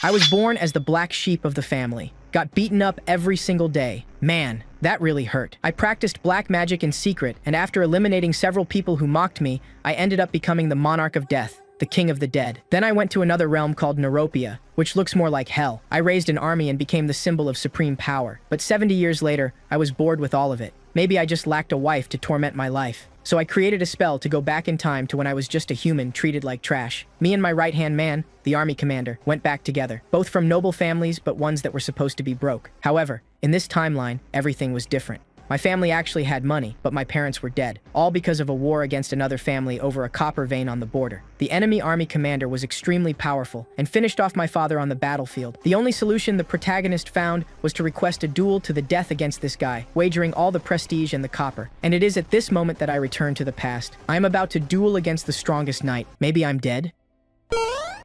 I was born as the black sheep of the family. Got beaten up every single day. Man, that really hurt. I practiced black magic in secret, and after eliminating several people who mocked me, I ended up becoming the monarch of death, the king of the dead. Then I went to another realm called Neropia, which looks more like hell. I raised an army and became the symbol of supreme power. But 70 years later, I was bored with all of it. Maybe I just lacked a wife to torment my life. So I created a spell to go back in time to when I was just a human treated like trash. Me and my right-hand man, the army commander, went back together. Both from noble families, but ones that were supposed to be broke. However, in this timeline, everything was different. My family actually had money, but my parents were dead, all because of a war against another family over a copper vein on the border. The enemy army commander was extremely powerful and finished off my father on the battlefield. The only solution the protagonist found was to request a duel to the death against this guy, wagering all the prestige and the copper. And it is at this moment that I return to the past. I am about to duel against the strongest knight. Maybe I'm dead?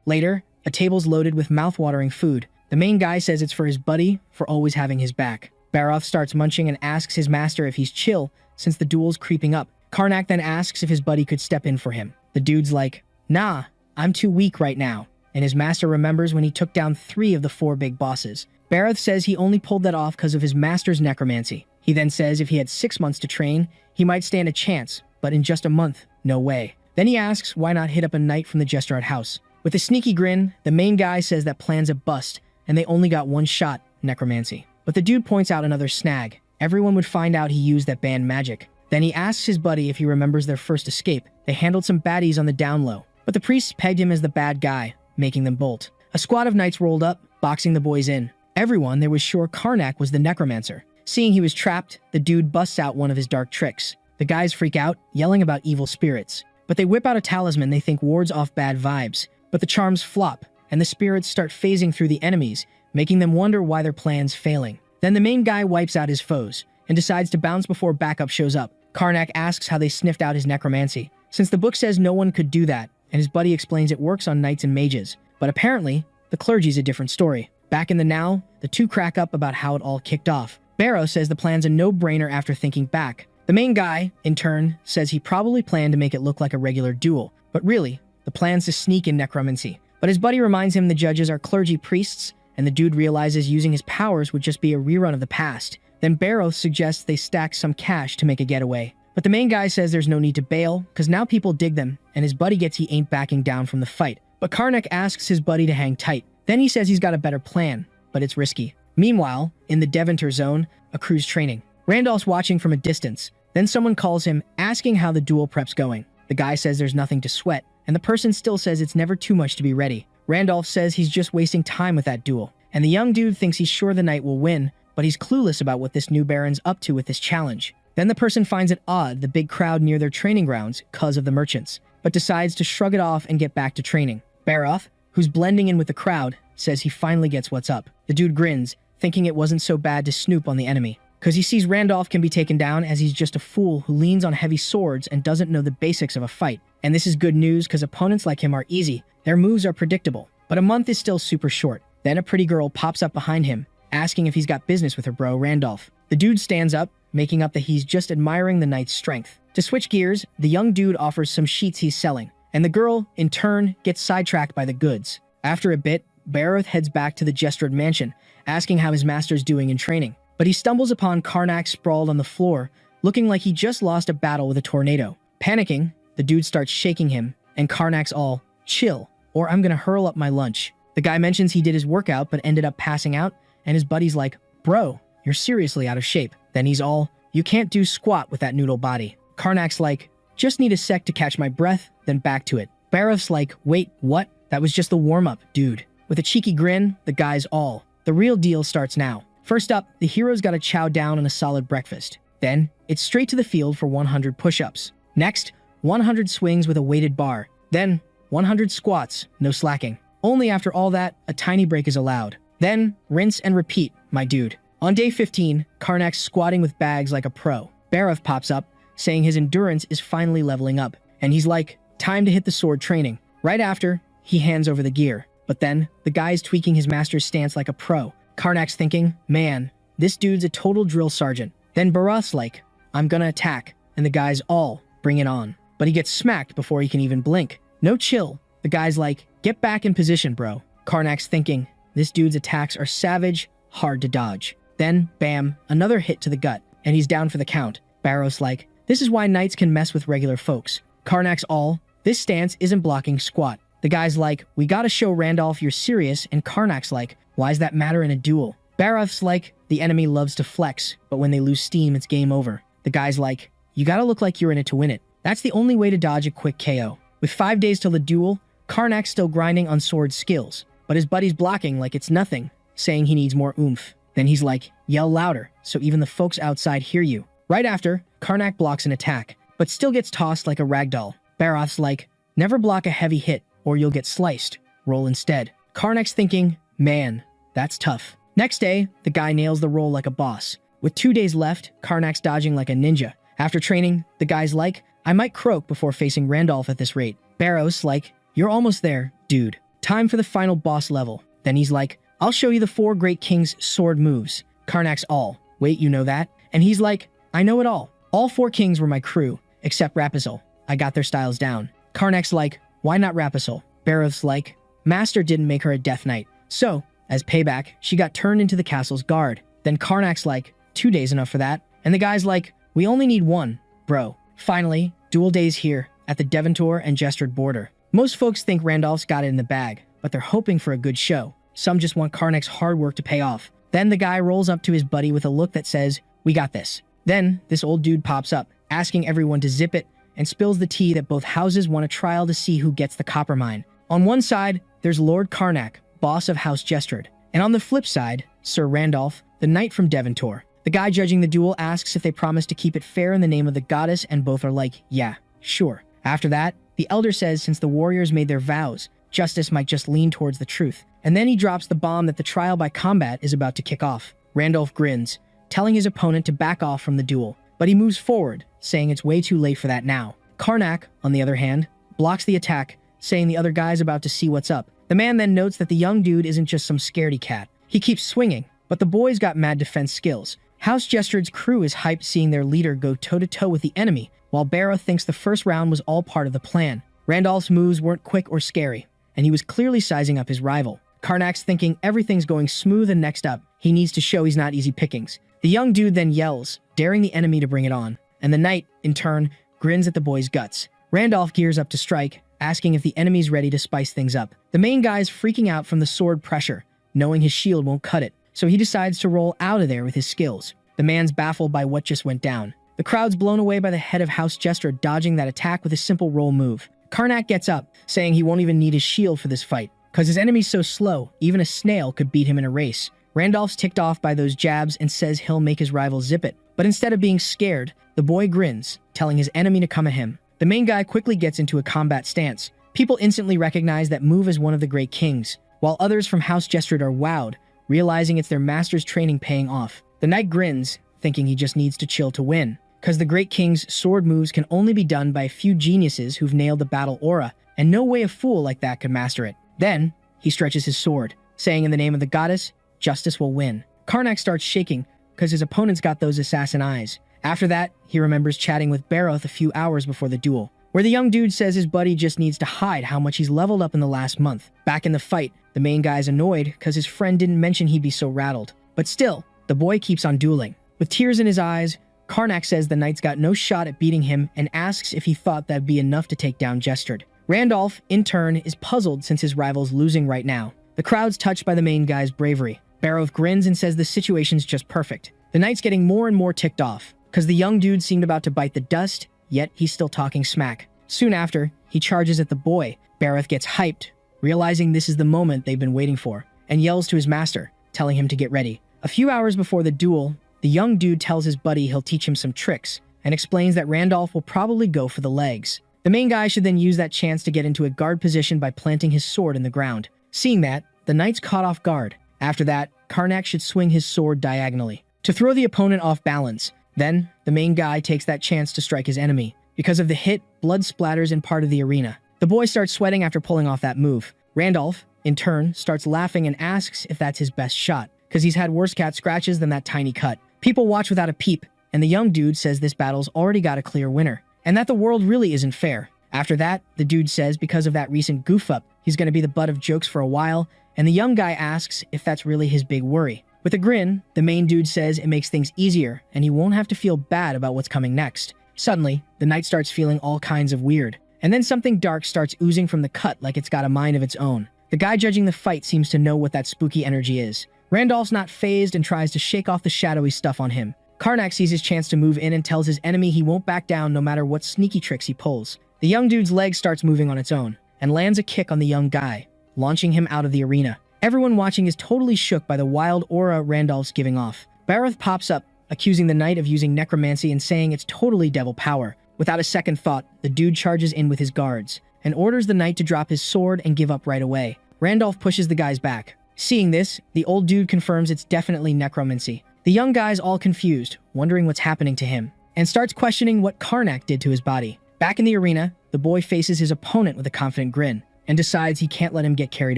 Later, a table's loaded with mouth-watering food. The main guy says it's for his buddy for always having his back. Baroth starts munching and asks his master if he's chill, since the duel's creeping up. Karnak then asks if his buddy could step in for him. The dude's like, nah, I'm too weak right now. And his master remembers when he took down 3 of the 4 big bosses. Baroth says he only pulled that off because of his master's necromancy. He then says if he had 6 months to train, he might stand a chance, but in just a month, no way. Then he asks why not hit up a knight from the Jesterard house. With a sneaky grin, the main guy says that plan's a bust, and they only got 1 shot, necromancy. But the dude points out another snag. Everyone would find out he used that banned magic. Then he asks his buddy if he remembers their first escape. They handled some baddies on the down low, but the priests pegged him as the bad guy, making them bolt. A squad of knights rolled up, boxing the boys in. Everyone there was sure Karnak was the necromancer. Seeing he was trapped, the dude busts out one of his dark tricks. The guys freak out, yelling about evil spirits. But they whip out a talisman they think wards off bad vibes. But the charms flop, and the spirits start phasing through the enemies, making them wonder why their plan's failing. Then the main guy wipes out his foes, and decides to bounce before backup shows up. Karnak asks how they sniffed out his necromancy, since the book says no one could do that, and his buddy explains it works on knights and mages. But apparently, the clergy's a different story. Back in the now, the two crack up about how it all kicked off. Barrow says the plan's a no-brainer after thinking back. The main guy, in turn, says he probably planned to make it look like a regular duel, but really, the plan's to sneak in necromancy. But his buddy reminds him the judges are clergy priests, and the dude realizes using his powers would just be a rerun of the past. Then Barrow suggests they stack some cash to make a getaway. But the main guy says there's no need to bail, because now people dig them, and his buddy gets he ain't backing down from the fight. But Karnak asks his buddy to hang tight. Then he says he's got a better plan, but it's risky. Meanwhile, in the Deventer zone, a crew's training. Randolph's watching from a distance. Then someone calls him, asking how the duel prep's going. The guy says there's nothing to sweat, and the person still says it's never too much to be ready. Randolph says he's just wasting time with that duel, and the young dude thinks he's sure the knight will win, but he's clueless about what this new baron's up to with this challenge. Then the person finds it odd the big crowd near their training grounds cause of the merchants, but decides to shrug it off and get back to training. Baroth, who's blending in with the crowd, says he finally gets what's up. The dude grins, thinking it wasn't so bad to snoop on the enemy, because he sees Randolph can be taken down as he's just a fool who leans on heavy swords and doesn't know the basics of a fight. And this is good news because opponents like him are easy. Their moves are predictable, but a month is still super short. Then a pretty girl pops up behind him, asking if he's got business with her bro, Randolph. The dude stands up, making up that he's just admiring the knight's strength. To switch gears, the young dude offers some sheets he's selling, and the girl, in turn, gets sidetracked by the goods. After a bit, Baroth heads back to the Jesterard mansion, asking how his master's doing in training. But he stumbles upon Karnak sprawled on the floor, looking like he just lost a battle with a tornado. Panicking, the dude starts shaking him, and Karnak's all, chill, or I'm gonna hurl up my lunch. The guy mentions he did his workout but ended up passing out, and his buddy's like, bro, you're seriously out of shape. Then he's all, you can't do squat with that noodle body. Karnak's like, just need a sec to catch my breath, then back to it. Baroth's like, wait, what? That was just the warm-up, dude. With a cheeky grin, the guy's all, the real deal starts now. First up, the hero's gotta chow down on a solid breakfast. Then, it's straight to the field for 100 push-ups. Next, 100 swings with a weighted bar. Then, 100 squats, no slacking. Only after all that, a tiny break is allowed. Then, rinse and repeat, my dude. On day 15, Karnak's squatting with bags like a pro. Baroth pops up, saying his endurance is finally leveling up. And he's like, time to hit the sword training. Right after, he hands over the gear. But then, the guy's tweaking his master's stance like a pro. Karnak's thinking, man, this dude's a total drill sergeant. Then Baroth's like, I'm gonna attack. And the guy's all, bring it on. But he gets smacked before he can even blink. No chill. The guy's like, get back in position, bro. Karnak's thinking, This dude's attacks are savage, hard to dodge. Then, bam, another hit to the gut, and he's down for the count. Barrow's like, this is why knights can mess with regular folks. Karnak's all, this stance isn't blocking squat. The guy's like, we gotta show Randolph you're serious, and Karnak's like, why's that matter in a duel? Barroth's like, the enemy loves to flex, but when they lose steam, it's game over. The guy's like, you gotta look like you're in it to win it. That's the only way to dodge a quick KO. With 5 days till the duel, Karnak's still grinding on sword skills, but his buddy's blocking like it's nothing, saying he needs more oomph. Then he's like, yell louder, so even the folks outside hear you. Right after, Karnak blocks an attack, but still gets tossed like a ragdoll. Barroth's like, never block a heavy hit, or you'll get sliced. Roll instead. Karnak's thinking, man, that's tough. Next day, the guy nails the roll like a boss. With 2 days left, Karnak's dodging like a ninja. After training, the guy's like, I might croak before facing Randolph at this rate. Barrow's like, you're almost there, dude. Time for the final boss level. Then he's like, I'll show you the 4 great kings' sword moves. Karnak's all, wait, you know that? And he's like, I know it all. All 4 kings were my crew, except Rapazul. I got their styles down. Karnak's like, why not Rapazul? Barrow's like, Master didn't make her a death knight. So, as payback, she got turned into the castle's guard. Then Karnak's like, 2 days enough for that? And the guy's like, we only need 1, bro. Finally, duel day's here, at the Devontor and Jestard border. Most folks think Randolph's got it in the bag, but they're hoping for a good show. Some just want Karnak's hard work to pay off. Then the guy rolls up to his buddy with a look that says, we got this. Then, this old dude pops up, asking everyone to zip it, and spills the tea that both houses want a trial to see who gets the copper mine. On one side, there's Lord Karnak, boss of House Jestard. And on the flip side, Sir Randolph, the knight from Devontor. The guy judging the duel asks if they promise to keep it fair in the name of the goddess, and both are like, yeah, sure. After that, the elder says since the warriors made their vows, justice might just lean towards the truth. And then he drops the bomb that the trial by combat is about to kick off. Randolph grins, telling his opponent to back off from the duel. But he moves forward, saying it's way too late for that now. Karnak, on the other hand, blocks the attack, saying the other guy's about to see what's up. The man then notes that the young dude isn't just some scaredy cat. He keeps swinging, but the boy's got mad defense skills. House Jestard's crew is hyped seeing their leader go toe-to-toe with the enemy, while Barrow thinks the first round was all part of the plan. Randolph's moves weren't quick or scary, and he was clearly sizing up his rival. Karnak's thinking everything's going smooth, and next up, he needs to show he's not easy pickings. The young dude then yells, daring the enemy to bring it on, and the knight, in turn, grins at the boy's guts. Randolph gears up to strike, asking if the enemy's ready to spice things up. The main guy's freaking out from the sword pressure, knowing his shield won't cut it, so he decides to roll out of there with his skills. The man's baffled by what just went down. The crowd's blown away by the head of House Jestard dodging that attack with a simple roll move. Karnak gets up, saying he won't even need his shield for this fight, because his enemy's so slow, even a snail could beat him in a race. Randolph's ticked off by those jabs and says he'll make his rival zip it. But instead of being scared, the boy grins, telling his enemy to come at him. The main guy quickly gets into a combat stance. People instantly recognize that move as one of the great kings, while others from House Jestard are wowed, realizing it's their master's training paying off. The knight grins, thinking he just needs to chill to win, because the great king's sword moves can only be done by a few geniuses who've nailed the battle aura, and no way a fool like that could master it. Then, he stretches his sword, saying in the name of the goddess, justice will win. Karnak starts shaking, because his opponent's got those assassin eyes. After that, he remembers chatting with Barroth a few hours before the duel, where the young dude says his buddy just needs to hide how much he's leveled up in the last month. Back in the fight, the main guy's annoyed because his friend didn't mention he'd be so rattled. But still, the boy keeps on dueling. With tears in his eyes, Karnak says the knight's got no shot at beating him and asks if he thought that'd be enough to take down Jestard. Randolph, in turn, is puzzled since his rival's losing right now. The crowd's touched by the main guy's bravery. Barroth grins and says the situation's just perfect. The knight's getting more and more ticked off, because the young dude seemed about to bite the dust, yet he's still talking smack. Soon after, he charges at the boy. Barroth gets hyped, realizing this is the moment they've been waiting for, and yells to his master, telling him to get ready. A few hours before the duel, the young dude tells his buddy he'll teach him some tricks, and explains that Randolph will probably go for the legs. The main guy should then use that chance to get into a guard position by planting his sword in the ground. Seeing that, the knight's caught off guard. After that, Karnak should swing his sword diagonally to throw the opponent off balance. Then, the main guy takes that chance to strike his enemy. Because of the hit, blood splatters in part of the arena. The boy starts sweating after pulling off that move. Randolph, in turn, starts laughing and asks if that's his best shot, because he's had worse cat scratches than that tiny cut. People watch without a peep, and the young dude says this battle's already got a clear winner, and that the world really isn't fair. After that, the dude says because of that recent goof-up, he's going to be the butt of jokes for a while, and the young guy asks if that's really his big worry. With a grin, the main dude says it makes things easier and he won't have to feel bad about what's coming next. Suddenly, the knight starts feeling all kinds of weird, and then something dark starts oozing from the cut like it's got a mind of its own. The guy judging the fight seems to know what that spooky energy is. Randolph's not phased and tries to shake off the shadowy stuff on him. Karnak sees his chance to move in and tells his enemy he won't back down no matter what sneaky tricks he pulls. The young dude's leg starts moving on its own, and lands a kick on the young guy, launching him out of the arena. Everyone watching is totally shook by the wild aura Randolph's giving off. Baroth pops up, accusing the knight of using necromancy and saying it's totally devil power. Without a second thought, the dude charges in with his guards, and orders the knight to drop his sword and give up right away. Randolph pushes the guys back. Seeing this, the old dude confirms it's definitely necromancy. The young guy's all confused, wondering what's happening to him, and starts questioning what Karnak did to his body. Back in the arena, the boy faces his opponent with a confident grin, and decides he can't let him get carried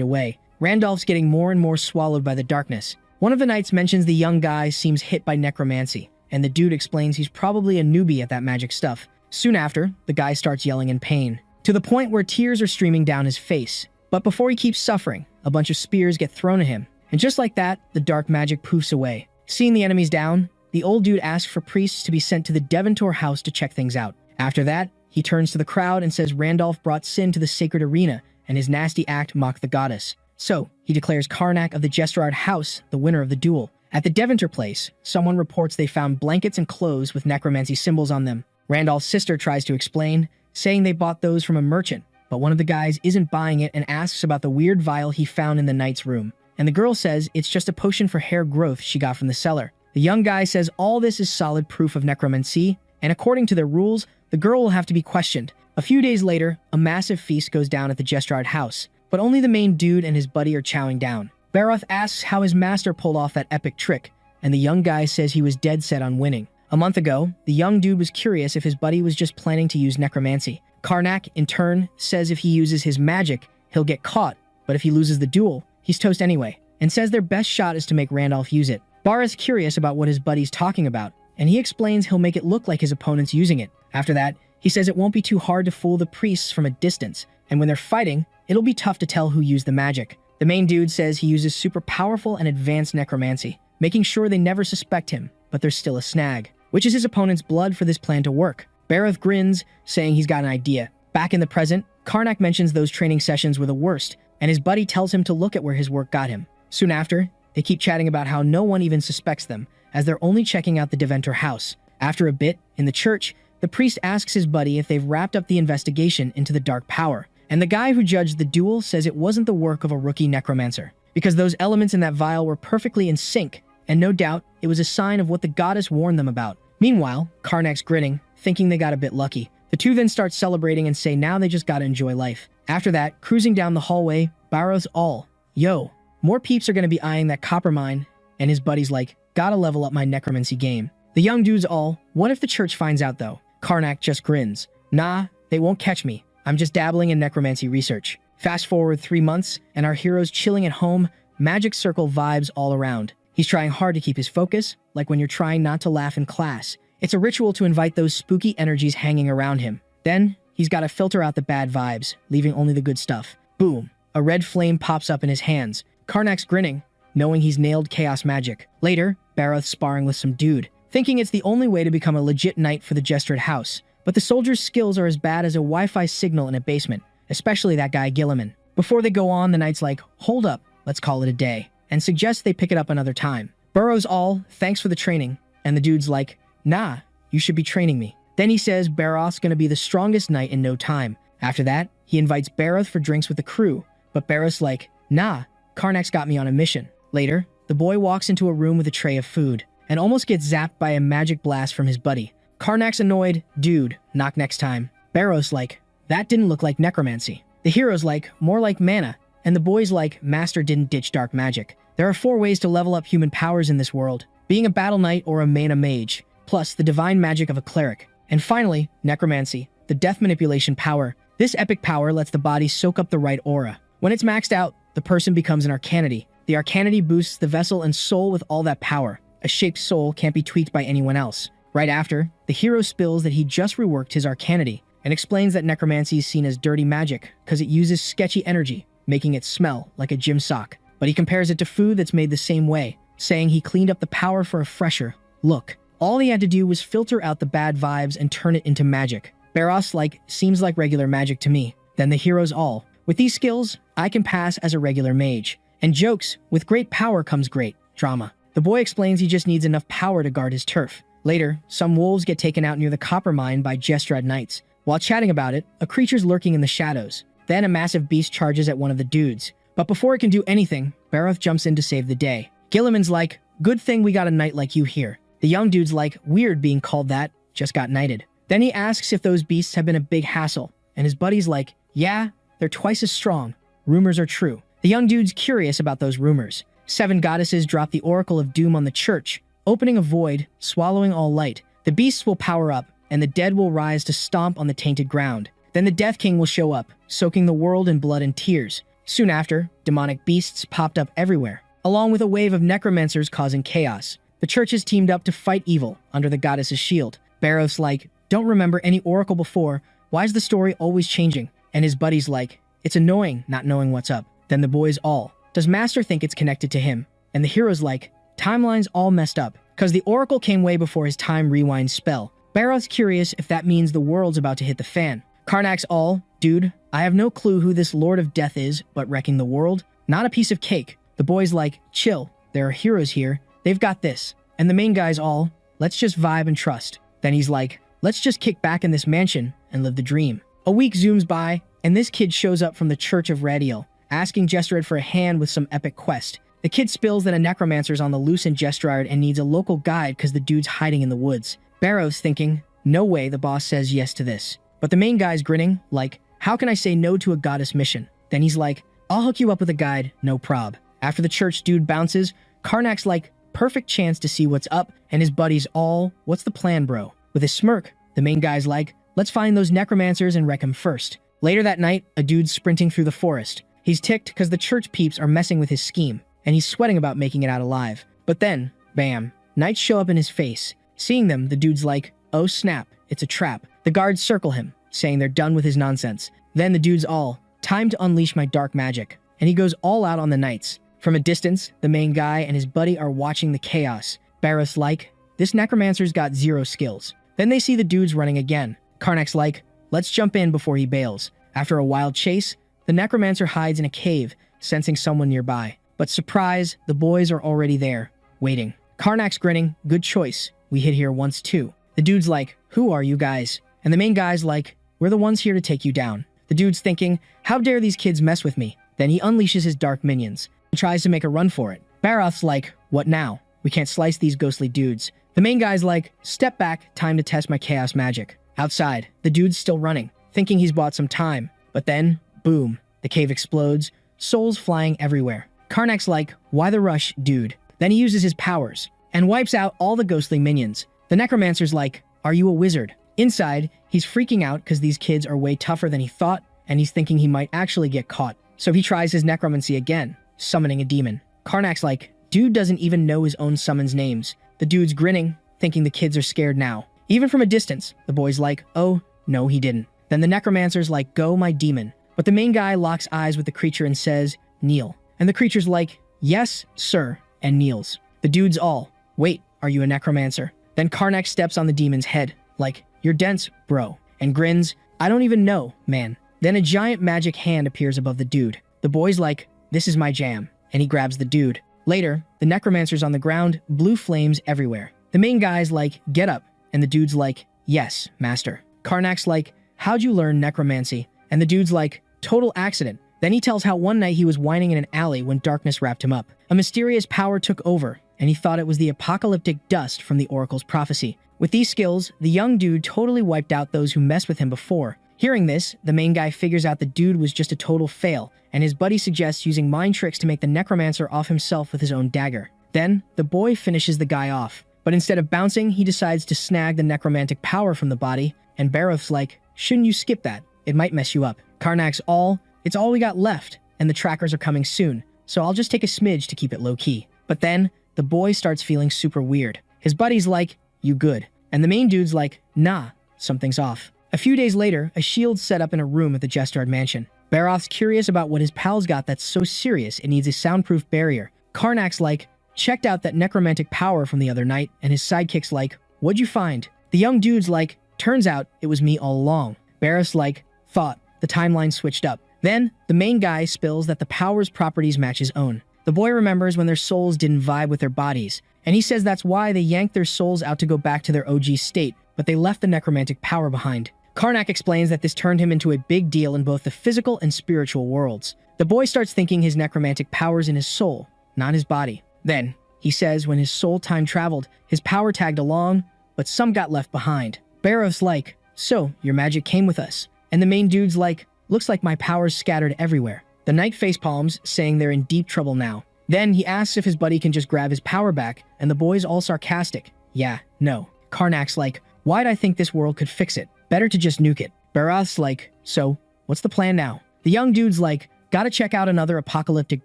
away. Randolph's getting more and more swallowed by the darkness. One of the knights mentions the young guy seems hit by necromancy, and the dude explains he's probably a newbie at that magic stuff. Soon after, the guy starts yelling in pain, to the point where tears are streaming down his face. But before he keeps suffering, a bunch of spears get thrown at him, and just like that, the dark magic poofs away. Seeing the enemies down, the old dude asks for priests to be sent to the Deventor house to check things out. After that, he turns to the crowd and says Randolph brought sin to the sacred arena, and his nasty act mocked the goddess. So, he declares Karnak of the Jesterard house the winner of the duel. At the Deventor place, someone reports they found blankets and clothes with necromancy symbols on them. Randolph's sister tries to explain, saying they bought those from a merchant, but one of the guys isn't buying it and asks about the weird vial he found in the knight's room. And the girl says it's just a potion for hair growth she got from the cellar. The young guy says all this is solid proof of necromancy, and according to their rules, the girl will have to be questioned. A few days later, a massive feast goes down at the Jesterard house, but only the main dude and his buddy are chowing down. Baroth asks how his master pulled off that epic trick, and the young guy says he was dead set on winning. A month ago, the young dude was curious if his buddy was just planning to use necromancy. Karnak, in turn, says if he uses his magic, he'll get caught, but if he loses the duel, he's toast anyway, and says their best shot is to make Randolph use it. Bar is curious about what his buddy's talking about, and he explains he'll make it look like his opponent's using it. After that, he says it won't be too hard to fool the priests from a distance, and when they're fighting, it'll be tough to tell who used the magic. The main dude says he uses super powerful and advanced necromancy, making sure they never suspect him, but there's still a snag, which is his opponent's blood for this plan to work. Baroth grins, saying he's got an idea. Back in the present, Karnak mentions those training sessions were the worst, and his buddy tells him to look at where his work got him. Soon after, they keep chatting about how no one even suspects them, as they're only checking out the Deventor house. After a bit, in the church, the priest asks his buddy if they've wrapped up the investigation into the dark power, and the guy who judged the duel says it wasn't the work of a rookie necromancer, because those elements in that vial were perfectly in sync, and no doubt, it was a sign of what the goddess warned them about. Meanwhile, Karnak's grinning, thinking they got a bit lucky. The two then start celebrating and say now they just gotta enjoy life. After that, cruising down the hallway, Baroth's all, yo, more peeps are gonna be eyeing that copper mine, and his buddy's like, gotta level up my necromancy game. The young dude's all, what if the church finds out though? Karnak just grins, nah, they won't catch me. I'm just dabbling in necromancy research. Fast forward 3 months, and our hero's chilling at home, magic circle vibes all around. He's trying hard to keep his focus, like when you're trying not to laugh in class. It's a ritual to invite those spooky energies hanging around him. Then, he's got to filter out the bad vibes, leaving only the good stuff. Boom, a red flame pops up in his hands. Karnak's grinning, knowing he's nailed chaos magic. Later, Baroth's sparring with some dude, thinking it's the only way to become a legit knight for the Jesterard house. But the soldier's skills are as bad as a Wi-Fi signal in a basement, especially that guy Gilliman. Before they go on, the knight's like, hold up, let's call it a day, and suggests they pick it up another time. Burrow's all, thanks for the training, and the dude's like, nah, you should be training me. Then he says Baroth's gonna be the strongest knight in no time. After that, he invites Baroth for drinks with the crew, but Baroth's like, nah, Karnak's got me on a mission. Later, the boy walks into a room with a tray of food, and almost gets zapped by a magic blast from his buddy. Karnak's annoyed, dude, knock next time. Baroth's like, that didn't look like necromancy. The hero's like, more like mana, and the boy's like, master didn't ditch dark magic. There are 4 ways to level up human powers in this world, being a battle knight or a mana mage, plus the divine magic of a cleric. And finally, necromancy, the death manipulation power. This epic power lets the body soak up the right aura. When it's maxed out, the person becomes an arcanity. The arcanity boosts the vessel and soul with all that power. A shaped soul can't be tweaked by anyone else. Right after, the hero spills that he just reworked his arcanity, and explains that necromancy is seen as dirty magic because it uses sketchy energy, making it smell like a gym sock. but he compares it to food that's made the same way, saying he cleaned up the power for a fresher look. All he had to do was filter out the bad vibes and turn it into magic. Barroth's like, seems like regular magic to me. Then the heroes all, with these skills, I can pass as a regular mage. And jokes, with great power comes great drama. The boy explains he just needs enough power to guard his turf. Later, some wolves get taken out near the copper mine by Jestrad knights. While chatting about it, a creature's lurking in the shadows. Then a massive beast charges at one of the dudes. But before it can do anything, Barroth jumps in to save the day. Gilliman's like, good thing we got a knight like you here. The young dude's like, weird being called that, just got knighted. Then he asks if those beasts have been a big hassle, and his buddy's like, yeah, they're twice as strong. Rumors are true. The young dude's curious about those rumors. 7 goddesses drop the Oracle of Doom on the church, opening a void, swallowing all light. The beasts will power up, and the dead will rise to stomp on the tainted ground. Then the Death King will show up, soaking the world in blood and tears. Soon after, demonic beasts popped up everywhere, along with a wave of necromancers causing chaos. The churches teamed up to fight evil under the goddess's shield. Barroth's like, don't remember any oracle before, why's the story always changing? And his buddy's like, it's annoying not knowing what's up. Then the boys all, does Master think it's connected to him? And the hero's like, timeline's all messed up, cause the oracle came way before his time rewind spell. Barroth's curious if that means the world's about to hit the fan. Karnak's all, dude, I have no clue who this Lord of Death is, but wrecking the world? Not a piece of cake. The boy's like, chill, there are heroes here, they've got this. And the main guy's all, let's just vibe and trust. Then he's like, let's just kick back in this mansion and live the dream. A week zooms by, and this kid shows up from the Church of Radiel, asking Jestrad for a hand with some epic quest. The kid spills that a necromancer's on the loose in Jestrad and needs a local guide because the dude's hiding in the woods. Barroth's thinking, no way the boss says yes to this. But the main guy's grinning, like, how can I say no to a goddess mission? Then he's like, I'll hook you up with a guide, no prob. After the church dude bounces, Karnak's like, perfect chance to see what's up, and his buddy's all, what's the plan, bro? With a smirk, the main guy's like, let's find those necromancers and wreck him first. Later that night, a dude's sprinting through the forest. He's ticked because the church peeps are messing with his scheme, and he's sweating about making it out alive. But then, bam, knights show up in his face. Seeing them, the dude's like, oh snap, it's a trap. The guards circle him, saying they're done with his nonsense. Then the dude's all, time to unleash my dark magic. And he goes all out on the knights. From a distance, the main guy and his buddy are watching the chaos. Barroth's like, this necromancer's got 0 skills. Then they see the dudes running again. Karnak's like, let's jump in before he bails. After a wild chase, the necromancer hides in a cave, sensing someone nearby. But surprise, the boys are already there, waiting. Karnak's grinning, good choice. We hid here once too. The dude's like, who are you guys? And the main guy's like, we're the ones here to take you down. The dude's thinking, how dare these kids mess with me? Then he unleashes his dark minions. He tries to make a run for it. Barroth's like, what now? We can't slice these ghostly dudes. The main guy's like, step back, time to test my chaos magic. Outside, the dude's still running, thinking he's bought some time. But then, boom, the cave explodes, souls flying everywhere. Karnak's like, why the rush, dude? Then he uses his powers and wipes out all the ghostly minions. The necromancer's like, are you a wizard? Inside, he's freaking out because these kids are way tougher than he thought, and he's thinking he might actually get caught. So he tries his necromancy again, summoning a demon. Karnak's like, dude doesn't even know his own summons names. The dude's grinning, thinking the kids are scared now. Even from a distance, the boy's like, oh, no he didn't. Then the necromancer's like, go my demon. But the main guy locks eyes with the creature and says, kneel. And the creature's like, yes, sir, and kneels. The dude's all, wait, are you a necromancer? Then Karnak steps on the demon's head, like, you're dense, bro, and grins, I don't even know, man. Then a giant magic hand appears above the dude. The boy's like, this is my jam, and he grabs the dude. Later, the necromancer's on the ground, blue flames everywhere. The main guy's like, get up, and the dude's like, yes, master. Karnak's like, how'd you learn necromancy? And the dude's like, total accident. Then he tells how one night he was whining in an alley when darkness wrapped him up. A mysterious power took over, and he thought it was the apocalyptic dust from the oracle's prophecy. With these skills, the young dude totally wiped out those who messed with him before. Hearing this, the main guy figures out the dude was just a total fail, and his buddy suggests using mind tricks to make the necromancer off himself with his own dagger. Then, the boy finishes the guy off, but instead of bouncing, he decides to snag the necromantic power from the body, and Baroth's like, shouldn't you skip that? It might mess you up. Karnak's all, it's all we got left, and the trackers are coming soon, so I'll just take a smidge to keep it low-key. But then, the boy starts feeling super weird. His buddy's like, you good? And the main dude's like, nah, something's off. A few days later, a shield's set up in a room at the Jestard mansion. Baroth's curious about what his pal's got that's so serious it needs a soundproof barrier. Karnak's like, checked out that necromantic power from the other night, and his sidekick's like, what'd you find? The young dude's like, turns out it was me all along. Baroth's like, thought. The timeline switched up. Then, the main guy spills that the power's properties match his own. The boy remembers when their souls didn't vibe with their bodies, and he says that's why they yanked their souls out to go back to their OG state, but they left the necromantic power behind. Karnak explains that this turned him into a big deal in both the physical and spiritual worlds. The boy starts thinking his necromantic power's in his soul, not his body. Then, he says when his soul time traveled, his power tagged along, but some got left behind. Baroth's like, so, your magic came with us. And the main dude's like, looks like my power's scattered everywhere. The knight facepalms, saying they're in deep trouble now. Then he asks if his buddy can just grab his power back, and the boy's all sarcastic. Yeah, no. Karnak's like, why'd I think this world could fix it? Better to just nuke it. Baroth's like, so, what's the plan now? The young dude's like, gotta check out another apocalyptic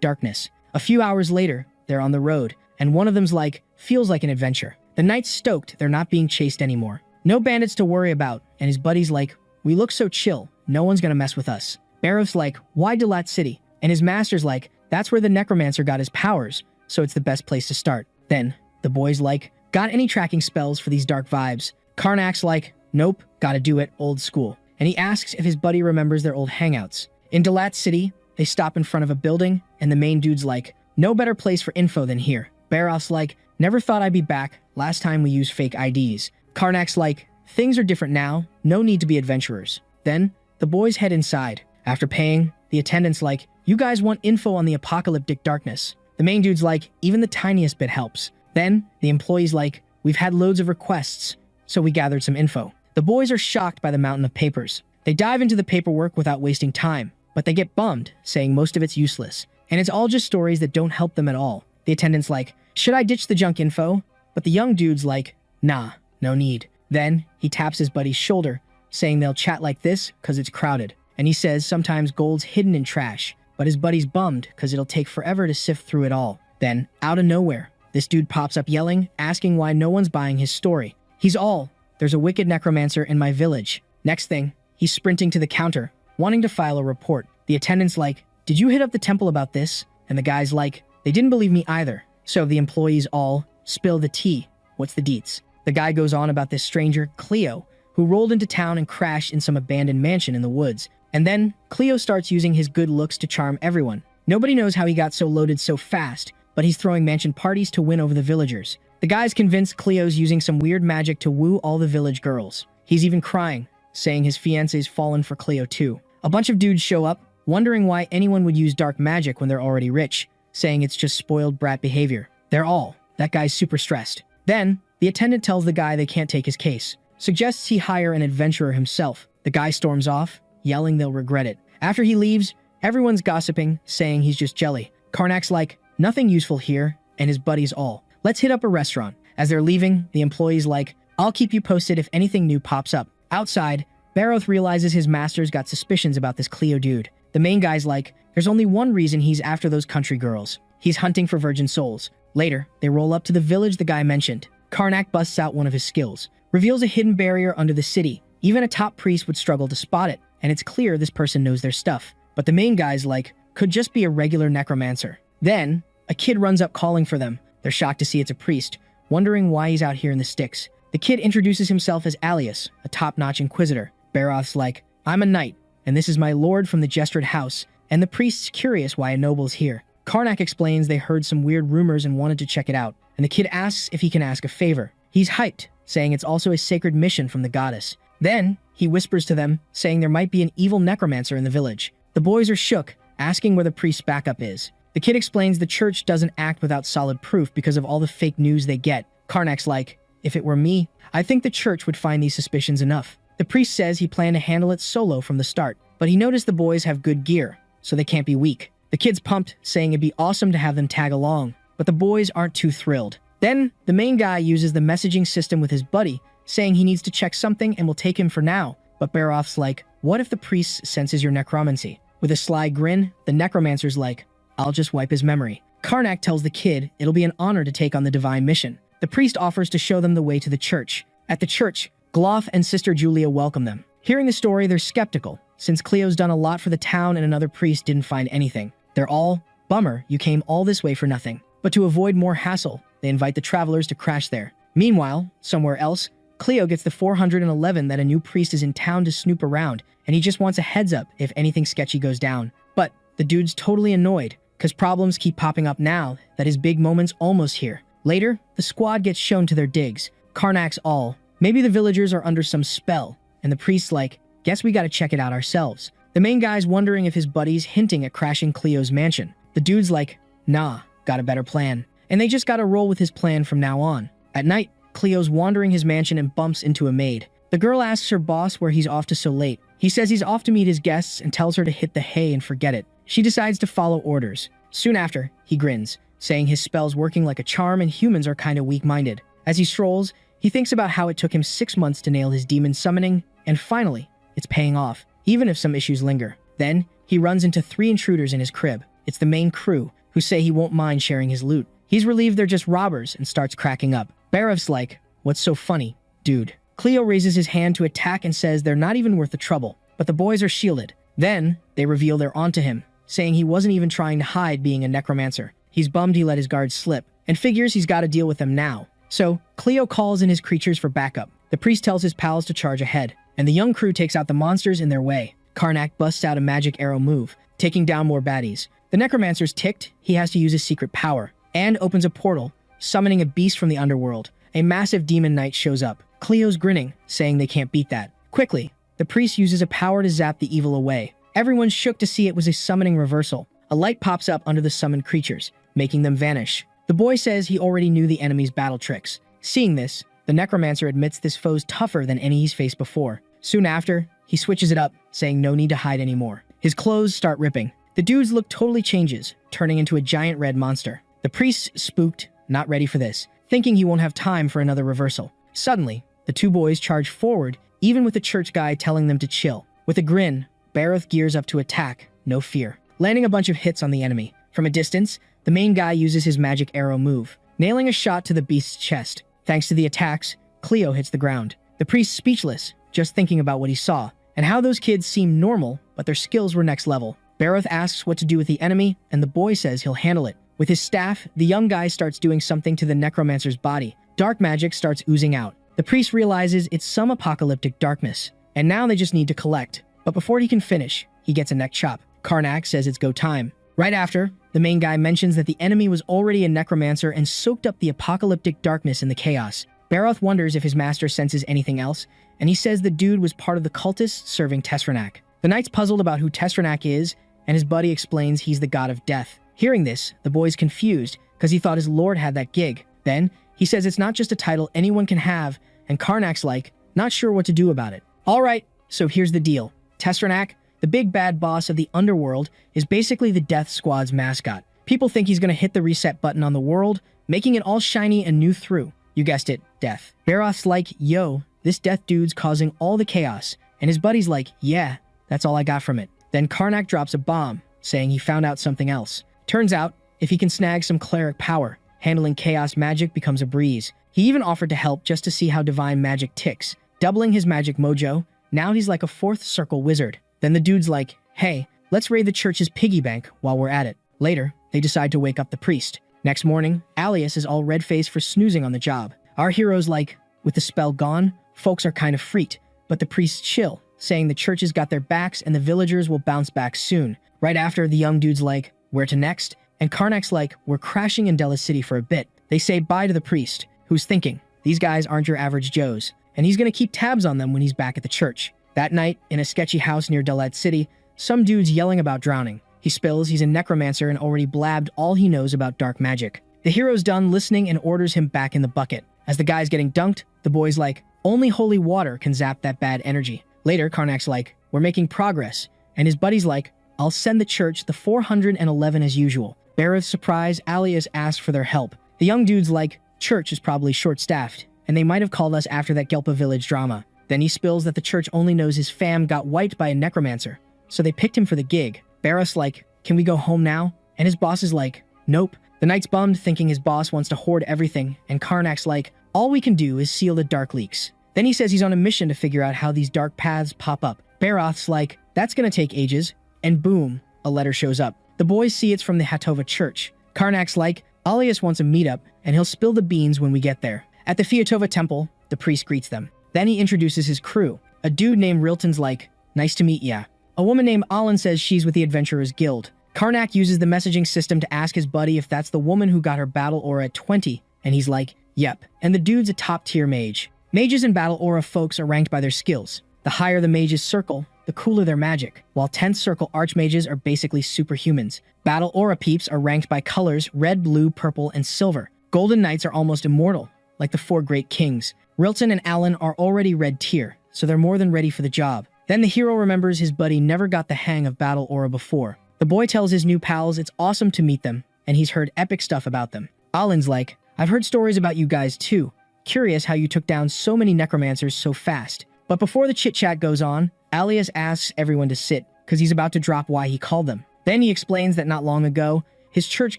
darkness. A few hours later, they're on the road, and one of them's like, feels like an adventure. The knight's stoked they're not being chased anymore. No bandits to worry about, and his buddy's like, we look so chill, no one's gonna mess with us. Baroth's like, why Dalat City? And his master's like, that's where the necromancer got his powers, so it's the best place to start. Then, the boy's like, got any tracking spells for these dark vibes? Karnak's like, nope, gotta do it old school. And he asks if his buddy remembers their old hangouts. In Dalat City, they stop in front of a building, and the main dude's like, no better place for info than here. Baroth's like, never thought I'd be back, last time we used fake IDs. Karnak's like, things are different now, no need to be adventurers. Then, the boys head inside. After paying, the attendant's like, you guys want info on the apocalyptic darkness. The main dude's like, even the tiniest bit helps. Then, the employee's like, we've had loads of requests, so we gathered some info. The boys are shocked by the mountain of papers. They dive into the paperwork without wasting time, but they get bummed, saying most of it's useless. And it's all just stories that don't help them at all. The attendant's like, should I ditch the junk info? But the young dude's like, nah, no need. Then, he taps his buddy's shoulder, saying they'll chat like this because it's crowded. And he says sometimes gold's hidden in trash, but his buddy's bummed because it'll take forever to sift through it all. Then, out of nowhere, this dude pops up yelling, asking why no one's buying his story. He's all, there's a wicked necromancer in my village. Next thing, he's sprinting to the counter, wanting to file a report. The attendant's like, did you hit up the temple about this? And the guy's like, they didn't believe me either. So the employees all, spill the tea. What's the deets? The guy goes on about this stranger, Cleo, who rolled into town and crashed in some abandoned mansion in the woods. And then, Cleo starts using his good looks to charm everyone. Nobody knows how he got so loaded so fast, but he's throwing mansion parties to win over the villagers. The guy's convinced Cleo's using some weird magic to woo all the village girls. He's even crying, saying his fiancé's fallen for Cleo too. A bunch of dudes show up, wondering why anyone would use dark magic when they're already rich, saying it's just spoiled brat behavior. They're all, that guy's super stressed. Then, the attendant tells the guy they can't take his case, suggests he hire an adventurer himself. The guy storms off, yelling they'll regret it. After he leaves, everyone's gossiping, saying he's just jelly. Karnak's like, nothing useful here, and his buddies all, let's hit up a restaurant. As they're leaving, the employee's like, I'll keep you posted if anything new pops up. Outside, Baroth realizes his master's got suspicions about this Cleo dude. The main guy's like, there's only one reason he's after those country girls. He's hunting for virgin souls. Later, they roll up to the village the guy mentioned. Karnak busts out one of his skills, reveals a hidden barrier under the city. Even a top priest would struggle to spot it, and it's clear this person knows their stuff. But the main guy's like, could just be a regular necromancer. Then, a kid runs up calling for them. They're shocked to see it's a priest, wondering why he's out here in the sticks. The kid introduces himself as Alias, a top-notch inquisitor. Baroth's like, I'm a knight, and this is my lord from the Jestred house, and the priest's curious why a noble's here. Karnak explains they heard some weird rumors and wanted to check it out, and the kid asks if he can ask a favor. He's hyped, saying it's also a sacred mission from the goddess. Then, he whispers to them, saying there might be an evil necromancer in the village. The boys are shook, asking where the priest's backup is. The kid explains the church doesn't act without solid proof because of all the fake news they get. Karnak's like, if it were me, I think the church would find these suspicions enough. The priest says he planned to handle it solo from the start, but he noticed the boys have good gear, so they can't be weak. The kid's pumped, saying it'd be awesome to have them tag along, but the boys aren't too thrilled. Then, the main guy uses the messaging system with his buddy, saying he needs to check something and will take him for now. But Baroth's like, what if the priest senses your necromancy? With a sly grin, the necromancer's like, I'll just wipe his memory. Karnak tells the kid it'll be an honor to take on the divine mission. The priest offers to show them the way to the church. At the church, Gloff and Sister Julia welcome them. Hearing the story, they're skeptical, since Cleo's done a lot for the town and another priest didn't find anything. They're all, bummer, you came all this way for nothing. But to avoid more hassle, they invite the travelers to crash there. Meanwhile, somewhere else, Cleo gets the 411 that a new priest is in town to snoop around, and he just wants a heads up if anything sketchy goes down. But the dude's totally annoyed, because problems keep popping up now that his big moment's almost here. Later, the squad gets shown to their digs. Karnak's all. Maybe the villagers are under some spell, and the priest's like, guess we gotta check it out ourselves. The main guy's wondering if his buddy's hinting at crashing Cleo's mansion. The dude's like, nah, got a better plan. And they just gotta roll with his plan from now on. At night, Cleo's wandering his mansion and bumps into a maid. The girl asks her boss where he's off to so late. He says he's off to meet his guests and tells her to hit the hay and forget it. She decides to follow orders. Soon after, he grins, saying his spell's working like a charm and humans are kinda weak-minded. As he strolls, he thinks about how it took him 6 months to nail his demon summoning, and finally, it's paying off, even if some issues linger. Then, he runs into 3 intruders in his crib. It's the main crew, who say he won't mind sharing his loot. He's relieved they're just robbers and starts cracking up. Barev's like, what's so funny, dude? Cleo raises his hand to attack and says they're not even worth the trouble, but the boys are shielded. Then, they reveal they're onto him, saying he wasn't even trying to hide being a necromancer. He's bummed he let his guards slip, and figures he's gotta deal with them now. So, Cleo calls in his creatures for backup. The priest tells his pals to charge ahead, and the young crew takes out the monsters in their way. Karnak busts out a magic arrow move, taking down more baddies. The necromancer's ticked, he has to use his secret power, and opens a portal, summoning a beast from the underworld. A massive demon knight shows up. Cleo's grinning, saying they can't beat that. Quickly, the priest uses a power to zap the evil away. Everyone's shook to see it was a summoning reversal. A light pops up under the summoned creatures, making them vanish. The boy says he already knew the enemy's battle tricks. Seeing this, the necromancer admits this foe's tougher than any he's faced before. Soon after, he switches it up, saying no need to hide anymore. His clothes start ripping. The dude's look totally changes, turning into a giant red monster. The priest's spooked, not ready for this, thinking he won't have time for another reversal. Suddenly, the 2 boys charge forward, even with the church guy telling them to chill. With a grin, Bareth gears up to attack, no fear, landing a bunch of hits on the enemy. From a distance, the main guy uses his magic arrow move, nailing a shot to the beast's chest. Thanks to the attacks, Cleo hits the ground. The priest's speechless, just thinking about what he saw, and how those kids seem normal, but their skills were next level. Bareth asks what to do with the enemy, and the boy says he'll handle it. With his staff, the young guy starts doing something to the necromancer's body. Dark magic starts oozing out. The priest realizes it's some apocalyptic darkness, and now they just need to collect. But before he can finish, he gets a neck chop. Karnak says it's go time. Right after, the main guy mentions that the enemy was already a necromancer and soaked up the apocalyptic darkness in the chaos. Bareth wonders if his master senses anything else, and he says the dude was part of the cultists serving Tesranak. The knight's puzzled about who Tesranak is, and his buddy explains he's the god of death. Hearing this, the boy's confused, because he thought his lord had that gig. Then, he says it's not just a title anyone can have, and Karnak's like, not sure what to do about it. Alright, so here's the deal. Tesranak, the big bad boss of the underworld, is basically the Death Squad's mascot. People think he's gonna hit the reset button on the world, making it all shiny and new through. You guessed it, death. Bareth's like, yo, this death dude's causing all the chaos, and his buddy's like, yeah, that's all I got from it. Then Karnak drops a bomb, saying he found out something else. Turns out, if he can snag some cleric power, handling chaos magic becomes a breeze. He even offered to help just to see how divine magic ticks. Doubling his magic mojo, now he's like a 4th circle wizard. Then the dude's like, hey, let's raid the church's piggy bank while we're at it. Later, they decide to wake up the priest. Next morning, Alias is all red-faced for snoozing on the job. Our hero's like, with the spell gone, folks are kind of freaked, but the priest's chill, saying the church has got their backs and the villagers will bounce back soon. Right after, the young dude's like, where to next? And Karnak's like, we're crashing in Della City for a bit. They say bye to the priest, who's thinking, these guys aren't your average Joes, and he's gonna keep tabs on them when he's back at the church. That night, in a sketchy house near Delat City, some dude's yelling about drowning. He spills he's a necromancer and already blabbed all he knows about dark magic. The hero's done listening and orders him back in the bucket. As the guy's getting dunked, the boy's like, only holy water can zap that bad energy. Later, Karnak's like, we're making progress, and his buddy's like, I'll send the church the 411 as usual. Bareth's surprise, Alias asks for their help. The young dude's like, church is probably short-staffed, and they might have called us after that Gelpa village drama. Then he spills that the church only knows his fam got wiped by a necromancer, so they picked him for the gig. Bareth's like, can we go home now? And his boss is like, nope. The knight's bummed, thinking his boss wants to hoard everything, and Karnak's like, all we can do is seal the dark leaks. Then he says he's on a mission to figure out how these dark paths pop up. Baroth's like, that's gonna take ages. And boom, a letter shows up. The boys see it's from the Hatova church. Karnak's like, Alias wants a meetup, and he'll spill the beans when we get there. At the Fiatova temple, the priest greets them. Then he introduces his crew. A dude named Rilton's like, nice to meet ya. A woman named Alan says she's with the Adventurers Guild. Karnak uses the messaging system to ask his buddy if that's the woman who got her battle aura at 20, and he's like, yep. And the dude's a top-tier mage. Mages and battle aura folks are ranked by their skills. The higher the mage's circle, the cooler their magic, while 10th circle archmages are basically superhumans. Battle aura peeps are ranked by colors red, blue, purple, and silver. Golden Knights are almost immortal, like the 4 Great Kings. Rilton and Alan are already red tier, so they're more than ready for the job. Then the hero remembers his buddy never got the hang of battle aura before. The boy tells his new pals it's awesome to meet them, and he's heard epic stuff about them. Alan's like, I've heard stories about you guys too. Curious how you took down so many necromancers so fast. But before the chit-chat goes on, Alias asks everyone to sit, because he's about to drop why he called them. Then he explains that not long ago, his church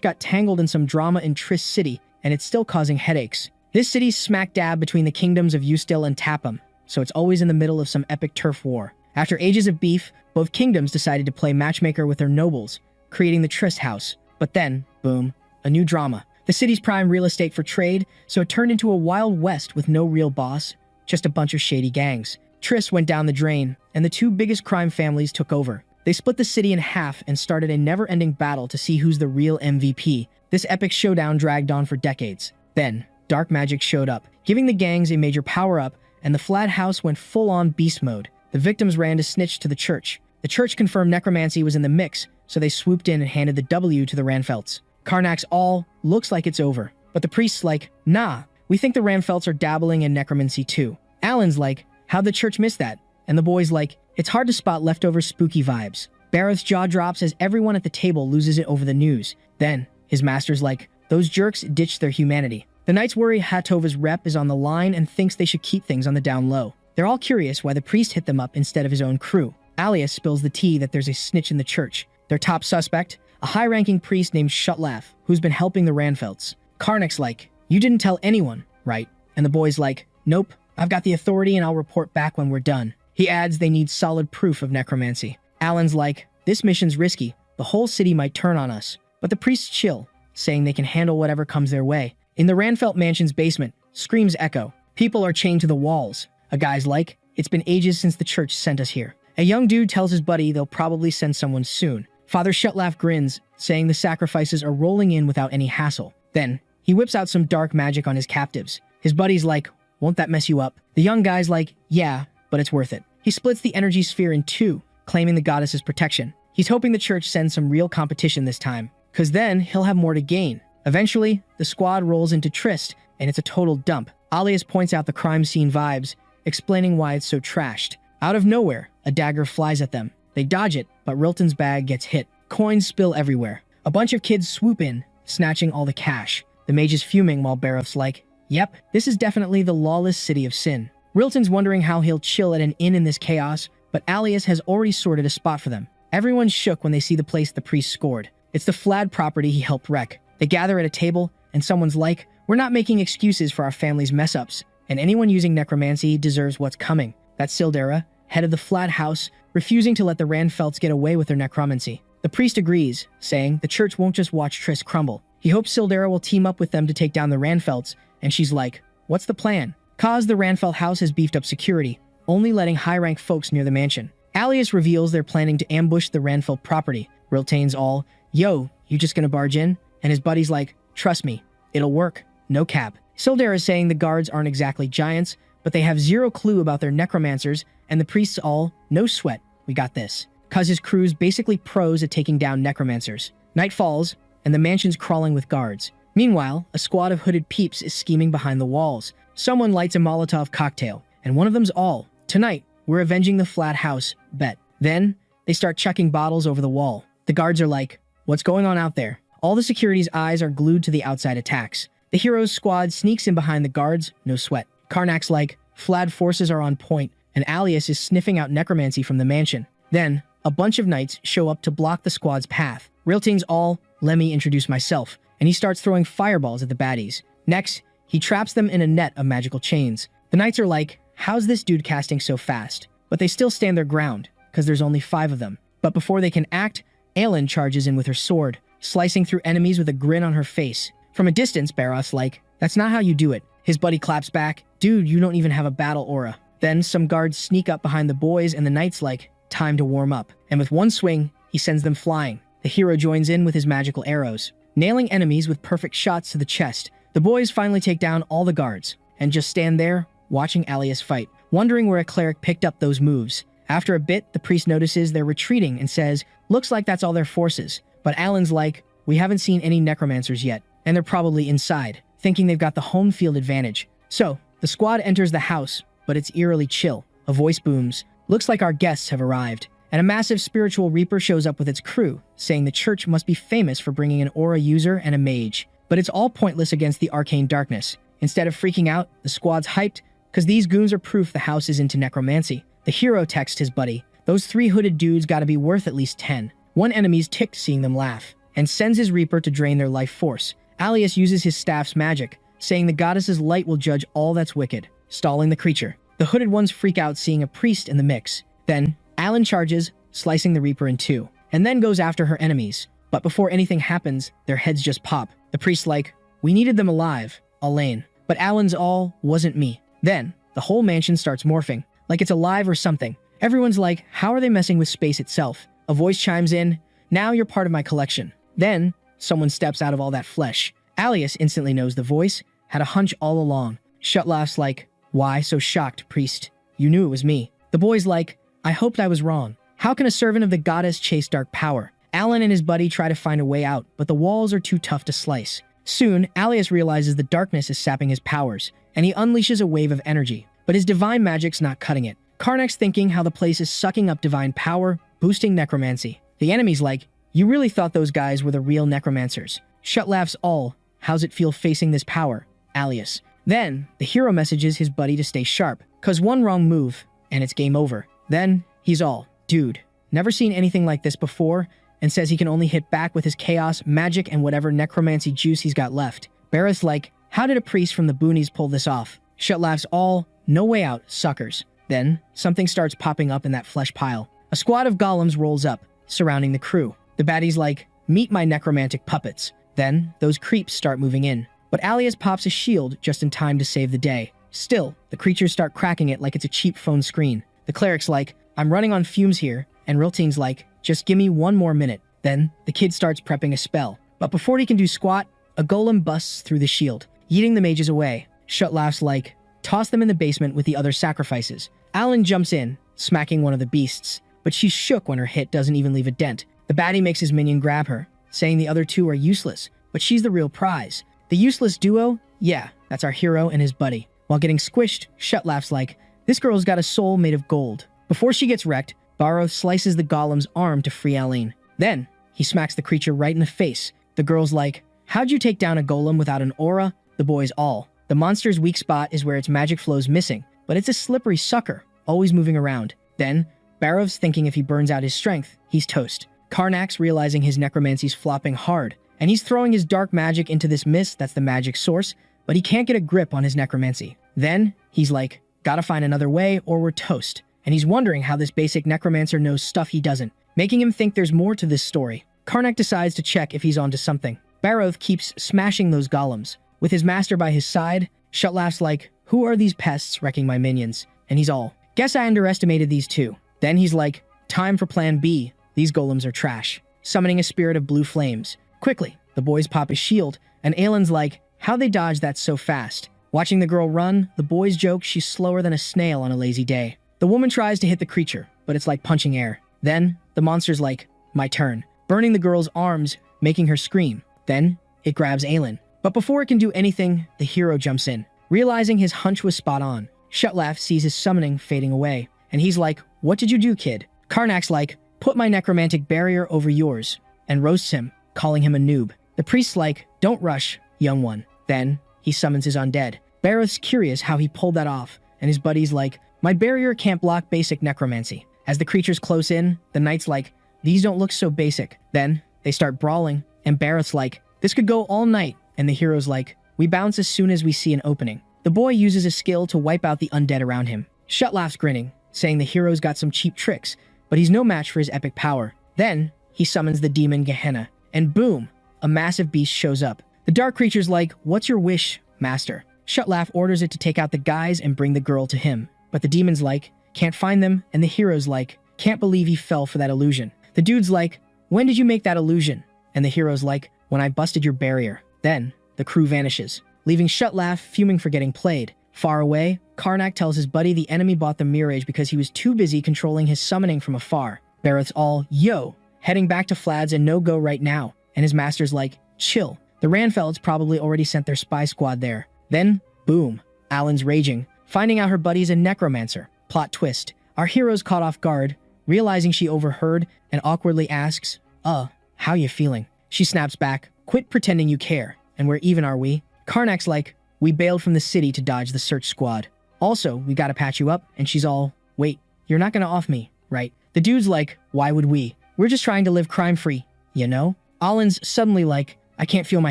got tangled in some drama in Triss City, and it's still causing headaches. This city's smack dab between the kingdoms of Eustil and Tapum, so it's always in the middle of some epic turf war. After ages of beef, both kingdoms decided to play matchmaker with their nobles, creating the Tryst House. But then, boom, a new drama. The city's prime real estate for trade, so it turned into a wild west with no real boss, just a bunch of shady gangs. Triss went down the drain, and the 2 biggest crime families took over. They split the city in half and started a never-ending battle to see who's the real MVP. This epic showdown dragged on for decades. Then, dark magic showed up, giving the gangs a major power-up, and the flat house went full-on beast mode. The victims ran to snitch to the church. The church confirmed necromancy was in the mix, so they swooped in and handed the W to the Ranfelts. Karnak's all looks like it's over, but the priest's like, nah, we think the Ranfelts are dabbling in necromancy too. Alan's like, how'd the church miss that? And the boy's like, it's hard to spot leftover spooky vibes. Baroth's jaw drops as everyone at the table loses it over the news. Then, his master's like, those jerks ditched their humanity. The knights worry Hatova's rep is on the line and thinks they should keep things on the down low. They're all curious why the priest hit them up instead of his own crew. Alias spills the tea that there's a snitch in the church. Their top suspect, a high-ranking priest named Shutlaf, who's been helping the Ranfelts. Karnak's like, you didn't tell anyone, right? And the boy's like, nope, I've got the authority and I'll report back when we're done. He adds they need solid proof of necromancy. Alan's like, this mission's risky. The whole city might turn on us. But the priests chill, saying they can handle whatever comes their way. In the Ranfelt mansion's basement, screams echo. People are chained to the walls. A guy's like, it's been ages since the church sent us here. A young dude tells his buddy they'll probably send someone soon. Father Shutlaf grins, saying the sacrifices are rolling in without any hassle. Then, he whips out some dark magic on his captives. His buddy's like, won't that mess you up? The young guy's like, yeah, but it's worth it. He splits the energy sphere in 2, claiming the goddess's protection. He's hoping the church sends some real competition this time, cause then he'll have more to gain. Eventually, the squad rolls into Tryst, and it's a total dump. Alias points out the crime scene vibes, explaining why it's so trashed. Out of nowhere, a dagger flies at them. They dodge it, but Rilton's bag gets hit. Coins spill everywhere. A bunch of kids swoop in, snatching all the cash. The mage is fuming while Baroth's like, yep, this is definitely the lawless city of sin. Rilton's wondering how he'll chill at an inn in this chaos, but Alias has already sorted a spot for them. Everyone's shook when they see the place the priest scored. It's the Flad property he helped wreck. They gather at a table, and someone's like, we're not making excuses for our family's mess-ups, and anyone using necromancy deserves what's coming. That's Sildera, head of the Flad house, refusing to let the Ranfelts get away with their necromancy. The priest agrees, saying the church won't just watch Triss crumble. He hopes Sildera will team up with them to take down the Ranfelts, and she's like, what's the plan? Cause the Ranfelt house has beefed up security, only letting high-rank folks near the mansion. Alias reveals they're planning to ambush the Ranfelt property. Riltane's all, yo, you just gonna barge in? And his buddy's like, trust me, it'll work. No cap. Sildera is saying the guards aren't exactly giants, but they have zero clue about their necromancers, and the priest's all, no sweat, we got this. Cause his crew's basically pros at taking down necromancers. Night falls, and the mansion's crawling with guards. Meanwhile, a squad of hooded peeps is scheming behind the walls. Someone lights a Molotov cocktail, and one of them's all, tonight, we're avenging the Flat house, bet. Then, they start chucking bottles over the wall. The guards are like, what's going on out there? All the security's eyes are glued to the outside attacks. The hero's squad sneaks in behind the guards, no sweat. Karnak's like, Flad forces are on point, and Alias is sniffing out necromancy from the mansion. Then, a bunch of knights show up to block the squad's path. Rilting's all, let me introduce myself, and he starts throwing fireballs at the baddies. Next, he traps them in a net of magical chains. The knights are like, how's this dude casting so fast? But they still stand their ground, because there's only 5 of them. But before they can act, Aelin charges in with her sword, slicing through enemies with a grin on her face. From a distance, Barroth's like, that's not how you do it. His buddy claps back, dude, you don't even have a battle aura. Then some guards sneak up behind the boys and the knight's like, time to warm up. And with one swing, he sends them flying. The hero joins in with his magical arrows, nailing enemies with perfect shots to the chest. The boys finally take down all the guards, and just stand there, watching Alias fight, wondering where a cleric picked up those moves. After a bit, the priest notices they're retreating and says, looks like that's all their forces. But Alan's like, we haven't seen any necromancers yet, and they're probably inside, thinking they've got the home field advantage. So, the squad enters the house, but it's eerily chill. A voice booms, looks like our guests have arrived. And a massive spiritual reaper shows up with its crew, saying the church must be famous for bringing an aura user and a mage. But it's all pointless against the arcane darkness. Instead of freaking out, the squad's hyped, because these goons are proof the house is into necromancy. The hero texts his buddy, those 3 hooded dudes gotta be worth at least 10. One enemy's ticked seeing them laugh, and sends his reaper to drain their life force. Alias uses his staff's magic, saying the goddess's light will judge all that's wicked, stalling the creature. The hooded ones freak out seeing a priest in the mix. Then, Alan charges, slicing the reaper in 2, and then goes after her enemies. But before anything happens, their heads just pop. The priest's like, we needed them alive, Elaine. But Alan's all, wasn't me. Then, the whole mansion starts morphing, like it's alive or something. Everyone's like, how are they messing with space itself? A voice chimes in, now you're part of my collection. Then, someone steps out of all that flesh. Alias instantly knows the voice, had a hunch all along. Shut laughs like, why so shocked, priest? You knew it was me. The boy's like, I hoped I was wrong. How can a servant of the goddess chase dark power? Alan and his buddy try to find a way out, but the walls are too tough to slice. Soon, Alias realizes the darkness is sapping his powers, and he unleashes a wave of energy. But his divine magic's not cutting it. Karnak's thinking how the place is sucking up divine power, boosting necromancy. The enemy's like, you really thought those guys were the real necromancers. Shut laughs all, how's it feel facing this power? Alias. Then, the hero messages his buddy to stay sharp, cause one wrong move, and it's game over. Then, he's all, dude, never seen anything like this before, and says he can only hit back with his chaos, magic, and whatever necromancy juice he's got left. Barrett's like, how did a priest from the boonies pull this off? Shut laughs all, no way out, suckers. Then, something starts popping up in that flesh pile. A squad of golems rolls up, surrounding the crew. The baddie's like, meet my necromantic puppets. Then, those creeps start moving in. But Alias pops a shield just in time to save the day. Still, the creatures start cracking it like it's a cheap phone screen. The cleric's like, I'm running on fumes here, and Rilteen's like, just give me 1 more minute. Then, the kid starts prepping a spell. But before he can do squat, a golem busts through the shield, yeeting the mages away. Shut laughs like, toss them in the basement with the other sacrifices. Alan jumps in, smacking one of the beasts, but she's shook when her hit doesn't even leave a dent. The baddie makes his minion grab her, saying the other 2 are useless, but she's the real prize. The useless duo? Yeah, that's our hero and his buddy. While getting squished, Shut laughs like, this girl's got a soul made of gold. Before she gets wrecked, Barrow slices the golem's arm to free Aline. Then, he smacks the creature right in the face. The girl's like, how'd you take down a golem without an aura? The boy's all. The monster's weak spot is where its magic flow's missing, but it's a slippery sucker, always moving around. Then, Barrow's thinking if he burns out his strength, he's toast. Karnak's realizing his necromancy's flopping hard, and he's throwing his dark magic into this mist that's the magic source, but he can't get a grip on his necromancy. Then, he's like, gotta find another way or we're toast. And he's wondering how this basic necromancer knows stuff he doesn't, making him think there's more to this story. Karnak decides to check if he's onto something. Barroth keeps smashing those golems. With his master by his side, Shut laughs like, who are these pests wrecking my minions? And he's all, guess I underestimated these 2. Then he's like, time for plan B. These golems are trash. Summoning a spirit of blue flames. Quickly, the boys pop his shield, and Aelin's like, how they dodge that so fast? Watching the girl run, the boys joke she's slower than a snail on a lazy day. The woman tries to hit the creature, but it's like punching air. Then, the monster's like, my turn, burning the girl's arms, making her scream. Then, it grabs Aelin. But before it can do anything, the hero jumps in. Realizing his hunch was spot on, Shutlaf sees his summoning fading away, and he's like, what did you do, kid? Karnak's like, put my necromantic barrier over yours, and roasts him, calling him a noob. The priest's like, don't rush, young one. Then, he summons his undead. Barroth's curious how he pulled that off, and his buddy's like, my barrier can't block basic necromancy. As the creatures close in, the knight's like, these don't look so basic. Then, they start brawling, and Barroth's like, this could go all night, and the hero's like, we bounce as soon as we see an opening. The boy uses a skill to wipe out the undead around him. Shut laughs grinning, saying the hero's got some cheap tricks, but he's no match for his epic power. Then, he summons the demon Gehenna, and boom, a massive beast shows up. The dark creature's like, "What's your wish, master?" Shutlaugh orders it to take out the guys and bring the girl to him. But the demon's like, "Can't find them," and the hero's like, "Can't believe he fell for that illusion." The dude's like, "When did you make that illusion?" And the hero's like, "When I busted your barrier." Then, the crew vanishes, leaving Shutlaugh fuming for getting played. Far away, Karnak tells his buddy the enemy bought the Mirage because he was too busy controlling his summoning from afar. Barrett's all, "Yo, heading back to Flad's and no-go right now." And his master's like, "Chill. The Ranfelds probably already sent their spy squad there." Then, boom, Alan's raging, finding out her buddy's a necromancer. Plot twist. Our hero's caught off guard, realizing she overheard, and awkwardly asks, how you feeling?" She snaps back, "Quit pretending you care. And where even are we?" Karnak's like, "We bailed from the city to dodge the search squad. Also, we gotta patch you up," and she's all, "Wait, you're not gonna off me, right?" The dude's like, "Why would we? We're just trying to live crime-free, you know?" Alan's suddenly like, "I can't feel my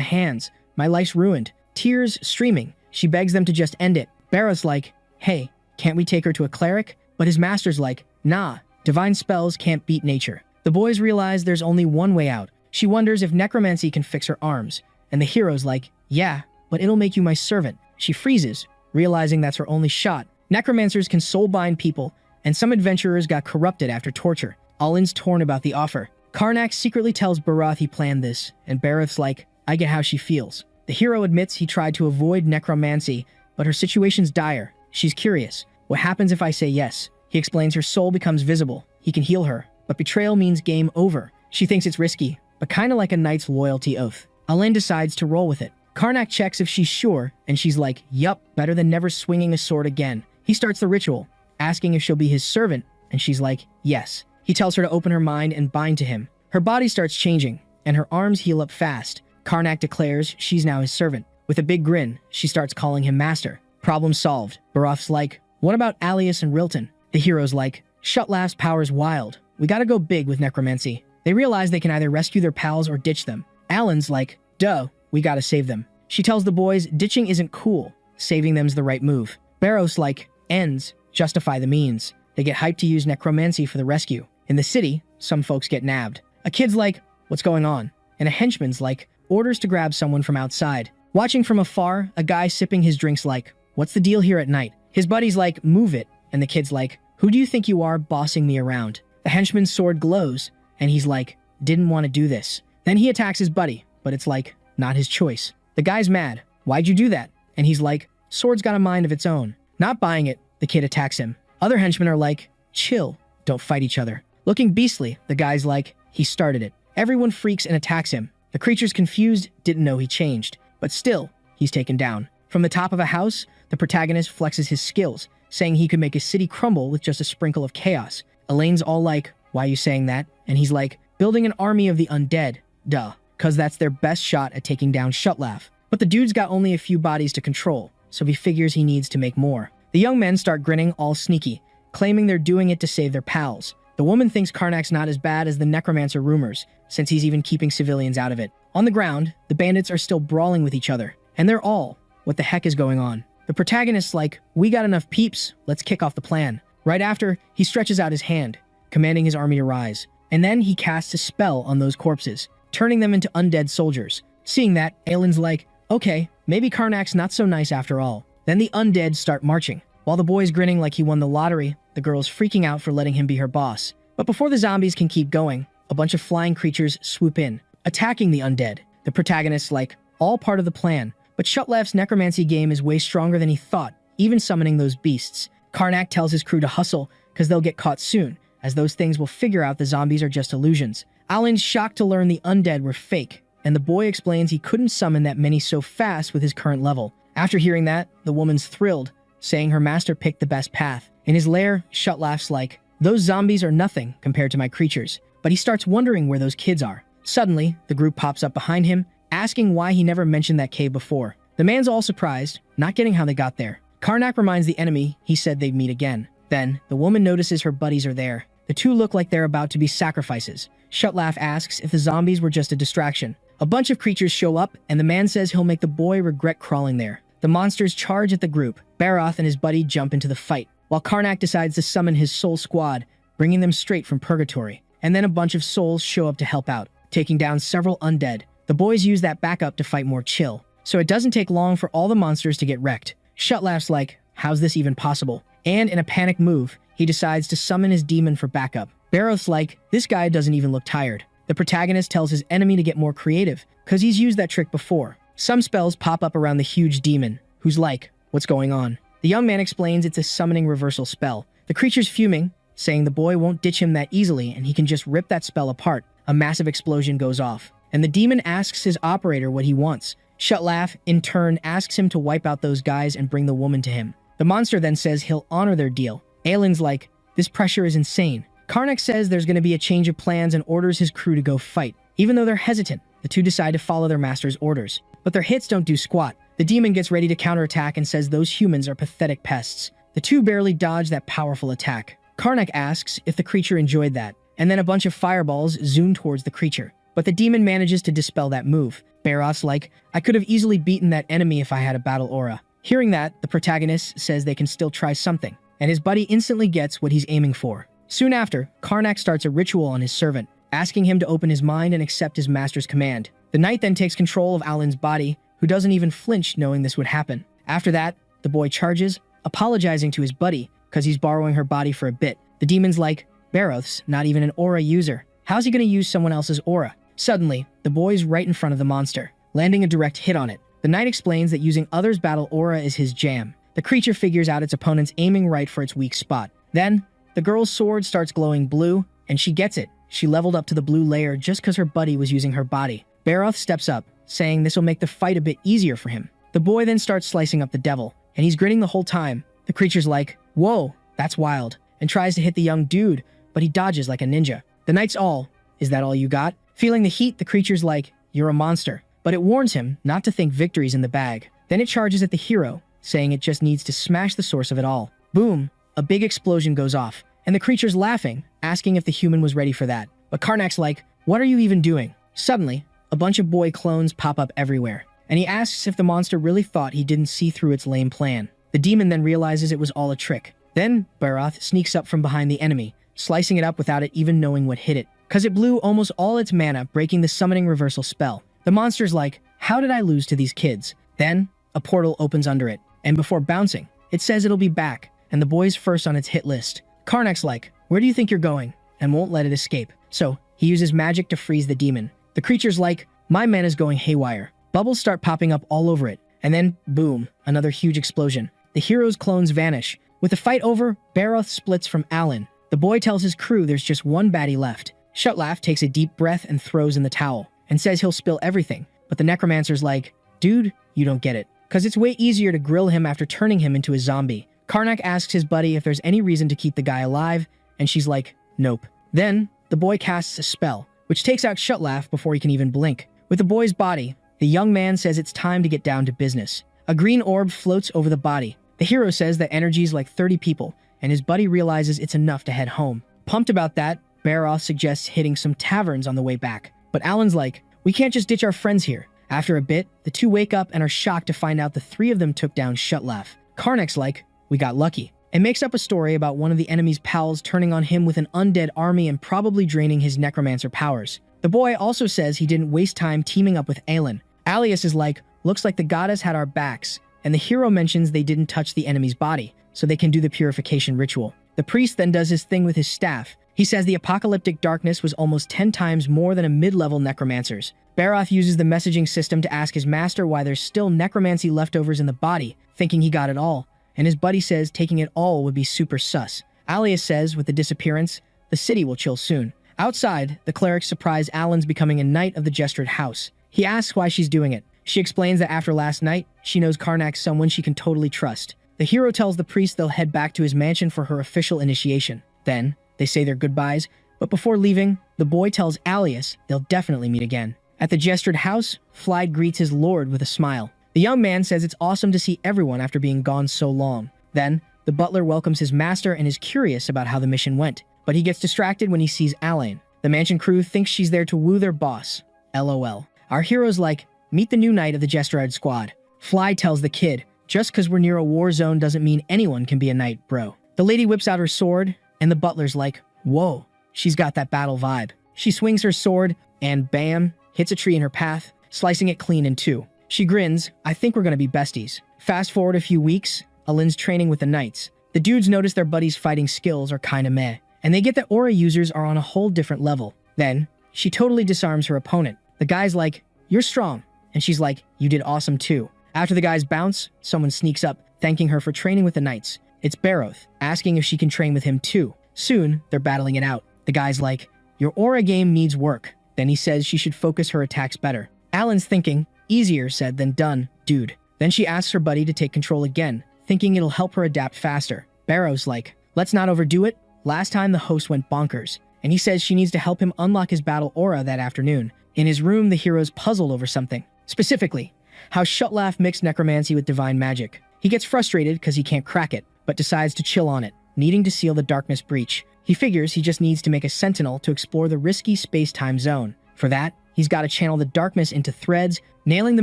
hands. My life's ruined." Tears streaming. She begs them to just end it. Barra's like, "Hey, can't we take her to a cleric?" But his master's like, "Nah, divine spells can't beat nature." The boys realize there's only one way out. She wonders if necromancy can fix her arms. And the hero's like, "Yeah, but it'll make you my servant." She freezes, realizing that's her only shot. Necromancers can soul-bind people, and some adventurers got corrupted after torture. Alan's torn about the offer. Karnak secretly tells Barath he planned this, and Barath's like, "I get how she feels." The hero admits he tried to avoid necromancy, but her situation's dire. She's curious. What happens if I say yes? He explains her soul becomes visible. He can heal her, but betrayal means game over. She thinks it's risky, but kinda like a knight's loyalty oath. Alain decides to roll with it. Karnak checks if she's sure, and she's like, "Yup, better than never swinging a sword again." He starts the ritual, asking if she'll be his servant, and she's like, "Yes." He tells her to open her mind and bind to him. Her body starts changing, and her arms heal up fast. Karnak declares she's now his servant. With a big grin, she starts calling him master. Problem solved. Barath's like, "What about Alias and Rilton?" The hero's like, "Shutlaugh's power's wild. We gotta go big with necromancy." They realize they can either rescue their pals or ditch them. Alan's like, "Duh, we gotta save them." She tells the boys ditching isn't cool, saving them's the right move. Barros like, "Ends justify the means." They get hyped to use necromancy for the rescue. In the city, some folks get nabbed. A kid's like, "What's going on?" And a henchman's like, orders to grab someone from outside. Watching from afar, a guy sipping his drink's like, "What's the deal here at night?" His buddy's like, "Move it." And the kid's like, "Who do you think you are bossing me around?" The henchman's sword glows, and he's like, "Didn't want to do this." Then he attacks his buddy, but it's like, not his choice. The guy's mad. "Why'd you do that?" And he's like, "Sword's got a mind of its own." Not buying it, the kid attacks him. Other henchmen are like, "Chill, don't fight each other." Looking beastly, the guy's like, "He started it." Everyone freaks and attacks him. The creature's confused, didn't know he changed. But still, he's taken down. From the top of a house, the protagonist flexes his skills, saying he could make a city crumble with just a sprinkle of chaos. Elaine's all like, "Why are you saying that?" And he's like, "Building an army of the undead. Duh. Cause that's their best shot at taking down Shutlaugh." But the dude's got only a few bodies to control, so he figures he needs to make more. The young men start grinning all sneaky, claiming they're doing it to save their pals. The woman thinks Karnak's not as bad as the necromancer rumors, since he's even keeping civilians out of it. On the ground, the bandits are still brawling with each other, and they're all, "What the heck is going on?" The protagonist's like, "We got enough peeps, let's kick off the plan." Right after, he stretches out his hand, commanding his army to rise. And then he casts a spell on those corpses, turning them into undead soldiers. Seeing that, Aelin's like, "Okay, maybe Karnak's not so nice after all." Then the undead start marching. While the boy's grinning like he won the lottery, the girl's freaking out for letting him be her boss. But before the zombies can keep going, a bunch of flying creatures swoop in, attacking the undead. The protagonist's like, all part of the plan. But Shutlaugh's necromancy game is way stronger than he thought, even summoning those beasts. Karnak tells his crew to hustle, because they'll get caught soon, as those things will figure out the zombies are just illusions. Alan's shocked to learn the undead were fake, and the boy explains he couldn't summon that many so fast with his current level. After hearing that, the woman's thrilled, saying her master picked the best path. In his lair, Shutlaugh's like, "Those zombies are nothing compared to my creatures," but he starts wondering where those kids are. Suddenly, the group pops up behind him, asking why he never mentioned that cave before. The man's all surprised, not getting how they got there. Karnak reminds the enemy he said they'd meet again. Then, the woman notices her buddies are there. The two look like they're about to be sacrifices. Shutlaugh asks if the zombies were just a distraction. A bunch of creatures show up, and the man says he'll make the boy regret crawling there. The monsters charge at the group. Baroth and his buddy jump into the fight, while Karnak decides to summon his soul squad, bringing them straight from purgatory. And then a bunch of souls show up to help out, taking down several undead. The boys use that backup to fight more chill, so it doesn't take long for all the monsters to get wrecked. Shutlaugh's like, how's this even possible? And in a panic move, he decides to summon his demon for backup. Baroth's like, this guy doesn't even look tired. The protagonist tells his enemy to get more creative, cause he's used that trick before. Some spells pop up around the huge demon, who's like, what's going on? The young man explains it's a summoning reversal spell. The creature's fuming, saying the boy won't ditch him that easily and he can just rip that spell apart. A massive explosion goes off, and the demon asks his operator what he wants. Shutlaugh, in turn, asks him to wipe out those guys and bring the woman to him. The monster then says he'll honor their deal. Aylin's like, this pressure is insane. Karnak says there's going to be a change of plans and orders his crew to go fight. Even though they're hesitant, the two decide to follow their master's orders. But their hits don't do squat. The demon gets ready to counterattack and says those humans are pathetic pests. The two barely dodge that powerful attack. Karnak asks if the creature enjoyed that, and then a bunch of fireballs zoom towards the creature. But the demon manages to dispel that move. Baroth's like, I could have easily beaten that enemy if I had a battle aura. Hearing that, the protagonist says they can still try something, and his buddy instantly gets what he's aiming for. Soon after, Karnak starts a ritual on his servant, asking him to open his mind and accept his master's command. The knight then takes control of Alan's body, who doesn't even flinch knowing this would happen. After that, the boy charges, apologizing to his buddy because he's borrowing her body for a bit. The demon's like, Baroth's not even an aura user. How's he going to use someone else's aura? Suddenly, the boy's right in front of the monster, landing a direct hit on it. The knight explains that using others' battle aura is his jam. The creature figures out its opponent's aiming right for its weak spot. Then, the girl's sword starts glowing blue, and she gets it. She leveled up to the blue layer just because her buddy was using her body. Baroth steps up, saying this will make the fight a bit easier for him. The boy then starts slicing up the devil, and he's grinning the whole time. The creature's like, whoa, that's wild, and tries to hit the young dude, but he dodges like a ninja. The knight's all, is that all you got? Feeling the heat, the creature's like, you're a monster, but it warns him not to think victory's in the bag. Then it charges at the hero, saying it just needs to smash the source of it all. Boom, a big explosion goes off, and the creature's laughing, asking if the human was ready for that. But Karnak's like, what are you even doing? Suddenly, a bunch of boy clones pop up everywhere, and he asks if the monster really thought he didn't see through its lame plan. The demon then realizes it was all a trick. Then, Baroth sneaks up from behind the enemy, slicing it up without it even knowing what hit it, cause it blew almost all its mana, breaking the summoning reversal spell. The monster's like, how did I lose to these kids? Then, a portal opens under it, and before bouncing, it says it'll be back, and the boy's first on its hit list. Karnak's like, where do you think you're going? And won't let it escape. So, he uses magic to freeze the demon. The creature's like, my mana's going haywire. Bubbles start popping up all over it, and then, boom, another huge explosion. The hero's clones vanish. With the fight over, Baroth splits from Alan. The boy tells his crew there's just one baddie left. Shutlaugh takes a deep breath and throws in the towel, and says he'll spill everything. But the necromancer's like, dude, you don't get it. Cause it's way easier to grill him after turning him into a zombie. Karnak asks his buddy if there's any reason to keep the guy alive, and she's like, nope. Then, the boy casts a spell, which takes out Shutlaugh before he can even blink. With the boy's body, the young man says it's time to get down to business. A green orb floats over the body. The hero says that energy's like 30 people, and his buddy realizes it's enough to head home. Pumped about that, Baroth suggests hitting some taverns on the way back. But Alan's like, we can't just ditch our friends here. After a bit, the two wake up and are shocked to find out the three of them took down Shutlaugh. Karnak's like, we got lucky, and makes up a story about one of the enemy's pals turning on him with an undead army and probably draining his necromancer powers. The boy also says he didn't waste time teaming up with Aelin. Alias is like, looks like the goddess had our backs, and the hero mentions they didn't touch the enemy's body, so they can do the purification ritual. The priest then does his thing with his staff. He says the apocalyptic darkness was almost 10 times more than a mid-level necromancer's. Baroth uses the messaging system to ask his master why there's still necromancy leftovers in the body, thinking he got it all, and his buddy says taking it all would be super sus. Alias says with the disappearance, the city will chill soon. Outside, the clerics surprise Alan's becoming a knight of the Gestured House. He asks why she's doing it. She explains that after last night, she knows Karnak's someone she can totally trust. The hero tells the priest they'll head back to his mansion for her official initiation. Then, they say their goodbyes, but before leaving, the boy tells Alias they'll definitely meet again. At the Gestured House, Flyd greets his lord with a smile. The young man says it's awesome to see everyone after being gone so long. Then, the butler welcomes his master and is curious about how the mission went, but he gets distracted when he sees Alain. The mansion crew thinks she's there to woo their boss. LOL. Our hero's like, meet the new knight of the Gestured Squad. Flyd tells the kid, Just because we're near a war zone doesn't mean anyone can be a knight, bro. The lady whips out her sword, and the butler's like, whoa, she's got that battle vibe. She swings her sword, and bam, hits a tree in her path, slicing it clean in two. She grins, I think we're gonna be besties. Fast forward a few weeks, Alin's training with the knights. The dudes notice their buddies' fighting skills are kinda meh, and they get that aura users are on a whole different level. Then, she totally disarms her opponent. The guy's like, you're strong. And she's like, you did awesome too. After the guys bounce, someone sneaks up, thanking her for training with the knights. It's Baroth, asking if she can train with him too. Soon, they're battling it out. The guy's like, your aura game needs work. Then he says she should focus her attacks better. Alan's thinking, easier said than done, dude. Then she asks her buddy to take control again, thinking it'll help her adapt faster. Baroth's like, let's not overdo it. Last time the host went bonkers, and he says she needs to help him unlock his battle aura that afternoon. In his room, the hero's puzzled over something. Specifically, how Shutlaf mixed necromancy with divine magic. He gets frustrated because he can't crack it, but decides to chill on it, needing to seal the darkness breach. He figures he just needs to make a sentinel to explore the risky space-time zone. For that, he's got to channel the darkness into threads, nailing the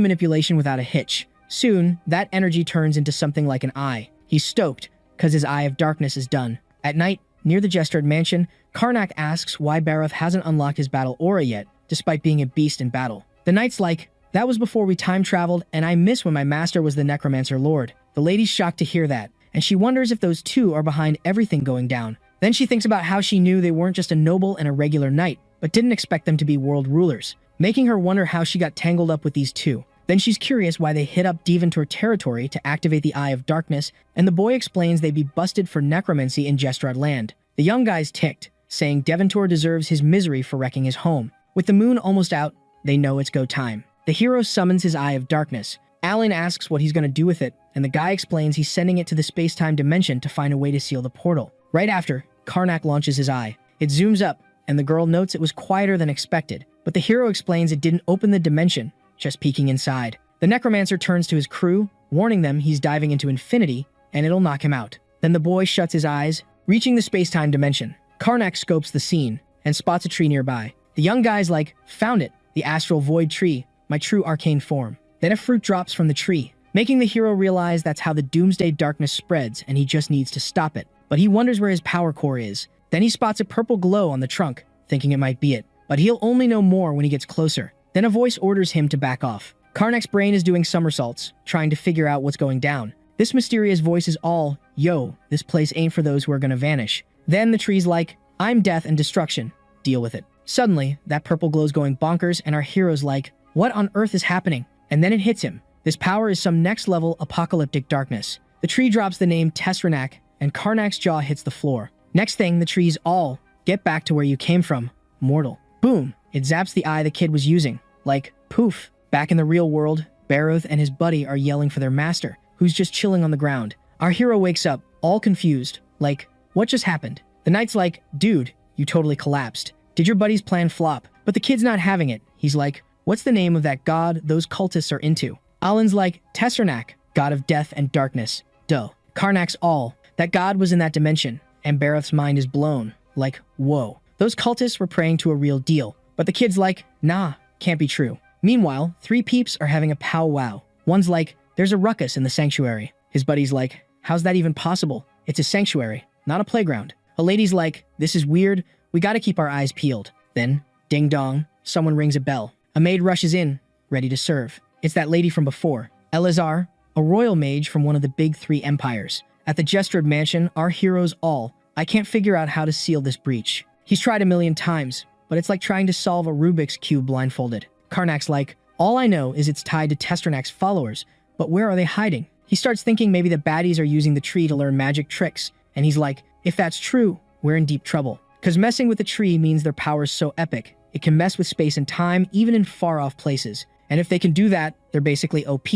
manipulation without a hitch. Soon, that energy turns into something like an eye. He's stoked, because his Eye of Darkness is done. At night, near the Jestard mansion, Karnak asks why Baroth hasn't unlocked his battle aura yet, despite being a beast in battle. The knight's like, that was before we time-traveled, and I miss when my master was the Necromancer Lord. The lady's shocked to hear that, and she wonders if those two are behind everything going down. Then she thinks about how she knew they weren't just a noble and a regular knight, but didn't expect them to be world rulers, making her wonder how she got tangled up with these two. Then she's curious why they hit up Deventor territory to activate the Eye of Darkness, and the boy explains they'd be busted for necromancy in Jestrad land. The young guy's ticked, saying Deventor deserves his misery for wrecking his home. With the moon almost out, they know it's go time. The hero summons his Eye of Darkness. Alan asks what he's going to do with it, and the guy explains he's sending it to the space-time dimension to find a way to seal the portal. Right after, Karnak launches his eye. It zooms up, and the girl notes it was quieter than expected, but the hero explains it didn't open the dimension, just peeking inside. The necromancer turns to his crew, warning them he's diving into infinity, and it'll knock him out. Then the boy shuts his eyes, reaching the space-time dimension. Karnak scopes the scene, and spots a tree nearby. The young guy's like, found it, the astral void tree, my true arcane form. Then a fruit drops from the tree, making the hero realize that's how the doomsday darkness spreads and he just needs to stop it. But he wonders where his power core is. Then he spots a purple glow on the trunk, thinking it might be it. But he'll only know more when he gets closer. Then a voice orders him to back off. Karnak's brain is doing somersaults, trying to figure out what's going down. This mysterious voice is all, yo, this place ain't for those who are gonna vanish. Then the tree's like, I'm death and destruction. Deal with it. Suddenly, that purple glow's going bonkers and our hero's like, what on earth is happening? And then it hits him. This power is some next-level apocalyptic darkness. The tree drops the name Tesranak, and Karnak's jaw hits the floor. Next thing, the tree's all, get back to where you came from, mortal. Boom! It zaps the eye the kid was using. Like, poof. Back in the real world, Baroth and his buddy are yelling for their master, who's just chilling on the ground. Our hero wakes up, all confused, like, what just happened? The knight's like, dude, you totally collapsed. Did your buddy's plan flop? But the kid's not having it. He's like, what's the name of that god those cultists are into? Alan's like, Tesranak, god of death and darkness. Duh. Karnak's all. That god was in that dimension, and Baroth's mind is blown. Like, whoa. Those cultists were praying to a real deal. But the kid's like, nah, can't be true. Meanwhile, three peeps are having a powwow. One's like, there's a ruckus in the sanctuary. His buddy's like, how's that even possible? It's a sanctuary, not a playground. A lady's like, this is weird, we gotta keep our eyes peeled. Then, ding dong, someone rings a bell. A maid rushes in, ready to serve. It's that lady from before, Elazar, a royal mage from one of the big three empires. At the Jestrad mansion, our hero's all, I can't figure out how to seal this breach. He's tried a million times, but it's like trying to solve a Rubik's Cube blindfolded. Karnak's like, all I know is it's tied to Testranak's followers, but where are they hiding? He starts thinking maybe the baddies are using the tree to learn magic tricks, and he's like, if that's true, we're in deep trouble. Because messing with the tree means their power's so epic, it can mess with space and time even in far-off places. And if they can do that, they're basically OP,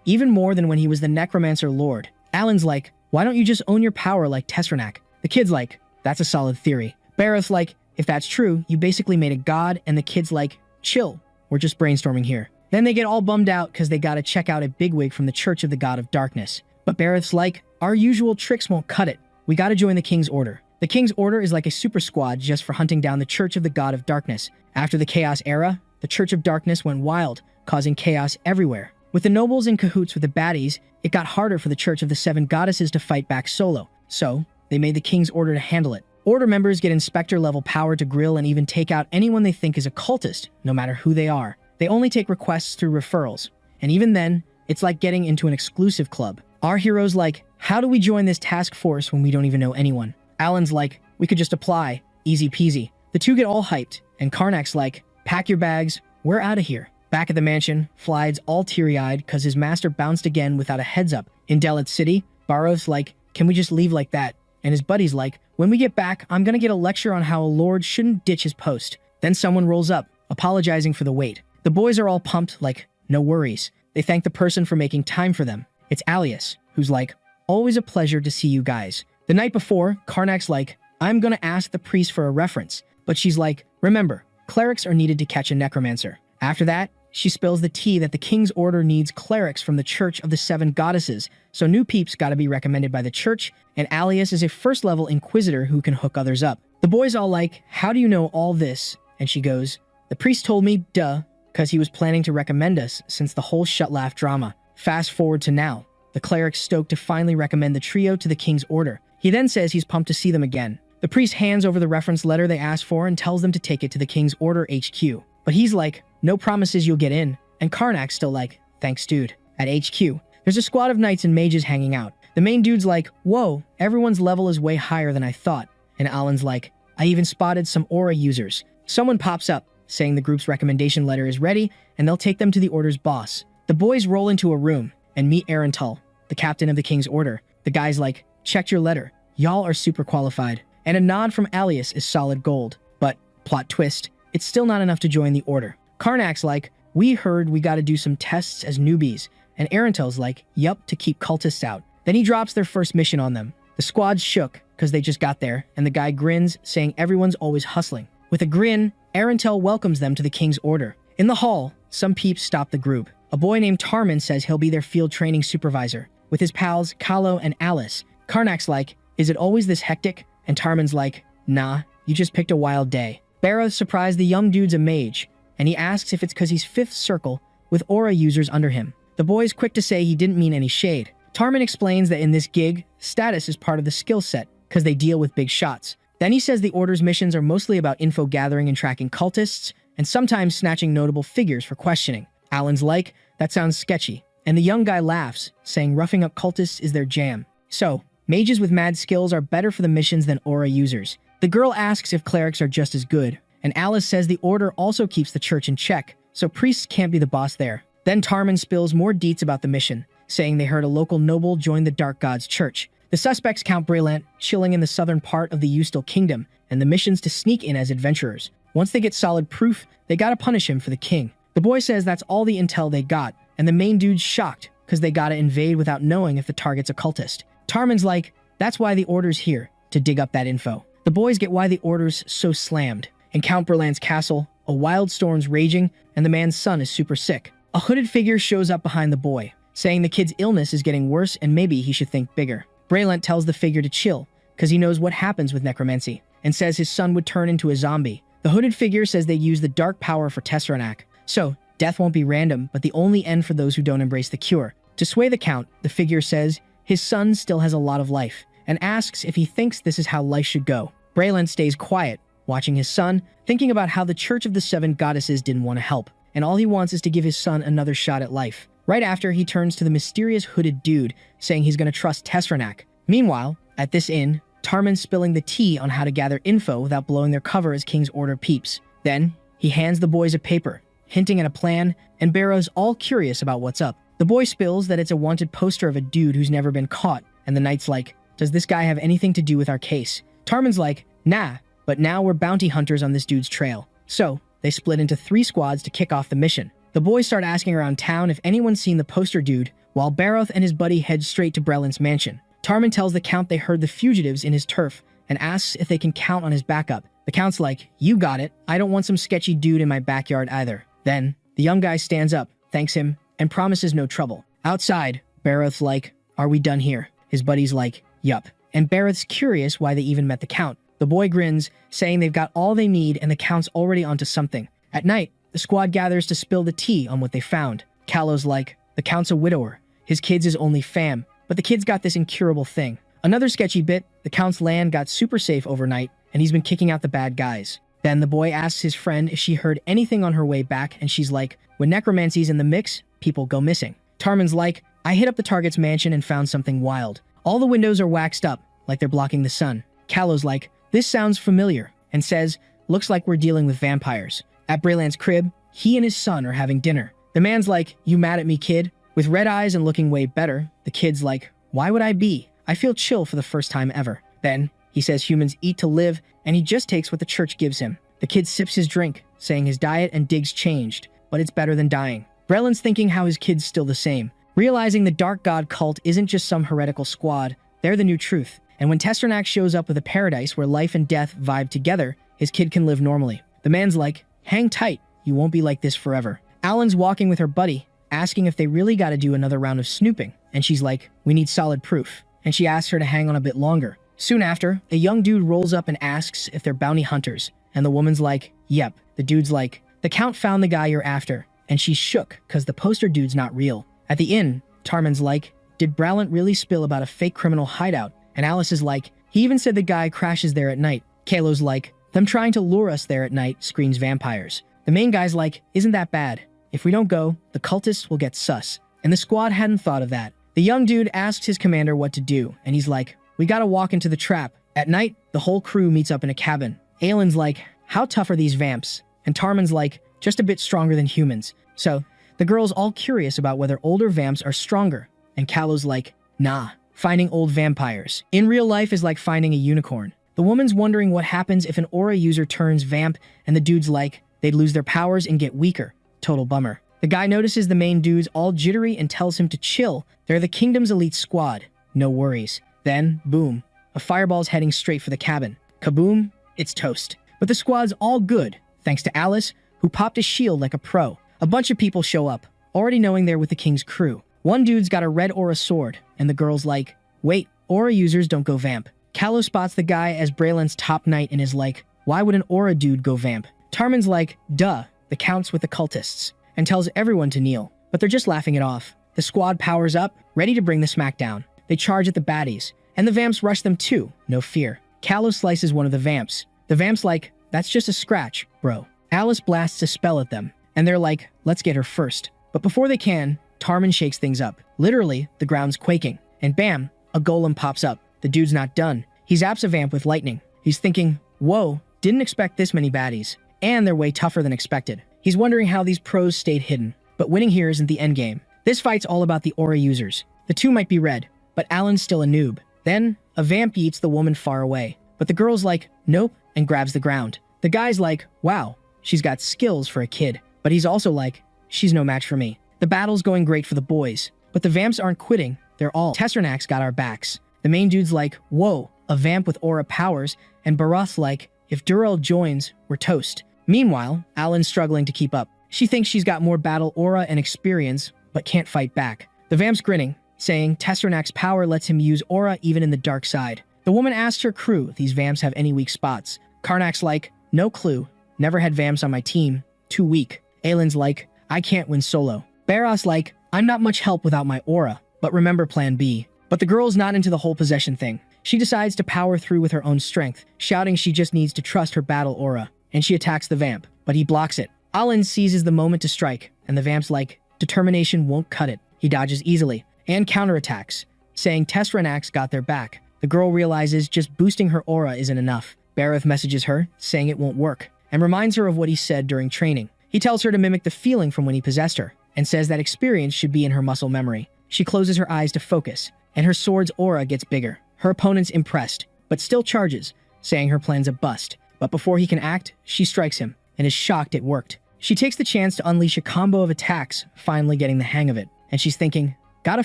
even more than when he was the Necromancer Lord. Alan's like, why don't you just own your power like Tesranak? The kid's like, that's a solid theory. Baroth's like, if that's true, you basically made a god, and the kid's like, chill, we're just brainstorming here. Then they get all bummed out because they gotta check out a bigwig from the Church of the God of Darkness. But Baroth's like, our usual tricks won't cut it. We gotta join the King's Order. The King's Order is like a super squad just for hunting down the Church of the God of Darkness. After the Chaos era, the Church of Darkness went wild, causing chaos everywhere. With the nobles in cahoots with the baddies, it got harder for the Church of the Seven Goddesses to fight back solo, so they made the king's order to handle it. Order members get inspector-level power to grill and even take out anyone they think is a cultist, no matter who they are. They only take requests through referrals, and even then, it's like getting into an exclusive club. Our hero's like, how do we join this task force when we don't even know anyone? Alan's like, we could just apply, easy peasy. The two get all hyped, and Karnak's like, pack your bags, we're out of here. Back at the mansion, Flyde's all teary-eyed because his master bounced again without a heads-up. In Delit City, Barov's like, can we just leave like that? And his buddy's like, when we get back, I'm gonna get a lecture on how a lord shouldn't ditch his post. Then someone rolls up, apologizing for the wait. The boys are all pumped, like, no worries. They thank the person for making time for them. It's Alias, who's like, always a pleasure to see you guys. The night before, Karnak's like, I'm gonna ask the priest for a reference. But she's like, remember, clerics are needed to catch a necromancer. After that, she spills the tea that the king's order needs clerics from the Church of the Seven Goddesses, so new peeps gotta be recommended by the church, and Alias is a first-level inquisitor who can hook others up. The boys all like, how do you know all this? And she goes, the priest told me, duh, because he was planning to recommend us since the whole shut-laugh drama. Fast forward to now. The cleric's stoked to finally recommend the trio to the king's order. He then says he's pumped to see them again. The priest hands over the reference letter they asked for and tells them to take it to the king's order HQ. But he's like, no promises you'll get in, and Karnak's still like, thanks dude. At HQ, there's a squad of knights and mages hanging out. The main dude's like, whoa, everyone's level is way higher than I thought. And Alan's like, I even spotted some aura users. Someone pops up, saying the group's recommendation letter is ready, and they'll take them to the order's boss. The boys roll into a room and meet Arental, the captain of the king's order. The guy's like, checked your letter. Y'all are super qualified. And a nod from Alias is solid gold. But, plot twist, it's still not enough to join the order. Karnak's like, we heard we gotta do some tests as newbies. And Arental's like, yup, to keep cultists out. Then he drops their first mission on them. The squad's shook, because they just got there, and the guy grins, saying everyone's always hustling. With a grin, Arental welcomes them to the king's order. In the hall, some peeps stop the group. A boy named Tarman says he'll be their field training supervisor. With his pals, Kahlo and Alice, Karnak's like, is it always this hectic? And Tarman's like, nah, you just picked a wild day. Baroth surprised the young dude's a mage, and he asks if it's because he's 5th circle, with aura users under him. The boy's quick to say he didn't mean any shade. Tarman explains that in this gig, status is part of the skill set, because they deal with big shots. Then he says the Order's missions are mostly about info gathering and tracking cultists, and sometimes snatching notable figures for questioning. Alan's like, that sounds sketchy. And the young guy laughs, saying roughing up cultists is their jam. So, mages with mad skills are better for the missions than aura users. The girl asks if clerics are just as good, and Alice says the Order also keeps the church in check, so priests can't be the boss there. Then Tarman spills more deets about the mission, saying they heard a local noble join the Dark God's church. The suspects count Brelant, chilling in the southern part of the Eustil Kingdom, and the mission's to sneak in as adventurers. Once they get solid proof, they gotta punish him for the king. The boy says that's all the intel they got, and the main dude's shocked, because they gotta invade without knowing if the target's a cultist. Tarman's like, that's why the Order's here, to dig up that info. The boys get why the Order's so slammed. In Count Berland's castle, a wild storm's raging, and the man's son is super sick. A hooded figure shows up behind the boy, saying the kid's illness is getting worse and maybe he should think bigger. Brelant tells the figure to chill, because he knows what happens with necromancy, and says his son would turn into a zombie. The hooded figure says they use the dark power for Tesseract, so death won't be random, but the only end for those who don't embrace the cure. To sway the Count, the figure says his son still has a lot of life, and asks if he thinks this is how life should go. Brelant stays quiet, watching his son, thinking about how the Church of the Seven Goddesses didn't want to help, and all he wants is to give his son another shot at life. Right after, he turns to the mysterious hooded dude, saying he's gonna trust Tesseract. Meanwhile, at this inn, Tarman's spilling the tea on how to gather info without blowing their cover as King's Order peeps. Then, he hands the boys a paper, hinting at a plan, and Barrow's all curious about what's up. The boy spills that it's a wanted poster of a dude who's never been caught, and the knight's like, does this guy have anything to do with our case? Tarman's like, nah, but now we're bounty hunters on this dude's trail. So, they split into 3 squads to kick off the mission. The boys start asking around town if anyone's seen the poster dude, while Baroth and his buddy head straight to Brelant's mansion. Tarman tells the Count they heard the fugitives in his turf, and asks if they can count on his backup. The Count's like, you got it, I don't want some sketchy dude in my backyard either. Then, the young guy stands up, thanks him, and promises no trouble. Outside, Baroth's like, are we done here? His buddy's like, yup. And Baroth's curious why they even met the Count. The boy grins, saying they've got all they need and the Count's already onto something. At night, the squad gathers to spill the tea on what they found. Kahlo's like, The Count's a widower. His kids is only fam, but the kid's got this incurable thing. Another sketchy bit, the Count's land got super safe overnight, and he's been kicking out the bad guys. Then the boy asks his friend if she heard anything on her way back, and she's like, when necromancy's in the mix, people go missing. Tarman's like, I hit up the target's mansion and found something wild. All the windows are waxed up, like they're blocking the sun. Callow's like, this sounds familiar, and says, looks like we're dealing with vampires. At Brayland's crib, he and his son are having dinner. The man's like, you mad at me, kid? With red eyes and looking way better, the kid's like, why would I be? I feel chill for the first time ever. Then, he says humans eat to live, and he just takes what the church gives him. The kid sips his drink, saying his diet and digs changed, but it's better than dying. Breland's thinking how his kid's still the same, realizing the Dark God cult isn't just some heretical squad, they're the new truth. And when Testernak shows up with a paradise where life and death vibe together, his kid can live normally. The man's like, hang tight, you won't be like this forever. Alan's walking with her buddy, asking if they really gotta do another round of snooping, and she's like, we need solid proof. And she asks her to hang on a bit longer. Soon after, a young dude rolls up and asks if they're bounty hunters, and the woman's like, yep. The dude's like, the Count found the guy you're after, and she's shook cause the poster dude's not real. At the inn, Tarman's like, did Brallant really spill about a fake criminal hideout? And Alice is like, he even said the guy crashes there at night. Kalo's like, them trying to lure us there at night screams vampires. The main guy's like, isn't that bad? If we don't go, the cultists will get sus. And the squad hadn't thought of that. The young dude asks his commander what to do, and he's like, we gotta walk into the trap. At night, the whole crew meets up in a cabin. Aelin's like, how tough are these vamps? And Tarman's like, just a bit stronger than humans. So, the girl's all curious about whether older vamps are stronger. And Callow's like, nah, finding old vampires in real life is like finding a unicorn. The woman's wondering what happens if an aura user turns vamp, and the dude's like, they'd lose their powers and get weaker. Total bummer. The guy notices the main dude's all jittery and tells him to chill. They're the kingdom's elite squad. No worries. Then, boom, a fireball's heading straight for the cabin. Kaboom, it's toast. But the squad's all good, thanks to Alice, who popped a shield like a pro. A bunch of people show up, already knowing they're with the king's crew. One dude's got a red aura sword, and the girl's like, wait, aura users don't go vamp. Callow spots the guy as Brayland's top knight and is like, why would an aura dude go vamp? Tarman's like, duh, the Count's with the cultists, and tells everyone to kneel, but they're just laughing it off. The squad powers up, ready to bring the smackdown. They charge at the baddies, and the vamps rush them too, no fear. Callow slices one of the vamps. The vamp's like, that's just a scratch, bro. Alice blasts a spell at them, and they're like, let's get her first. But before they can, Tarman shakes things up. Literally, the ground's quaking, and bam, a golem pops up. The dude's not done. He zaps a vamp with lightning. He's thinking, whoa, didn't expect this many baddies. And they're way tougher than expected. He's wondering how these pros stayed hidden. But winning here isn't the endgame. This fight's all about the aura users. The two might be red, but Alan's still a noob. Then, a vamp eats the woman far away. But the girl's like, nope, and grabs the ground. The guy's like, wow, she's got skills for a kid. But he's also like, she's no match for me. The battle's going great for the boys. But the vamps aren't quitting. They're all, Tessernak's got our backs. The main dude's like, whoa, a vamp with aura powers. And Barath's like, if Durrell joins, we're toast. Meanwhile, Alan's struggling to keep up. She thinks she's got more battle aura and experience, but can't fight back. The vamp's grinning, saying Tessernak's power lets him use aura even in the dark side. The woman asks her crew if these vamps have any weak spots. Karnak's like, no clue. Never had vamps on my team. Too weak. Aelin's like, I can't win solo. Barath's like, I'm not much help without my aura, but remember plan B. But the girl's not into the whole possession thing. She decides to power through with her own strength, shouting she just needs to trust her battle aura. And she attacks the vamp, but he blocks it. Alan seizes the moment to strike, and the vamp's like, determination won't cut it. He dodges easily, and counterattacks, saying Tessernak's got their back. The girl realizes just boosting her aura isn't enough. Barath messages her, saying it won't work, and reminds her of what he said during training. He tells her to mimic the feeling from when he possessed her, and says that experience should be in her muscle memory. She closes her eyes to focus, and her sword's aura gets bigger. Her opponent's impressed, but still charges, saying her plan's a bust. But before he can act, she strikes him, and is shocked it worked. She takes the chance to unleash a combo of attacks, finally getting the hang of it. And she's thinking, gotta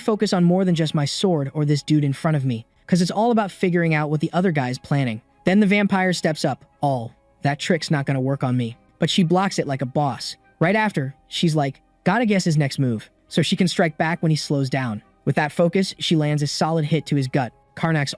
focus on more than just my sword or this dude in front of me, cause it's all about figuring out what the other guy's planning. Then the vampire steps up, that trick's not gonna work on me. But she blocks it like a boss. Right after, she's like, gotta guess his next move, so she can strike back when he slows down. With that focus, she lands a solid hit to his gut. Karnak's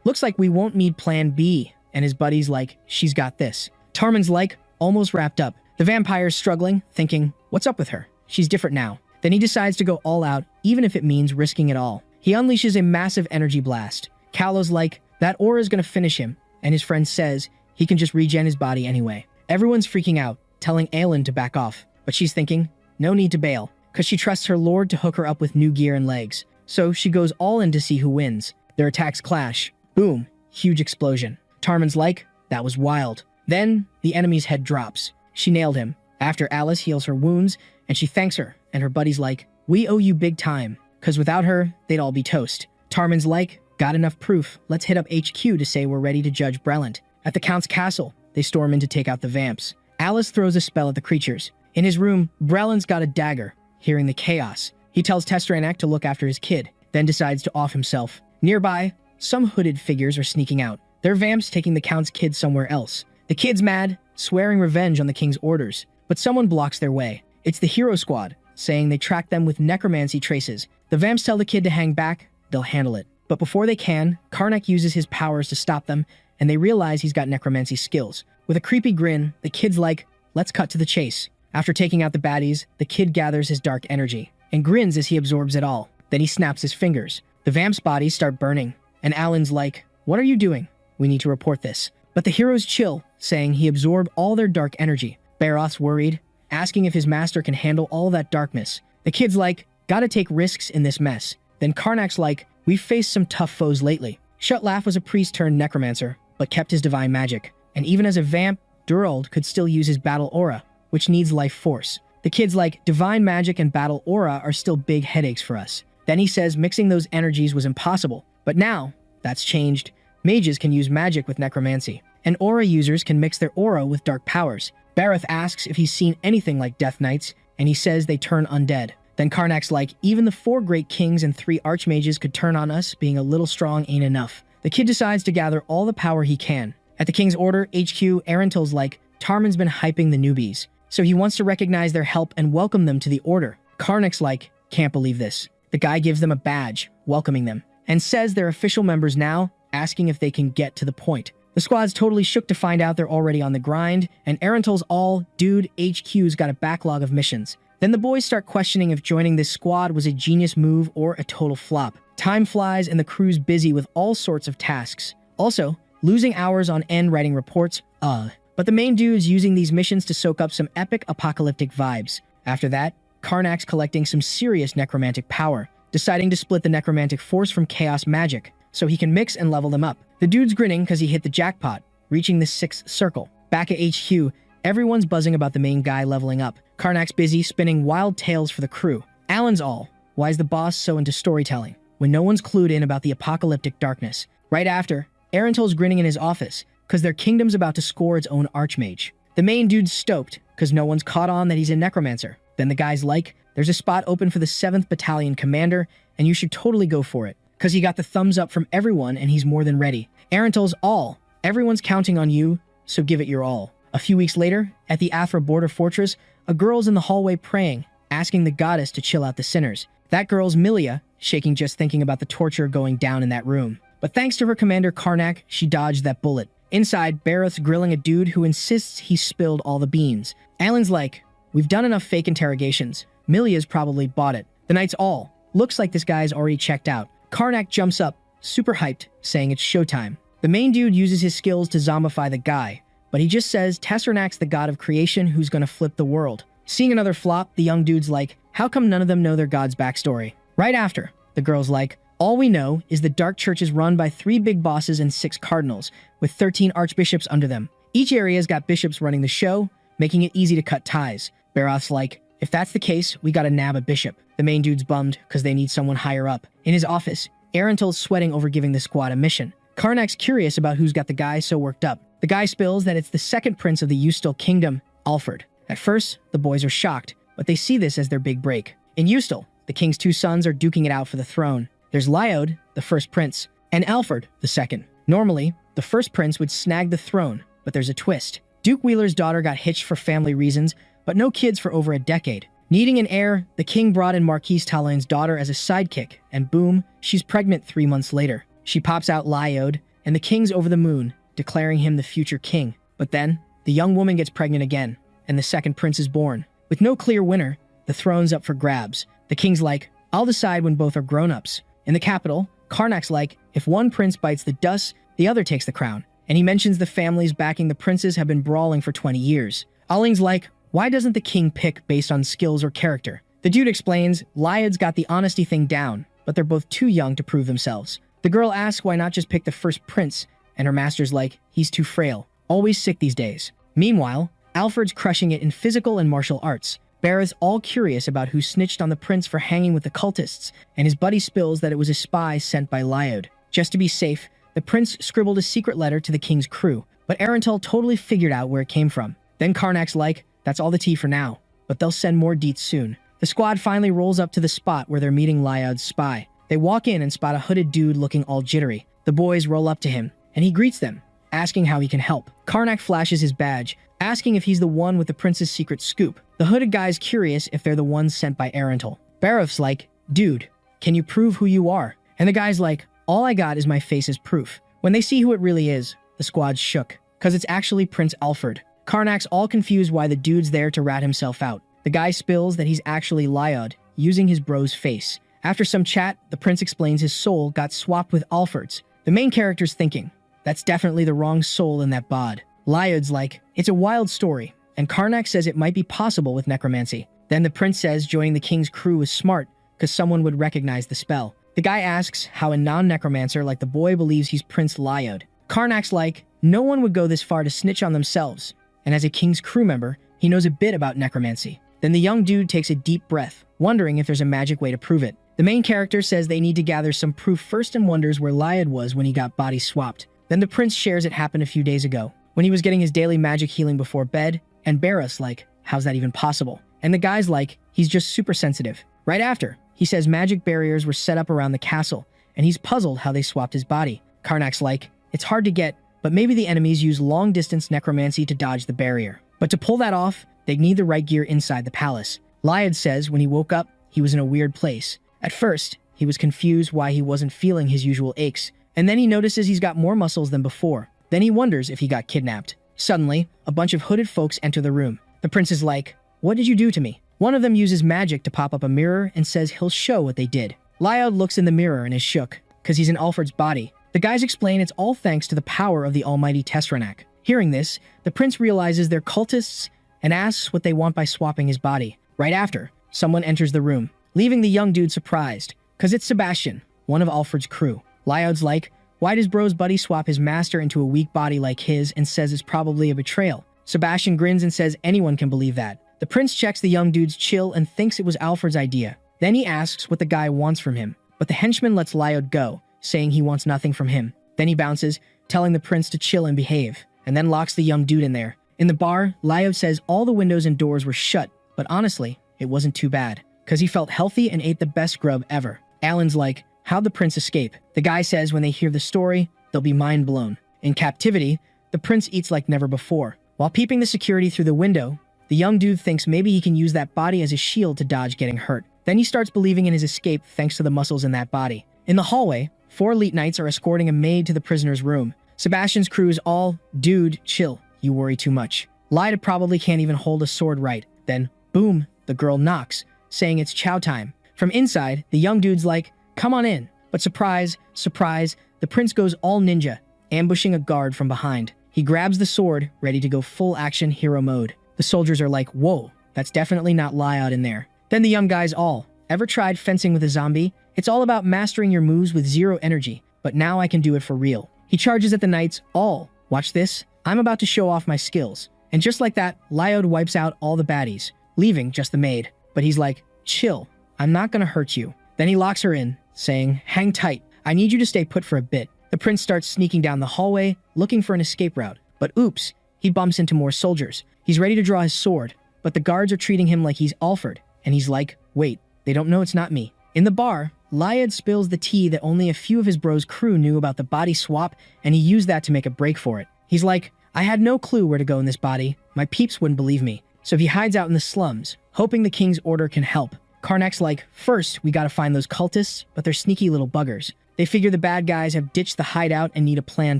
looks like we won't need plan B. And his buddy's like, she's got this. Tarman's like, almost wrapped up. The vampire's struggling, thinking, what's up with her? She's different now. Then he decides to go all out, even if it means risking it all. He unleashes a massive energy blast. Callow's like, that aura is gonna finish him, and his friend says he can just regen his body anyway. Everyone's freaking out, telling Aelin to back off, but she's thinking, no need to bail, because she trusts her lord to hook her up with new gear and legs. So she goes all in to see who wins. Their attacks clash. Boom, huge explosion. Tarman's like, that was wild. Then, the enemy's head drops. She nailed him. After Alice heals her wounds, and she thanks her, and her buddy's like, we owe you big time, because without her, they'd all be toast. Tarman's like, got enough proof, let's hit up HQ to say we're ready to judge Breland. At the Count's castle, they storm in to take out the vamps. Alice throws a spell at the creatures. In his room, Breland's got a dagger. Hearing the chaos, he tells Testranak to look after his kid, then decides to off himself. Nearby, some hooded figures are sneaking out. They're vamps taking the Count's kid somewhere else. The kid's mad, swearing revenge on the king's orders, but someone blocks their way. It's the hero squad, saying they tracked them with necromancy traces. The vamps tell the kid to hang back, they'll handle it. But before they can, Karnak uses his powers to stop them, and they realize he's got necromancy skills. With a creepy grin, the kid's like, let's cut to the chase. After taking out the baddies, the kid gathers his dark energy, and grins as he absorbs it all. Then he snaps his fingers. The vamps' bodies start burning, and Alan's like, what are you doing? We need to report this. But the heroes chill, saying he absorbed all their dark energy. Baroth's worried, asking if his master can handle all that darkness. The kid's like, gotta take risks in this mess. Then Karnak's like, we've faced some tough foes lately. Shutlaf was a priest turned necromancer, but kept his divine magic. And even as a vamp, Durald could still use his battle aura, which needs life force. The kid's like, divine magic and battle aura are still big headaches for us. Then he says mixing those energies was impossible. But now, that's changed. Mages can use magic with necromancy, and aura users can mix their aura with dark powers. Baroth asks if he's seen anything like Death Knights, and he says they turn undead. Then Karnak's like, even the 4 great kings and 3 archmages could turn on us, being a little strong ain't enough. The kid decides to gather all the power he can. At the king's order, HQ, Arentil's like, Tarman's been hyping the newbies, so he wants to recognize their help and welcome them to the order. Karnak's like, can't believe this. The guy gives them a badge, welcoming them, and says they're official members now, asking if they can get to the point. The squad's totally shook to find out they're already on the grind, and Arentil's all, dude, HQ's got a backlog of missions. Then the boys start questioning if joining this squad was a genius move or a total flop. Time flies and the crew's busy with all sorts of tasks. Also, losing hours on end writing reports, But the main dude's using these missions to soak up some epic apocalyptic vibes. After that, Karnak's collecting some serious necromantic power, deciding to split the necromantic force from chaos magic, so he can mix and level them up. The dude's grinning because he hit the jackpot, reaching the 6th circle. Back at HQ, everyone's buzzing about the main guy leveling up. Karnak's busy spinning wild tales for the crew. Alan's all, why is the boss so into storytelling, when no one's clued in about the apocalyptic darkness? Right after, Arentil's grinning in his office, because their kingdom's about to score its own archmage. The main dude's stoked, because no one's caught on that he's a necromancer. Then the guy's like, there's a spot open for the 7th Battalion commander, and you should totally go for it, because he got the thumbs up from everyone and he's more than ready. Arentil's all, everyone's counting on you, so give it your all. A few weeks later, at the Athra border fortress, a girl's in the hallway praying, asking the goddess to chill out the sinners. That girl's Milia, shaking just thinking about the torture going down in that room. But thanks to her commander Karnak, she dodged that bullet. Inside, Baroth's grilling a dude who insists he spilled all the beans. Alan's like, we've done enough fake interrogations. Milia's probably bought it. The knight's all, looks like this guy's already checked out. Karnak jumps up, super hyped, saying it's showtime. The main dude uses his skills to zombify the guy, but he just says Tessernak's the god of creation who's gonna flip the world. Seeing another flop, the young dude's like, how come none of them know their god's backstory? Right after, the girl's like, all we know is the Dark Church is run by 3 big bosses and 6 cardinals, with 13 archbishops under them. Each area's got bishops running the show, making it easy to cut ties. Baroth's like, if that's the case, we gotta nab a bishop. The main dude's bummed, because they need someone higher up. In his office, Arentil's sweating over giving the squad a mission. Karnak's curious about who's got the guy so worked up. The guy spills that it's the 2nd prince of the Eustil kingdom, Alfred. At first, the boys are shocked, but they see this as their big break. In Eustil, the king's 2 sons are duking it out for the throne. There's Lyod, the 1st prince, and Alfred, the 2nd. Normally, the 1st prince would snag the throne, but there's a twist. Duke Wheeler's daughter got hitched for family reasons, but no kids for over a decade. Needing an heir, the king brought in Marquise Talain's daughter as a sidekick, and boom, she's pregnant 3 months later. She pops out Lyod, and the king's over the moon, declaring him the future king. But then, the young woman gets pregnant again, and the 2nd prince is born. With no clear winner, the throne's up for grabs. The king's like, I'll decide when both are grown-ups. In the capital, Karnak's like, if one prince bites the dust, the other takes the crown. And he mentions the families backing the princes have been brawling for 20 years. Aling's like, why doesn't the king pick based on skills or character? The dude explains, Lyod's got the honesty thing down, but they're both too young to prove themselves. The girl asks why not just pick the first prince, and her master's like, he's too frail, always sick these days. Meanwhile, Alfred's crushing it in physical and martial arts. Bareth's all curious about who snitched on the prince for hanging with the cultists, and his buddy spills that it was a spy sent by Lyod. Just to be safe, the prince scribbled a secret letter to the king's crew, but Arental totally figured out where it came from. Then Karnak's like, that's all the tea for now, but they'll send more deets soon. The squad finally rolls up to the spot where they're meeting Lyod's spy. They walk in and spot a hooded dude looking all jittery. The boys roll up to him, and he greets them, asking how he can help. Karnak flashes his badge, asking if he's the one with the prince's secret scoop. The hooded guy's curious if they're the ones sent by Arental. Bareth's like, dude, can you prove who you are? And the guy's like, all I got is my face as proof. When they see who it really is, the squad's shook, cause it's actually Prince Alfred. Karnak's all confused why the dude's there to rat himself out. The guy spills that he's actually Lyod, using his bro's face. After some chat, the prince explains his soul got swapped with Alfred's. The main character's thinking, that's definitely the wrong soul in that bod. Lyod's like, it's a wild story, and Karnak says it might be possible with necromancy. Then the prince says joining the king's crew is smart, because someone would recognize the spell. The guy asks how a non-necromancer like the boy believes he's Prince Lyod. Karnak's like, no one would go this far to snitch on themselves, and as a king's crew member, he knows a bit about necromancy. Then the young dude takes a deep breath, wondering if there's a magic way to prove it. The main character says they need to gather some proof first and wonders where Lyod was when he got body swapped. Then the prince shares it happened a few days ago, when he was getting his daily magic healing before bed, and Bareth's like, how's that even possible? And the guy's like, he's just super sensitive. Right after, he says magic barriers were set up around the castle, and he's puzzled how they swapped his body. Karnak's like, it's hard to get, but maybe the enemies use long-distance necromancy to dodge the barrier. But to pull that off, they'd need the right gear inside the palace. Lyod says when he woke up, he was in a weird place. At first, he was confused why he wasn't feeling his usual aches, and then he notices he's got more muscles than before. Then he wonders if he got kidnapped. Suddenly, a bunch of hooded folks enter the room. The prince is like, what did you do to me? One of them uses magic to pop up a mirror and says he'll show what they did. Lyod looks in the mirror and is shook, because he's in Alfred's body. The guys explain it's all thanks to the power of the almighty Tesranak. Hearing this, the prince realizes they're cultists and asks what they want by swapping his body. Right after, someone enters the room, leaving the young dude surprised, because it's Sebastian, one of Alfred's crew. Lyod's like, why does bro's buddy swap his master into a weak body like his and says it's probably a betrayal? Sebastian grins and says anyone can believe that. The prince checks the young dude's chill and thinks it was Alfred's idea. Then he asks what the guy wants from him, but the henchman lets Lyod go, saying he wants nothing from him. Then he bounces, telling the prince to chill and behave, and then locks the young dude in there. In the bar, Lyod says all the windows and doors were shut, but honestly, it wasn't too bad, because he felt healthy and ate the best grub ever. Alan's like, how'd the prince escape? The guy says when they hear the story, they'll be mind blown. In captivity, the prince eats like never before. While peeping the security through the window, the young dude thinks maybe he can use that body as a shield to dodge getting hurt. Then he starts believing in his escape thanks to the muscles in that body. In the hallway, 4 elite knights are escorting a maid to the prisoner's room. Sebastian's crew is all, dude, chill, you worry too much. Lyda probably can't even hold a sword right. Then, boom, the girl knocks, saying it's chow time. From inside, the young dude's like, come on in. But surprise, surprise, the prince goes all ninja, ambushing a guard from behind. He grabs the sword, ready to go full action hero mode. The soldiers are like, whoa, that's definitely not Lyod in there. Then the young guys all, ever tried fencing with a zombie? It's all about mastering your moves with 0 energy, but now I can do it for real. He charges at the knights, all, watch this, I'm about to show off my skills. And just like that, Lyod wipes out all the baddies, leaving just the maid. But he's like, chill, I'm not gonna hurt you. Then he locks her in, saying, hang tight, I need you to stay put for a bit. The prince starts sneaking down the hallway, looking for an escape route. But oops, he bumps into more soldiers. He's ready to draw his sword, but the guards are treating him like he's Alfred, and he's like, wait, they don't know it's not me. In the bar, Lyod spills the tea that only a few of his bro's crew knew about the body swap, and he used that to make a break for it. He's like, I had no clue where to go in this body, my peeps wouldn't believe me. So he hides out in the slums, hoping the king's order can help. Karnak's like, first, we gotta find those cultists, but they're sneaky little buggers. They figure the bad guys have ditched the hideout and need a plan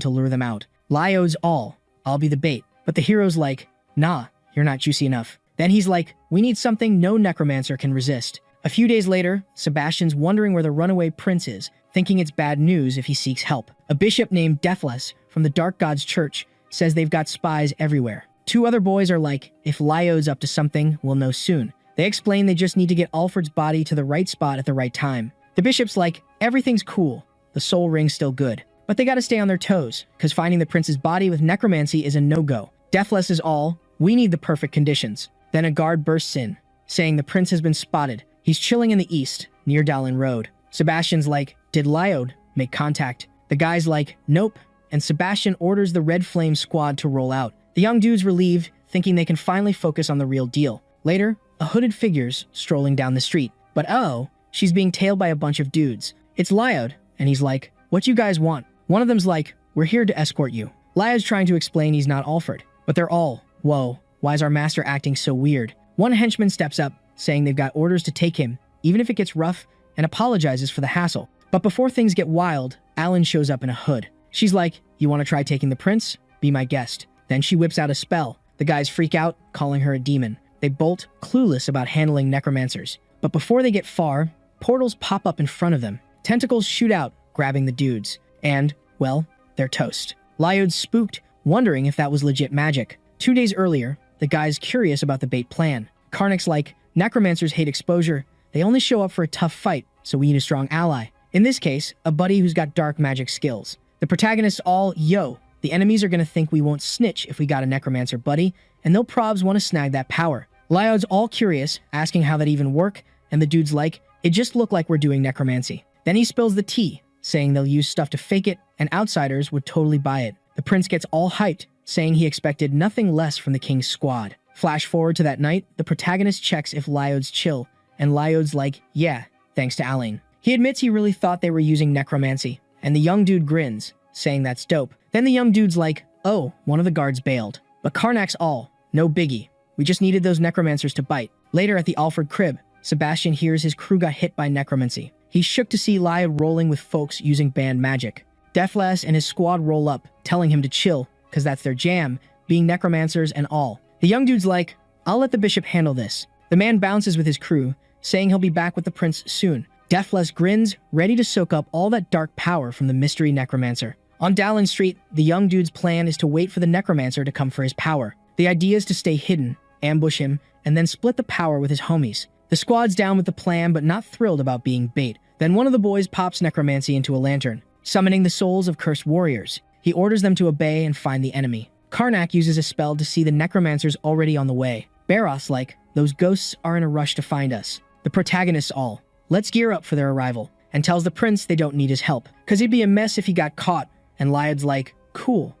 to lure them out. Lyod's all, I'll be the bait. But the hero's like, nah, you're not juicy enough. Then he's like, we need something no necromancer can resist. A few days later, Sebastian's wondering where the runaway prince is, thinking it's bad news if he seeks help. A bishop named Deathless from the Dark God's Church says they've got spies everywhere. Two other boys are like, if Lyo's up to something, we'll know soon. They explain they just need to get Alfred's body to the right spot at the right time. The bishop's like, everything's cool. The soul ring's still good. But they gotta stay on their toes, because finding the prince's body with necromancy is a no-go. Deathless is all, we need the perfect conditions. Then a guard bursts in, saying the prince has been spotted. He's chilling in the east, near Dallin Road. Sebastian's like, did Lyo make contact? The guy's like, nope, and Sebastian orders the Red Flame squad to roll out. The young dude's relieved, thinking they can finally focus on the real deal. Later, a hooded figure's strolling down the street. But oh, she's being tailed by a bunch of dudes. It's Lyo, and he's like, what you guys want? One of them's like, we're here to escort you. Lyo's trying to explain he's not Alfred, but they're all, whoa, why is our master acting so weird? One henchman steps up, saying they've got orders to take him, even if it gets rough, and apologizes for the hassle. But before things get wild, Alan shows up in a hood. She's like, you want to try taking the prince? Be my guest. Then she whips out a spell. The guys freak out, calling her a demon. They bolt, clueless about handling necromancers. But before they get far, portals pop up in front of them. Tentacles shoot out, grabbing the dudes. And, well, they're toast. Lyo's spooked, wondering if that was legit magic. 2 days earlier, the guy's curious about the bait plan. Karnak's like, necromancers hate exposure. They only show up for a tough fight, so we need a strong ally. In this case, a buddy who's got dark magic skills. The protagonists all, yo, the enemies are gonna think we won't snitch if we got a necromancer buddy, and they'll probs want to snag that power. Lyo's all curious, asking how that even work, and the dude's like, it just looked like we're doing necromancy. Then he spills the tea, saying they'll use stuff to fake it, and outsiders would totally buy it. The prince gets all hyped, saying he expected nothing less from the king's squad. Flash forward to that night, the protagonist checks if Lyo's chill, and Lyo's like, yeah, thanks to Alain. He admits he really thought they were using necromancy, and the young dude grins, saying that's dope. Then the young dude's like, oh, one of the guards bailed. But Karnak's all, no biggie. We just needed those necromancers to bite. Later at the Alfred crib, Sebastian hears his crew got hit by necromancy. He's shook to see Lyo rolling with folks using banned magic. Deathless and his squad roll up, telling him to chill, because that's their jam, being necromancers and all. The young dude's like, I'll let the bishop handle this. The man bounces with his crew, saying he'll be back with the prince soon. Deathless grins, ready to soak up all that dark power from the mystery necromancer. On Dallin Street, the young dude's plan is to wait for the necromancer to come for his power. The idea is to stay hidden, ambush him, and then split the power with his homies. The squad's down with the plan, but not thrilled about being bait. Then one of the boys pops necromancy into a lantern, summoning the souls of cursed warriors. He orders them to obey and find the enemy. Karnak uses a spell to see the necromancers already on the way. Baroth's like, those ghosts are in a rush to find us. The protagonists all, let's gear up for their arrival, and tells the prince they don't need his help, because he'd be a mess if he got caught. And Lyo's like, cool.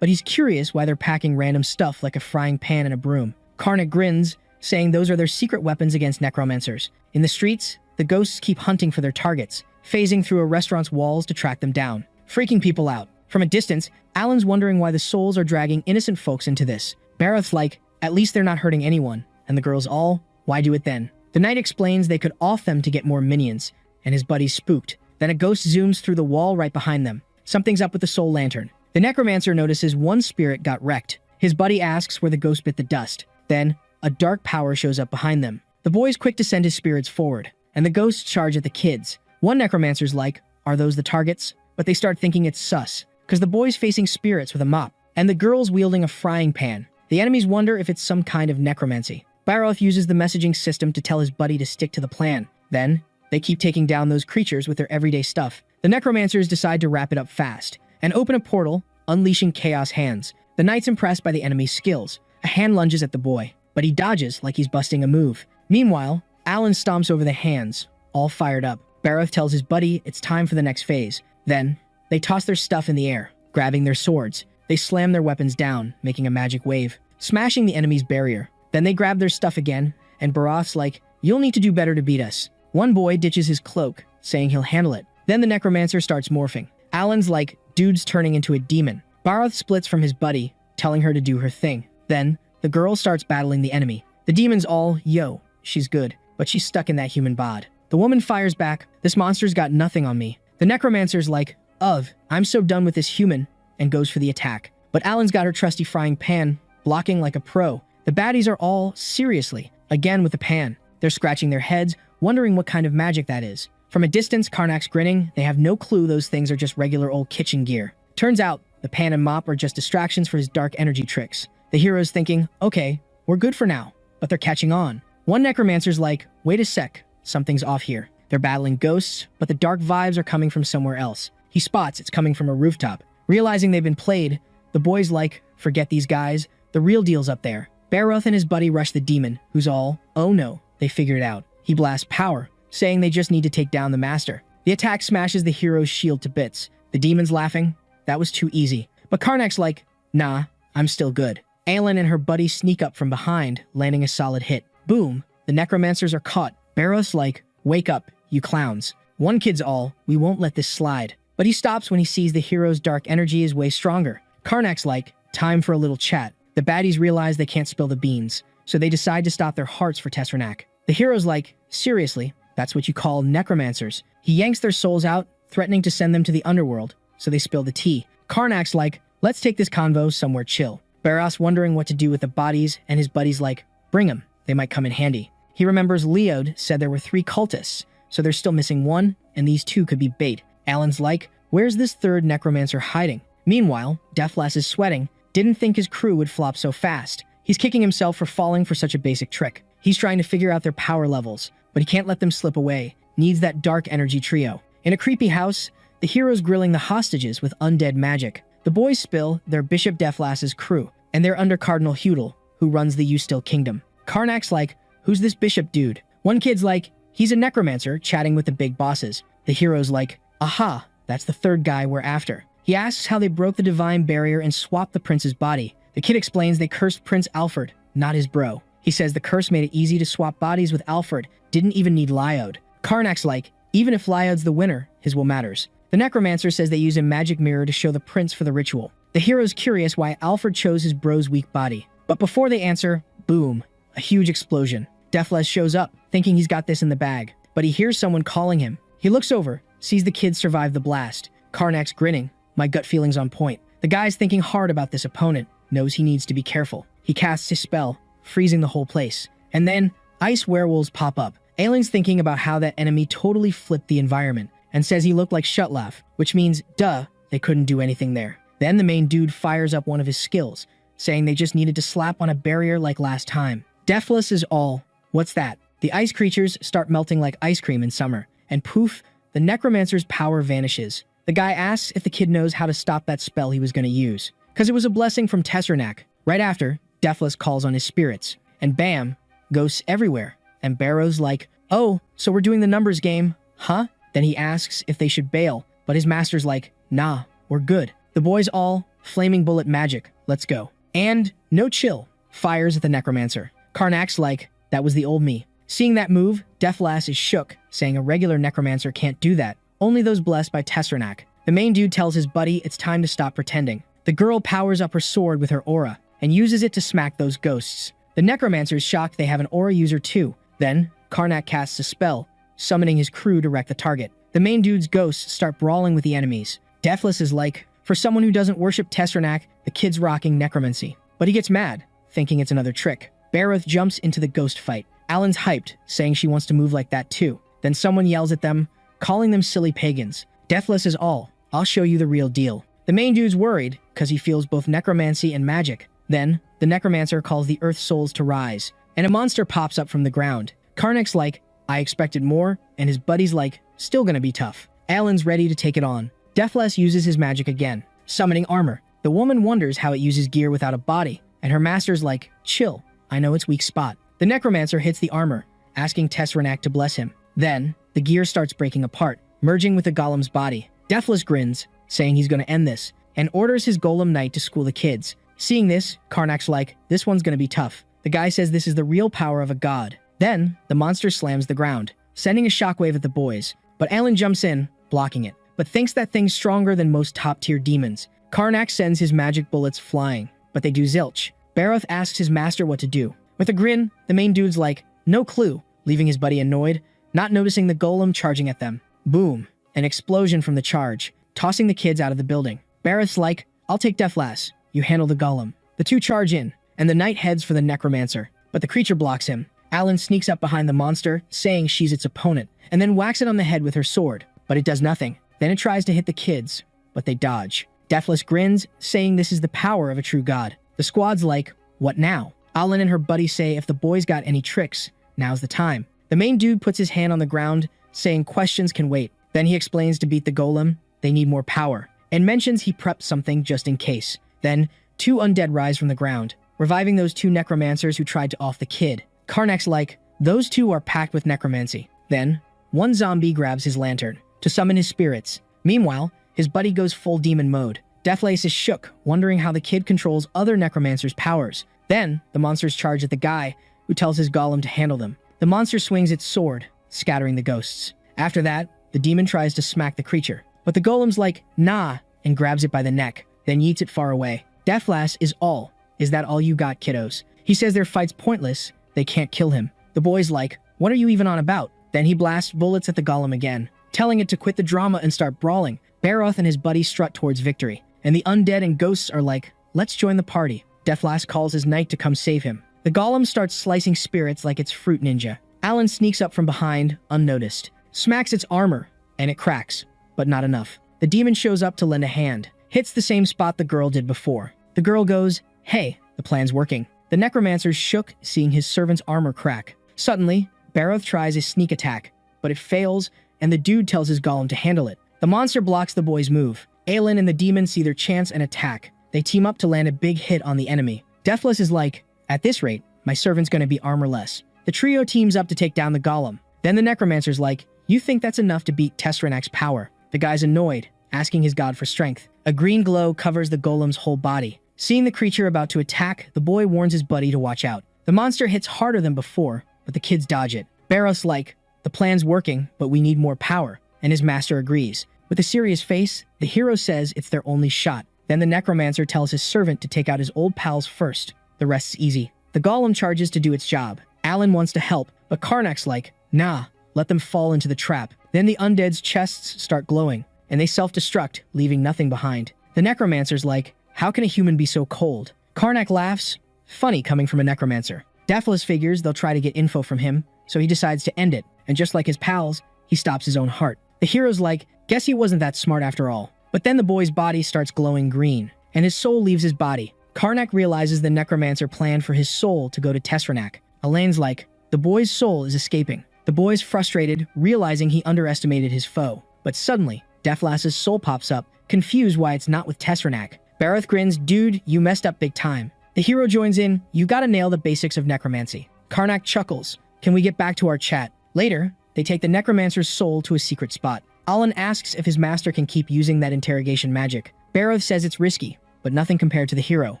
But he's curious why they're packing random stuff like a frying pan and a broom. Karnak grins, saying those are their secret weapons against necromancers. In the streets, the ghosts keep hunting for their targets, phasing through a restaurant's walls to track them down, freaking people out. From a distance, Alan's wondering why the souls are dragging innocent folks into this. Baroth's like, at least they're not hurting anyone. And the girls all, why do it then? The knight explains they could off them to get more minions, and his buddy's spooked. Then a ghost zooms through the wall right behind them. Something's up with the soul lantern. The necromancer notices one spirit got wrecked. His buddy asks where the ghost bit the dust. Then, a dark power shows up behind them. The boy's quick to send his spirits forward, and the ghosts charge at the kids. One necromancer's like, are those the targets? But they start thinking it's sus, because the boy's facing spirits with a mop, and the girl's wielding a frying pan. The enemies wonder if it's some kind of necromancy. Baroth uses the messaging system to tell his buddy to stick to the plan. Then, they keep taking down those creatures with their everyday stuff. The necromancers decide to wrap it up fast, and open a portal, unleashing chaos hands. The knight's impressed by the enemy's skills. A hand lunges at the boy, but he dodges like he's busting a move. Meanwhile, Alan stomps over the hands, all fired up. Baroth tells his buddy it's time for the next phase. Then, they toss their stuff in the air, grabbing their swords. They slam their weapons down, making a magic wave, smashing the enemy's barrier. Then they grab their stuff again, and Baroth's like, you'll need to do better to beat us. One boy ditches his cloak, saying he'll handle it. Then the necromancer starts morphing. Alan's like, dude's turning into a demon. Baroth splits from his buddy, telling her to do her thing. Then, the girl starts battling the enemy. The demon's all, yo, she's good, but she's stuck in that human bod. The woman fires back, this monster's got nothing on me. The necromancer's like, I'm so done with this human, and goes for the attack. But Alan's got her trusty frying pan, blocking like a pro. The baddies are all, seriously, again with the pan. They're scratching their heads, wondering what kind of magic that is. From a distance, Karnak's grinning. They have no clue those things are just regular old kitchen gear. Turns out, the pan and mop are just distractions for his dark energy tricks. The hero's thinking, okay, we're good for now, but they're catching on. One necromancer's like, wait a sec, something's off here. They're battling ghosts, but the dark vibes are coming from somewhere else. He spots it's coming from a rooftop. Realizing they've been played, the boy's like, forget these guys, the real deal's up there. Baroth and his buddy rush the demon, who's all, oh no, they figured it out. He blasts power, saying they just need to take down the master. The attack smashes the hero's shield to bits. The demon's laughing, that was too easy. But Karnak's like, nah, I'm still good. Aelin and her buddy sneak up from behind, landing a solid hit. Boom, the necromancers are caught. Baroth's like, wake up, you clowns. One kid's all, we won't let this slide. But he stops when he sees the hero's dark energy is way stronger. Karnak's like, time for a little chat. The baddies realize they can't spill the beans, so they decide to stop their hearts for Tessernac. The hero's like, seriously, that's what you call necromancers. He yanks their souls out, threatening to send them to the underworld, so they spill the tea. Karnak's like, let's take this convo somewhere chill. Baroth's wondering what to do with the bodies, and his buddy's like, bring them, they might come in handy. He remembers Leod said there were 3 cultists, so they're still missing 1, and these 2 could be bait. Alan's like, where's this 3rd necromancer hiding? Meanwhile, Deathless is sweating, didn't think his crew would flop so fast. He's kicking himself for falling for such a basic trick. He's trying to figure out their power levels, but he can't let them slip away, needs that dark energy trio. In a creepy house, the hero's grilling the hostages with undead magic. The boys spill their Bishop Deathless's crew, and they're under Cardinal Hudel, who runs the Still Kingdom. Karnak's like, who's this bishop dude? One kid's like, he's a necromancer chatting with the big bosses. The hero's like, aha, that's the 3rd guy we're after. He asks how they broke the divine barrier and swapped the prince's body. The kid explains they cursed Prince Alfred, not his bro. He says the curse made it easy to swap bodies with Alfred, didn't even need Lyod. Karnak's like, even if Lyod's the winner, his will matters. The necromancer says they use a magic mirror to show the prince for the ritual. The hero's curious why Alfred chose his bro's weak body. But before they answer, boom, a huge explosion. Deathless shows up, thinking he's got this in the bag, but he hears someone calling him. He looks over, sees the kid survive the blast. Karnak's grinning. My gut feeling's on point. The guy's thinking hard about this opponent, knows he needs to be careful. He casts his spell, freezing the whole place. And then, ice werewolves pop up. Aelin's thinking about how that enemy totally flipped the environment, and says he looked like Shutlaf, which means, duh, they couldn't do anything there. Then the main dude fires up one of his skills, saying they just needed to slap on a barrier like last time. Deathless is all, what's that? The ice creatures start melting like ice cream in summer, and poof, the necromancer's power vanishes. The guy asks if the kid knows how to stop that spell he was going to use, because it was a blessing from Tessernac. Right after, Deathless calls on his spirits, and bam, ghosts everywhere. And Barrow's like, oh, so we're doing the numbers game, huh? Then he asks if they should bail, but his master's like, nah, we're good. The boys all, flaming bullet magic, let's go. And, no chill, fires at the necromancer. Karnak's like, that was the old me. Seeing that move, Deathless is shook, saying a regular necromancer can't do that. Only those blessed by Tessernac. The main dude tells his buddy it's time to stop pretending. The girl powers up her sword with her aura, and uses it to smack those ghosts. The necromancer's shocked they have an aura user too. Then, Karnak casts a spell, summoning his crew to wreck the target. The main dude's ghosts start brawling with the enemies. Deathless is like, for someone who doesn't worship Tessernac, the kid's rocking necromancy. But he gets mad, thinking it's another trick. Baroth jumps into the ghost fight. Alan's hyped, saying she wants to move like that too. Then someone yells at them, calling them silly pagans. Deathless is all, I'll show you the real deal. The main dude's worried, because he feels both necromancy and magic. Then, the necromancer calls the earth souls to rise, and a monster pops up from the ground. Karnak's like, I expected more, and his buddy's like, still gonna be tough. Alan's ready to take it on. Deathless uses his magic again, summoning armor. The woman wonders how it uses gear without a body, and her master's like, chill, I know its weak spot. The necromancer hits the armor, asking Tessernac to bless him. Then, the gear starts breaking apart, merging with the golem's body. Deathless grins, saying he's gonna end this, and orders his golem knight to school the kids. Seeing this, Karnak's like, this one's gonna be tough. The guy says this is the real power of a god. Then, the monster slams the ground, sending a shockwave at the boys. But Alan jumps in, blocking it, but thinks that thing's stronger than most top-tier demons. Karnak sends his magic bullets flying, but they do zilch. Baroth asks his master what to do. With a grin, the main dude's like, no clue, leaving his buddy annoyed, not noticing the golem charging at them. Boom, an explosion from the charge, tossing the kids out of the building. Baroth's like, I'll take Deathless, you handle the golem. The two charge in, and the knight heads for the necromancer, but the creature blocks him. Alan sneaks up behind the monster, saying she's its opponent, and then whacks it on the head with her sword, but it does nothing. Then it tries to hit the kids, but they dodge. Deathless grins, saying this is the power of a true god. The squad's like, what now? Alan and her buddy say if the boys got any tricks, now's the time. The main dude puts his hand on the ground, saying questions can wait. Then he explains to beat the golem, they need more power, and mentions he prepped something just in case. Then, 2 undead rise from the ground, reviving those 2 necromancers who tried to off the kid. Karnak's like, those 2 are packed with necromancy. Then, 1 zombie grabs his lantern to summon his spirits. Meanwhile, his buddy goes full demon mode. Deathlace is shook, wondering how the kid controls other necromancers' powers. Then, the monsters charge at the guy, who tells his golem to handle them. The monster swings its sword, scattering the ghosts. After that, the demon tries to smack the creature, but the golem's like, nah, and grabs it by the neck, then yeets it far away. Deathlace is all. Is that all you got, kiddos? He says their fight's pointless, they can't kill him. The boy's like, what are you even on about? Then he blasts bullets at the golem again, telling it to quit the drama and start brawling. Baroth and his buddy strut towards victory, and the undead and ghosts are like, let's join the party. Deathlace calls his knight to come save him. The golem starts slicing spirits like it's Fruit Ninja. Alan sneaks up from behind, unnoticed, smacks its armor, and it cracks, but not enough. The demon shows up to lend a hand, hits the same spot the girl did before. The girl goes, hey, the plan's working. The necromancer's shook, seeing his servant's armor crack. Suddenly, Baroth tries a sneak attack, but it fails, and the dude tells his golem to handle it. The monster blocks the boy's move. Aelin and the demon see their chance and attack. They team up to land a big hit on the enemy. Deathless is like, at this rate, my servant's gonna be armorless. The trio teams up to take down the golem. Then the necromancer's like, you think that's enough to beat Tessranak's power? The guy's annoyed, asking his god for strength. A green glow covers the golem's whole body. Seeing the creature about to attack, the boy warns his buddy to watch out. The monster hits harder than before, but the kids dodge it. Baroth's like, the plan's working, but we need more power, and his master agrees. With a serious face, the hero says it's their only shot. Then the necromancer tells his servant to take out his old pals first. The rest's easy. The golem charges to do its job. Alan wants to help, but Karnak's like, nah, let them fall into the trap. Then the undead's chests start glowing, and they self-destruct, leaving nothing behind. The necromancer's like, how can a human be so cold? Karnak laughs, funny coming from a necromancer. Deathless figures they'll try to get info from him, so he decides to end it, and just like his pals, he stops his own heart. The hero's like, guess he wasn't that smart after all. But then the boy's body starts glowing green, and his soul leaves his body. Karnak realizes the necromancer planned for his soul to go to Tessranak. Elaine's like, the boy's soul is escaping. The boy's frustrated, realizing he underestimated his foe. But suddenly, Deathlace's soul pops up, confused why it's not with Tessranak. Baroth grins, dude, you messed up big time. The hero joins in, you gotta nail the basics of necromancy. Karnak chuckles, can we get back to our chat? Later, they take the necromancer's soul to a secret spot. Alan asks if his master can keep using that interrogation magic. Baroth says it's risky, but nothing compared to the hero.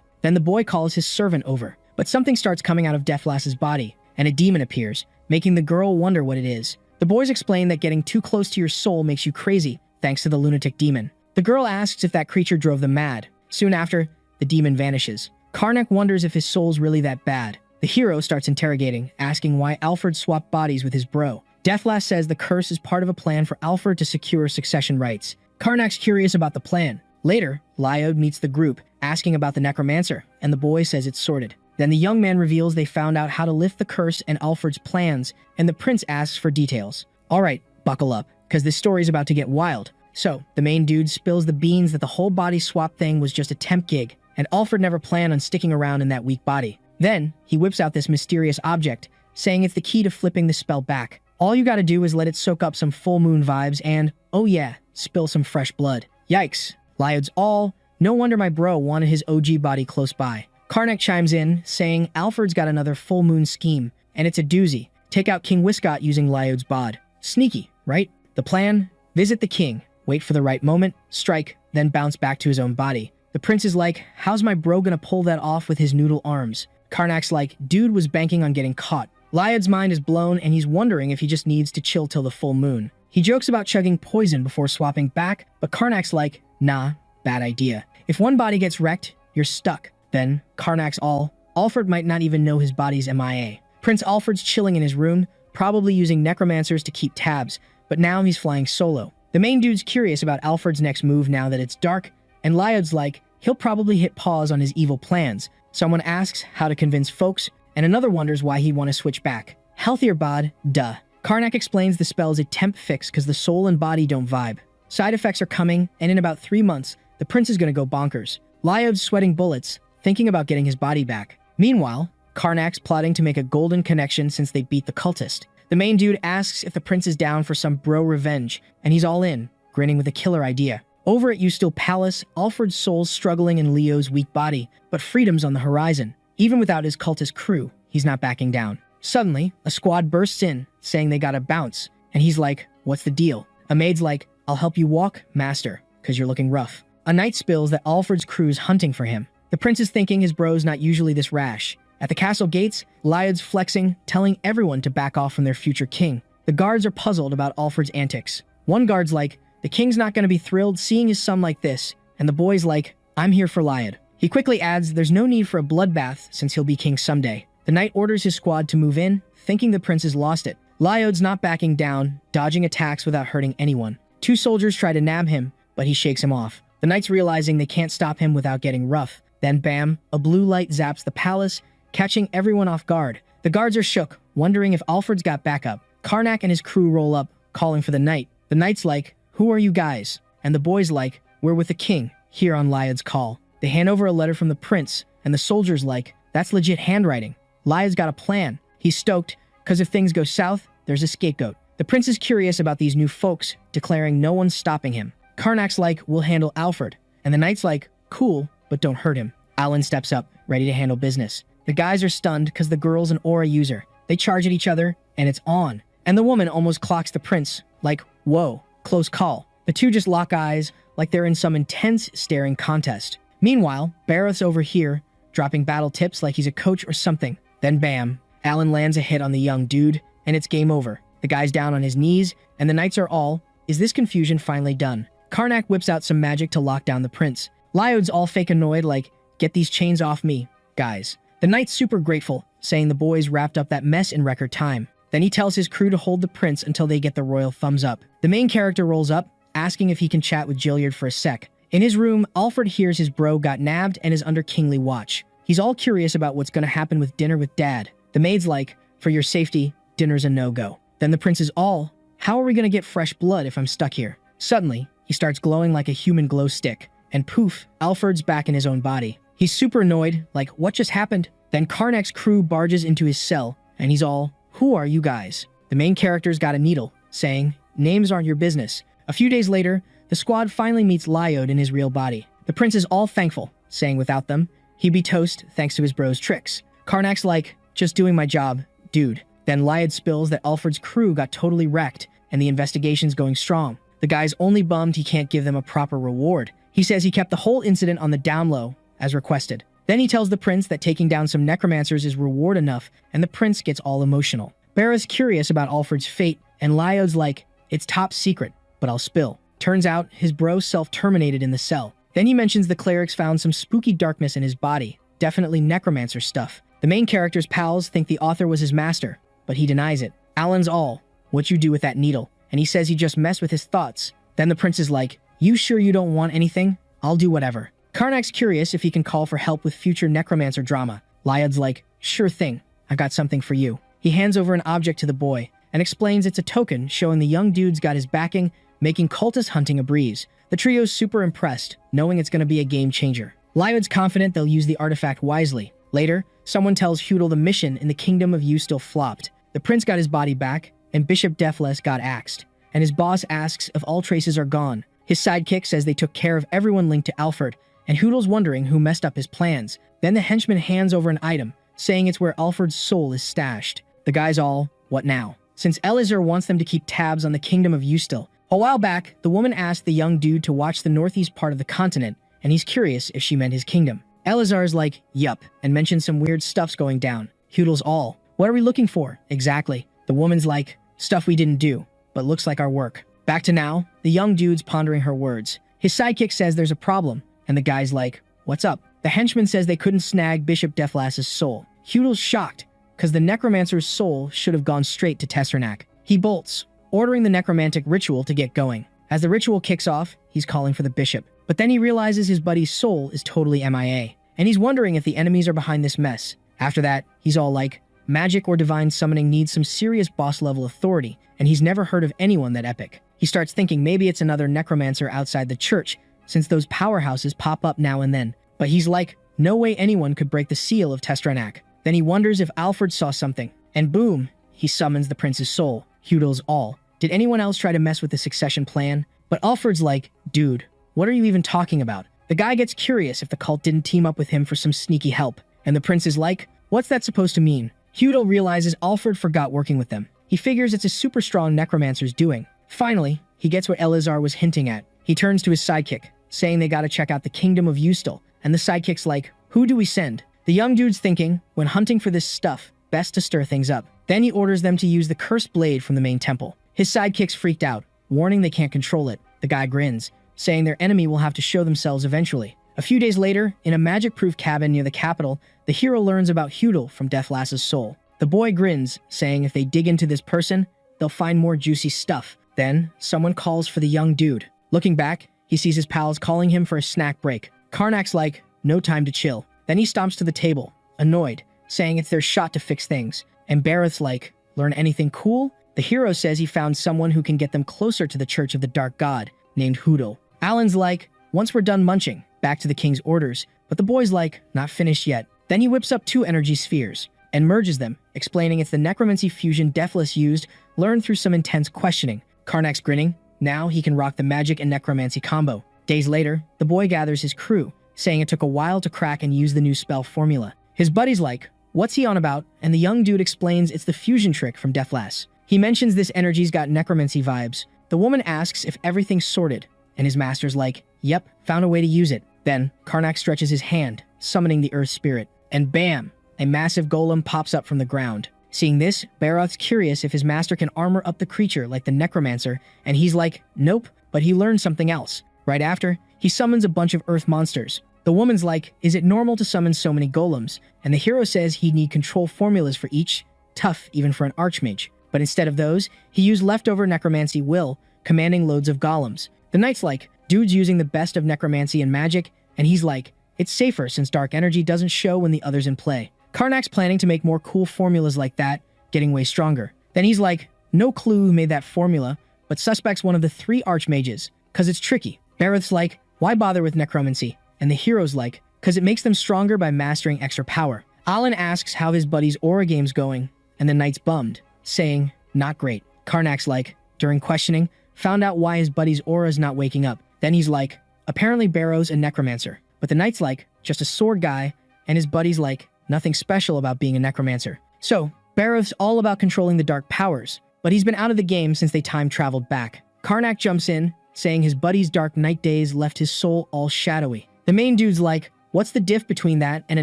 Then the boy calls his servant over, but something starts coming out of Deathlace's body, and a demon appears, making the girl wonder what it is. The boys explain that getting too close to your soul makes you crazy, thanks to the lunatic demon. The girl asks if that creature drove them mad. Soon after, the demon vanishes. Karnak wonders if his soul's really that bad. The hero starts interrogating, asking why Alfred swapped bodies with his bro. Deathlace says the curse is part of a plan for Alfred to secure succession rights. Karnak's curious about the plan. Later, Lyod meets the group, asking about the necromancer, and the boy says it's sorted. Then the young man reveals they found out how to lift the curse and Alfred's plans, and the prince asks for details. Alright, buckle up, cause this story's about to get wild. So, the main dude spills the beans that the whole body swap thing was just a temp gig, and Alfred never planned on sticking around in that weak body. Then, he whips out this mysterious object, saying it's the key to flipping the spell back. All you gotta do is let it soak up some full moon vibes and, oh yeah, spill some fresh blood. Yikes. Lyod's all, no wonder my bro wanted his OG body close by. Karnak chimes in, saying Alfred's got another full moon scheme, and it's a doozy. Take out King Wiscott using Lyod's bod. Sneaky, right? The plan? Visit the king, wait for the right moment, strike, then bounce back to his own body. The prince is like, how's my bro gonna pull that off with his noodle arms? Karnak's like, dude was banking on getting caught. Lyod's mind is blown and he's wondering if he just needs to chill till the full moon. He jokes about chugging poison before swapping back, but Karnak's like, nah, bad idea. If one body gets wrecked, you're stuck. Then, Karnak's all, Alfred might not even know his body's MIA. Prince Alfred's chilling in his room, probably using necromancers to keep tabs, but now he's flying solo. The main dude's curious about Alfred's next move now that it's dark, and Lyod's like, he'll probably hit pause on his evil plans. Someone asks how to convince folks, and another wonders why he'd want to switch back. Healthier bod, duh. Karnak explains the spell is a temp fix because the soul and body don't vibe. Side effects are coming, and in about 3 months, the prince is gonna go bonkers. Lyod's sweating bullets, thinking about getting his body back. Meanwhile, Karnak's plotting to make a golden connection since they beat the cultist. The main dude asks if the prince is down for some bro revenge, and he's all in, grinning with a killer idea. Over at Eustil Palace, Alfred's soul's struggling in Leo's weak body, but freedom's on the horizon. Even without his cultist crew, he's not backing down. Suddenly, a squad bursts in, saying they gotta bounce, and he's like, what's the deal? A maid's like, I'll help you walk, master, cause you're looking rough. A knight spills that Alfred's crew's hunting for him. The prince is thinking his bro's not usually this rash. At the castle gates, Lyod's flexing, telling everyone to back off from their future king. The guards are puzzled about Alfred's antics. One guard's like, the king's not gonna be thrilled seeing his son like this, and the boy's like, I'm here for Lyod. He quickly adds there's no need for a bloodbath since he'll be king someday. The knight orders his squad to move in, thinking the prince has lost it. Lyod's not backing down, dodging attacks without hurting anyone. 2 soldiers try to nab him, but he shakes him off. The knights realizing they can't stop him without getting rough. Then bam, a blue light zaps the palace, catching everyone off guard. The guards are shook, wondering if Alfred's got backup. Karnak and his crew roll up, calling for the knight. The knight's like, who are you guys? And the boy's like, we're with the king, here on Lyod's call. They hand over a letter from the prince, and the soldier's like, that's legit handwriting. Lyod's got a plan. He's stoked, cause if things go south, there's a scapegoat. The prince is curious about these new folks, declaring no one's stopping him. Karnak's like, we'll handle Alfred. And the knight's like, cool, but don't hurt him. Alan steps up, ready to handle business. The guys are stunned because the girl's an aura user. They charge at each other, and it's on. And the woman almost clocks the prince, like, whoa, close call. The two just lock eyes, like they're in some intense staring contest. Meanwhile, Bareth's over here, dropping battle tips like he's a coach or something. Then bam, Alan lands a hit on the young dude, and it's game over. The guy's down on his knees, and the knights are all, is this confusion finally done? Karnak whips out some magic to lock down the prince. Lyod's all fake annoyed like, get these chains off me, guys. The knight's super grateful, saying the boys wrapped up that mess in record time. Then he tells his crew to hold the prince until they get the royal thumbs up. The main character rolls up, asking if he can chat with Gilliard for a sec. In his room, Alfred hears his bro got nabbed and is under kingly watch. He's all curious about what's gonna happen with dinner with dad. The maid's like, for your safety, dinner's a no-go. Then the prince is all, how are we gonna get fresh blood if I'm stuck here? Suddenly, he starts glowing like a human glow stick. And poof, Alfred's back in his own body. He's super annoyed, like, what just happened? Then Karnak's crew barges into his cell, and he's all, who are you guys? The main character's got a needle, saying, names aren't your business. A few days later, the squad finally meets Lyod in his real body. The prince is all thankful, saying without them, he'd be toast thanks to his bro's tricks. Karnak's like, just doing my job, dude. Then Lyod spills that Alfred's crew got totally wrecked, and the investigation's going strong. The guy's only bummed he can't give them a proper reward. He says he kept the whole incident on the down low, as requested. Then he tells the prince that taking down some necromancers is reward enough, and the prince gets all emotional. Bareth's curious about Alfred's fate, and Lyod's like, it's top secret, but I'll spill. Turns out, his bro self-terminated in the cell. Then he mentions the clerics found some spooky darkness in his body, definitely necromancer stuff. The main character's pals think the author was his master, but he denies it. Alan's all, what you do with that needle? And he says he just messed with his thoughts. Then the prince is like, you sure you don't want anything? I'll do whatever. Karnak's curious if he can call for help with future necromancer drama. Lyod's like, sure thing, I got something for you. He hands over an object to the boy, and explains it's a token showing the young dude's got his backing, making cultist hunting a breeze. The trio's super impressed, knowing it's gonna be a game changer. Lyod's confident they'll use the artifact wisely. Later, someone tells Hudel the mission in the kingdom of Eustil flopped. The prince got his body back, and Bishop Deathless got axed, and his boss asks if all traces are gone. His sidekick says they took care of everyone linked to Alfred, and Hudel's wondering who messed up his plans. Then the henchman hands over an item, saying it's where Alfred's soul is stashed. The guy's all, what now? Since Elazar wants them to keep tabs on the kingdom of Eustil. A while back, the woman asked the young dude to watch the northeast part of the continent, and he's curious if she meant his kingdom. Elazar's like, yup, and mentions some weird stuff's going down. Hudel's all, what are we looking for? Exactly. The woman's like, stuff we didn't do, but looks like our work. Back to now, the young dude's pondering her words. His sidekick says there's a problem, and the guy's like, what's up? The henchman says they couldn't snag Bishop Deathlass's soul. Hudel's shocked, because the necromancer's soul should have gone straight to Tessernac. He bolts, ordering the necromantic ritual to get going. As the ritual kicks off, he's calling for the bishop. But then he realizes his buddy's soul is totally MIA, and he's wondering if the enemies are behind this mess. After that, he's all like, magic or divine summoning needs some serious boss-level authority, and he's never heard of anyone that epic. He starts thinking maybe it's another necromancer outside the church, since those powerhouses pop up now and then. But he's like, no way anyone could break the seal of Testranak. Then he wonders if Alfred saw something, and boom, he summons the prince's soul, Hudel's all. Did anyone else try to mess with the succession plan? But Alfred's like, dude, what are you even talking about? The guy gets curious if the cult didn't team up with him for some sneaky help, and the prince is like, what's that supposed to mean? Hudel realizes Alfred forgot working with them. He figures it's a super strong necromancer's doing. Finally, he gets what Elazar was hinting at. He turns to his sidekick, saying they gotta check out the kingdom of Eustil, and the sidekick's like, who do we send? The young dude's thinking, when hunting for this stuff, best to stir things up. Then he orders them to use the cursed blade from the main temple. His sidekick's freaked out, warning they can't control it. The guy grins, saying their enemy will have to show themselves eventually. A few days later, in a magic-proof cabin near the capital, the hero learns about Hudel from Deathlass's soul. The boy grins, saying if they dig into this person, they'll find more juicy stuff. Then, someone calls for the young dude. Looking back, he sees his pals calling him for a snack break. Karnak's like, no time to chill. Then he stomps to the table, annoyed, saying it's their shot to fix things. And Bareth's like, learn anything cool? The hero says he found someone who can get them closer to the Church of the Dark God, named Hudel. Alan's like, once we're done munching, back to the king's orders, but the boy's like, not finished yet. Then he whips up 2 energy spheres and merges them, explaining it's the necromancy fusion Deathless used, learned through some intense questioning. Karnak's grinning. Now he can rock the magic and necromancy combo. Days later, the boy gathers his crew, saying it took a while to crack and use the new spell formula. His buddy's like, what's he on about? And the young dude explains it's the fusion trick from Deathlass. He mentions this energy's got necromancy vibes. The woman asks if everything's sorted, and his master's like, yep, found a way to use it. Then, Karnak stretches his hand, summoning the earth spirit. And bam! A massive golem pops up from the ground. Seeing this, Baroth's curious if his master can armor up the creature like the necromancer, and he's like, nope, but he learned something else. Right after, he summons a bunch of earth monsters. The woman's like, is it normal to summon so many golems? And the hero says he'd need control formulas for each, tough even for an archmage. But instead of those, he used leftover necromancy will, commanding loads of golems. The knight's like, dude's using the best of necromancy and magic, and he's like, it's safer since dark energy doesn't show when the other's in play. Karnak's planning to make more cool formulas like that, getting way stronger. Then he's like, no clue who made that formula, but suspects one of the 3 archmages, cause it's tricky. Bareth's like, why bother with necromancy? And the hero's like, cause it makes them stronger by mastering extra power. Alan asks how his buddy's aura game's going, and the knight's bummed, saying, not great. Karnak's like, during questioning, found out why his buddy's aura's not waking up. Then he's like, apparently Barrow's a necromancer. But the knight's like, just a sword guy, and his buddy's like, nothing special about being a necromancer. So, Barrow's all about controlling the dark powers, but he's been out of the game since they time-traveled back. Karnak jumps in, saying his buddy's dark night days left his soul all shadowy. The main dude's like, what's the diff between that and a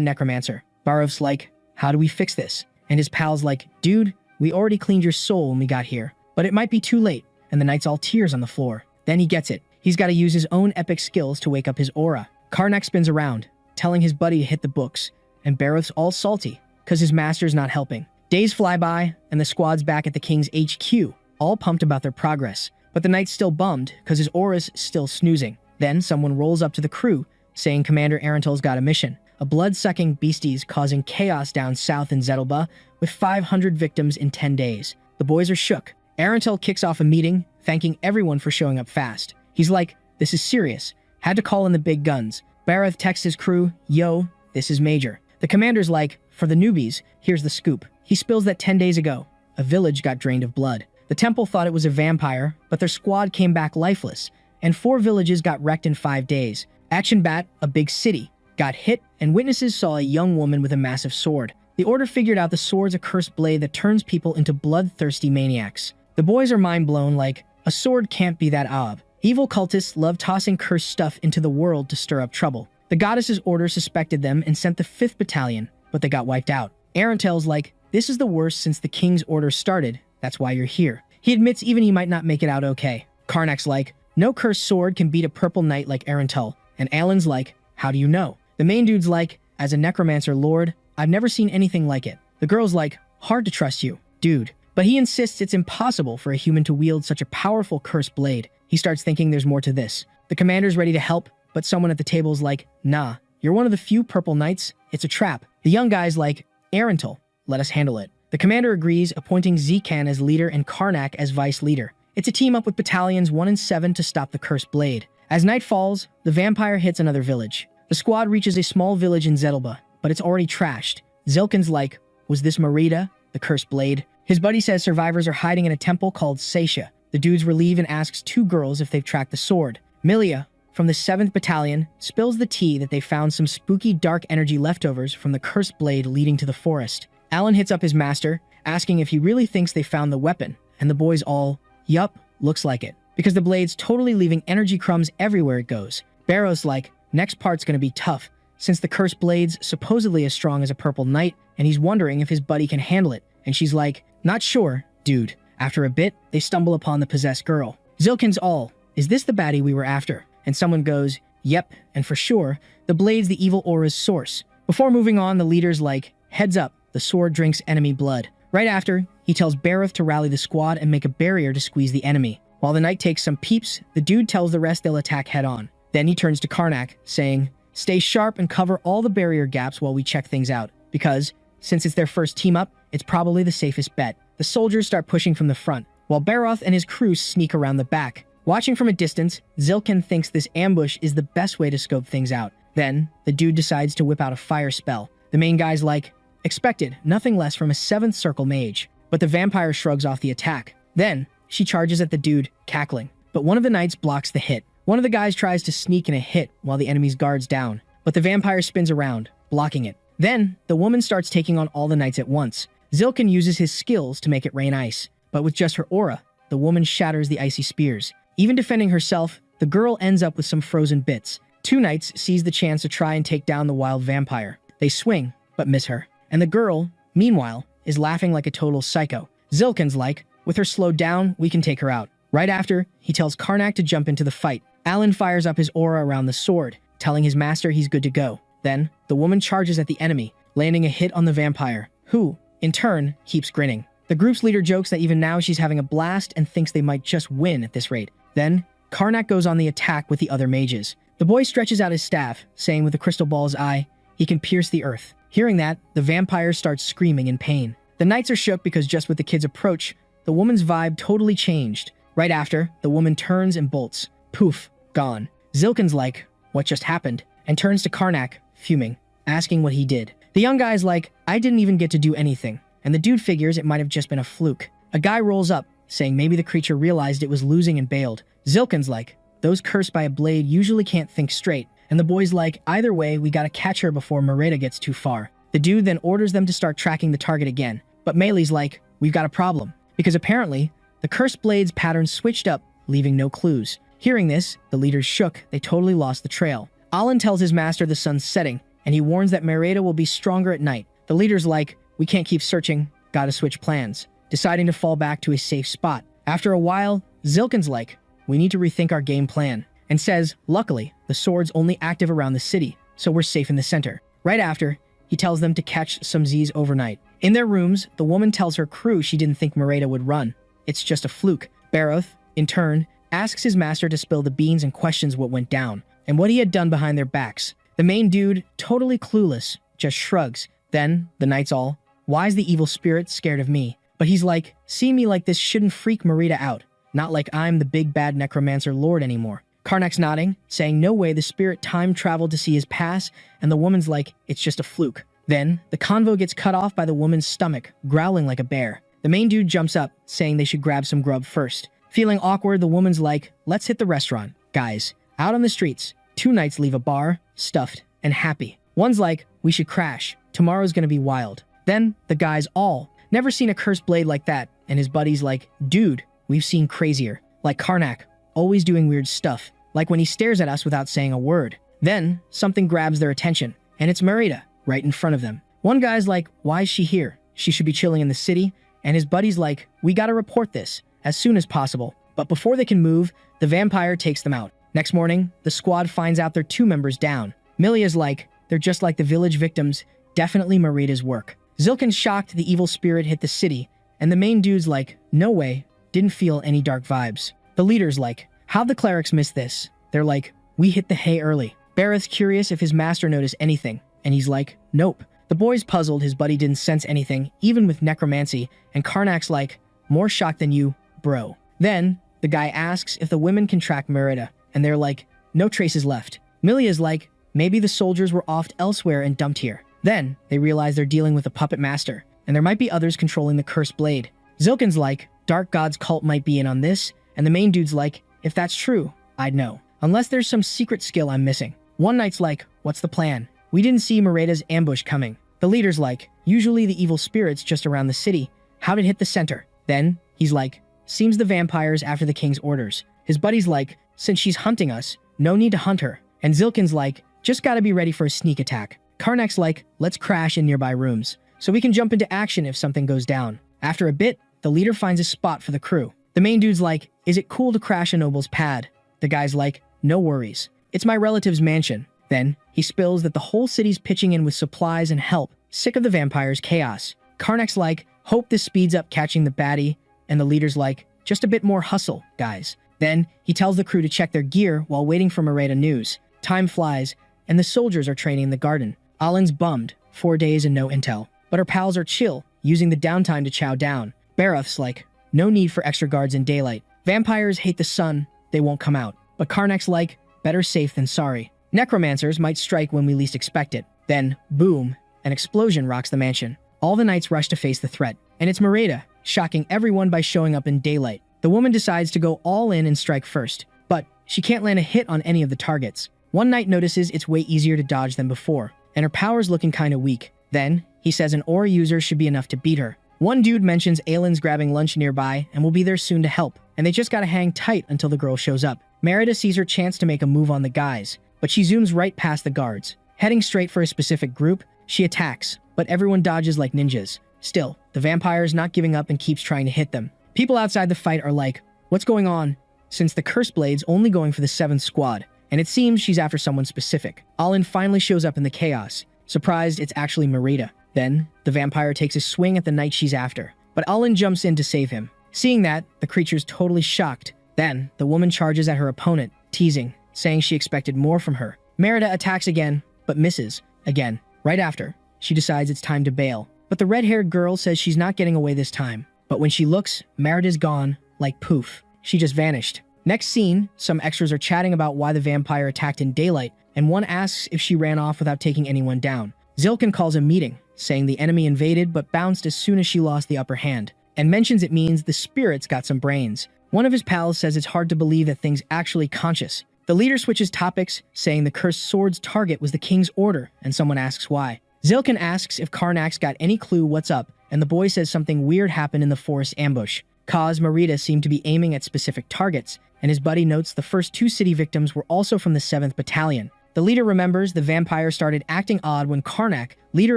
necromancer? Barov's like, how do we fix this? And his pal's like, dude, we already cleaned your soul when we got here, but it might be too late. And the knight's all tears on the floor. Then he gets it. He's got to use his own epic skills to wake up his aura. Karnak spins around, telling his buddy to hit the books, and Baroth's all salty, cause his master's not helping. Days fly by, and the squad's back at the king's HQ, all pumped about their progress. But the knight's still bummed, cause his aura's still snoozing. Then someone rolls up to the crew, saying Commander Arentel's got a mission. A blood-sucking beasties causing chaos down south in Zettelba, with 500 victims in 10 days. The boys are shook. Arentel kicks off a meeting, thanking everyone for showing up fast. He's like, this is serious. Had to call in the big guns. Bareth texts his crew, yo, this is major. The commander's like, for the newbies, here's the scoop. He spills that 10 days ago, a village got drained of blood. The temple thought it was a vampire, but their squad came back lifeless, and 4 villages got wrecked in 5 days. Actionbat, a big city, got hit, and witnesses saw a young woman with a massive sword. The Order figured out the sword's a cursed blade that turns people into bloodthirsty maniacs. The boys are mind-blown like, a sword can't be that ob. Evil cultists love tossing cursed stuff into the world to stir up trouble. The goddess's order suspected them and sent the 5th battalion, but they got wiped out. Arentel's like, this is the worst since the king's order started, that's why you're here. He admits even he might not make it out okay. Karnak's like, no cursed sword can beat a purple knight like Arentel. And Alan's like, how do you know? The main dude's like, as a necromancer lord, I've never seen anything like it. The girl's like, hard to trust you, dude. But he insists it's impossible for a human to wield such a powerful cursed blade. He starts thinking there's more to this. The commander's ready to help, but someone at the table's like, nah, you're one of the few purple knights, it's a trap. The young guy's like, Arentel, let us handle it. The commander agrees, appointing Zekan as leader and Karnak as vice leader. It's a team up with battalions 1 and 7 to stop the cursed blade. As night falls, the vampire hits another village. The squad reaches a small village in Zedelba, but it's already trashed. Zilkin's like, was this Merida, the cursed blade? His buddy says survivors are hiding in a temple called Seisha. The dudes relieve and asks 2 girls if they've tracked the sword. Milia, from the 7th Battalion, spills the tea that they found some spooky dark energy leftovers from the cursed blade leading to the forest. Alan hits up his master, asking if he really thinks they found the weapon, and the boys all, yup, looks like it, because the blade's totally leaving energy crumbs everywhere it goes. Barrow's like, next part's gonna be tough, since the cursed blade's supposedly as strong as a purple knight, and he's wondering if his buddy can handle it, and she's like, not sure, dude. After a bit, they stumble upon the possessed girl. Zilkin's all, is this the baddie we were after? And someone goes, yep, and for sure, the blade's the evil aura's source. Before moving on, the leader's like, heads up, the sword drinks enemy blood. Right after, he tells Barroth to rally the squad and make a barrier to squeeze the enemy. While the knight takes some peeps, the dude tells the rest they'll attack head-on. Then he turns to Karnak, saying, stay sharp and cover all the barrier gaps while we check things out, because, since it's their first team-up, it's probably the safest bet. The soldiers start pushing from the front, while Barroth and his crew sneak around the back. Watching from a distance, Zilkin thinks this ambush is the best way to scope things out. Then, the dude decides to whip out a fire spell. The main guy's like, expected nothing less from a 7th circle mage, but the vampire shrugs off the attack. Then, she charges at the dude, cackling, but one of the knights blocks the hit. One of the guys tries to sneak in a hit while the enemy's guard's down, but the vampire spins around, blocking it. Then, the woman starts taking on all the knights at once. Zilkin uses his skills to make it rain ice, but with just her aura, the woman shatters the icy spears. Even defending herself, the girl ends up with some frozen bits. 2 knights seize the chance to try and take down the wild vampire. They swing, but miss her. And the girl, meanwhile, is laughing like a total psycho. Zilkin's like, with her slowed down, we can take her out. Right after, he tells Karnak to jump into the fight. Alan fires up his aura around the sword, telling his master he's good to go. Then, the woman charges at the enemy, landing a hit on the vampire, who, in turn, keeps grinning. The group's leader jokes that even now she's having a blast and thinks they might just win at this rate. Then, Karnak goes on the attack with the other mages. The boy stretches out his staff, saying with the crystal ball's eye, he can pierce the earth. Hearing that, the vampire starts screaming in pain. The knights are shook because just with the kid's approach, the woman's vibe totally changed. Right after, the woman turns and bolts. Poof, gone. Zilkin's like, what just happened? And turns to Karnak, fuming, asking what he did. The young guy's like, I didn't even get to do anything. And the dude figures it might have just been a fluke. A guy rolls up, saying maybe the creature realized it was losing and bailed. Zilkin's like, those cursed by a blade usually can't think straight. And the boy's like, either way, we gotta catch her before Merida gets too far. The dude then orders them to start tracking the target again. But Melee's like, we've got a problem. Because apparently, the cursed blade's pattern switched up, leaving no clues. Hearing this, the leaders shook, they totally lost the trail. Alan tells his master the sun's setting, and he warns that Merida will be stronger at night. The leader's like, we can't keep searching, gotta switch plans, deciding to fall back to a safe spot. After a while, Zilkin's like, we need to rethink our game plan, and says, luckily, the sword's only active around the city, so we're safe in the center. Right after, he tells them to catch some Z's overnight. In their rooms, the woman tells her crew she didn't think Merida would run. It's just a fluke. Barroth, in turn, asks his master to spill the beans and questions what went down, and what he had done behind their backs. The main dude, totally clueless, just shrugs. Then, the knights all, why's the evil spirit scared of me? But he's like, seeing me like this shouldn't freak Merida out. Not like I'm the big bad necromancer lord anymore. Karnak's nodding, saying no way the spirit time traveled to see his pass, and the woman's like, it's just a fluke. Then, the convo gets cut off by the woman's stomach, growling like a bear. The main dude jumps up, saying they should grab some grub first. Feeling awkward, the woman's like, let's hit the restaurant, guys. Out on the streets, 2 knights leave a bar, stuffed and happy. One's like, we should crash. Tomorrow's gonna be wild. Then, the guys all, never seen a cursed blade like that, and his buddy's like, dude, we've seen crazier. Like Karnak, always doing weird stuff. Like when he stares at us without saying a word. Then, something grabs their attention, and it's Merida, right in front of them. One guy's like, why is she here? She should be chilling in the city. And his buddy's like, we gotta report this, as soon as possible. But before they can move, the vampire takes them out. Next morning, the squad finds out their 2 members down. Milia's like, they're just like the village victims, definitely Merida's work. Zilkin's shocked the evil spirit hit the city, and the main dude's like, no way, didn't feel any dark vibes. The leader's like, how'd the clerics miss this? They're like, we hit the hay early. Barrett's curious if his master noticed anything, and he's like, nope. The boy's puzzled his buddy didn't sense anything, even with necromancy, and Karnak's like, more shocked than you, bro. Then, the guy asks if the women can track Merida, and they're like, no traces left. Milia's like, maybe the soldiers were offed elsewhere and dumped here. Then, they realize they're dealing with a puppet master, and there might be others controlling the cursed blade. Zilkin's like, Dark God's cult might be in on this, and the main dude's like, if that's true, I'd know. Unless there's some secret skill I'm missing. One knight's like, what's the plan? We didn't see Merida's ambush coming. The leader's like, usually the evil spirit's just around the city. How'd it hit the center? Then, he's like, seems the vampires after the king's orders. His buddy's like, since she's hunting us, no need to hunt her. And Zilkin's like, just gotta be ready for a sneak attack. Karnak's like, let's crash in nearby rooms, so we can jump into action if something goes down. After a bit, the leader finds a spot for the crew. The main dude's like, is it cool to crash a noble's pad? The guy's like, no worries. It's my relative's mansion. Then, he spills that the whole city's pitching in with supplies and help, sick of the vampires' chaos. Karnak's like, hope this speeds up catching the baddie, and the leader's like, just a bit more hustle, guys. Then, he tells the crew to check their gear while waiting for Merida news. Time flies, and the soldiers are training in the garden. Alin's bummed, 4 days and no intel. But her pals are chill, using the downtime to chow down. Baruth's like, no need for extra guards in daylight. Vampires hate the sun, they won't come out. But Karnak's like, better safe than sorry. Necromancers might strike when we least expect it. Then, boom, an explosion rocks the mansion. All the knights rush to face the threat. And it's Merida, shocking everyone by showing up in daylight. The woman decides to go all in and strike first. But she can't land a hit on any of the targets. One knight notices it's way easier to dodge than before, and her power's looking kinda weak. Then, he says an aura user should be enough to beat her. One dude mentions Aylin's grabbing lunch nearby and will be there soon to help, and they just gotta hang tight until the girl shows up. Merida sees her chance to make a move on the guys, but she zooms right past the guards. Heading straight for a specific group, she attacks, but everyone dodges like ninjas. Still, the vampire's not giving up and keeps trying to hit them. People outside the fight are like, what's going on? Since the curse blade's only going for the 7th squad, and it seems she's after someone specific. Alin finally shows up in the chaos. Surprised, it's actually Merida. Then, the vampire takes a swing at the knight she's after, but Alin jumps in to save him. Seeing that, the creature's totally shocked. Then, the woman charges at her opponent, teasing, saying she expected more from her. Merida attacks again, but misses. Again. Right after, she decides it's time to bail. But the red-haired girl says she's not getting away this time. But when she looks, Merida's gone, like poof. She just vanished. Next scene, some extras are chatting about why the vampire attacked in daylight, and one asks if she ran off without taking anyone down. Zilkin calls a meeting, saying the enemy invaded but bounced as soon as she lost the upper hand, and mentions it means the spirit's got some brains. One of his pals says it's hard to believe that thing's actually conscious. The leader switches topics, saying the cursed sword's target was the king's order, and someone asks why. Zilkin asks if Karnak's got any clue what's up, and the boy says something weird happened in the forest ambush. Kaz Merida seemed to be aiming at specific targets, and his buddy notes the first 2 city victims were also from the 7th Battalion. The leader remembers the vampire started acting odd when Karnak, leader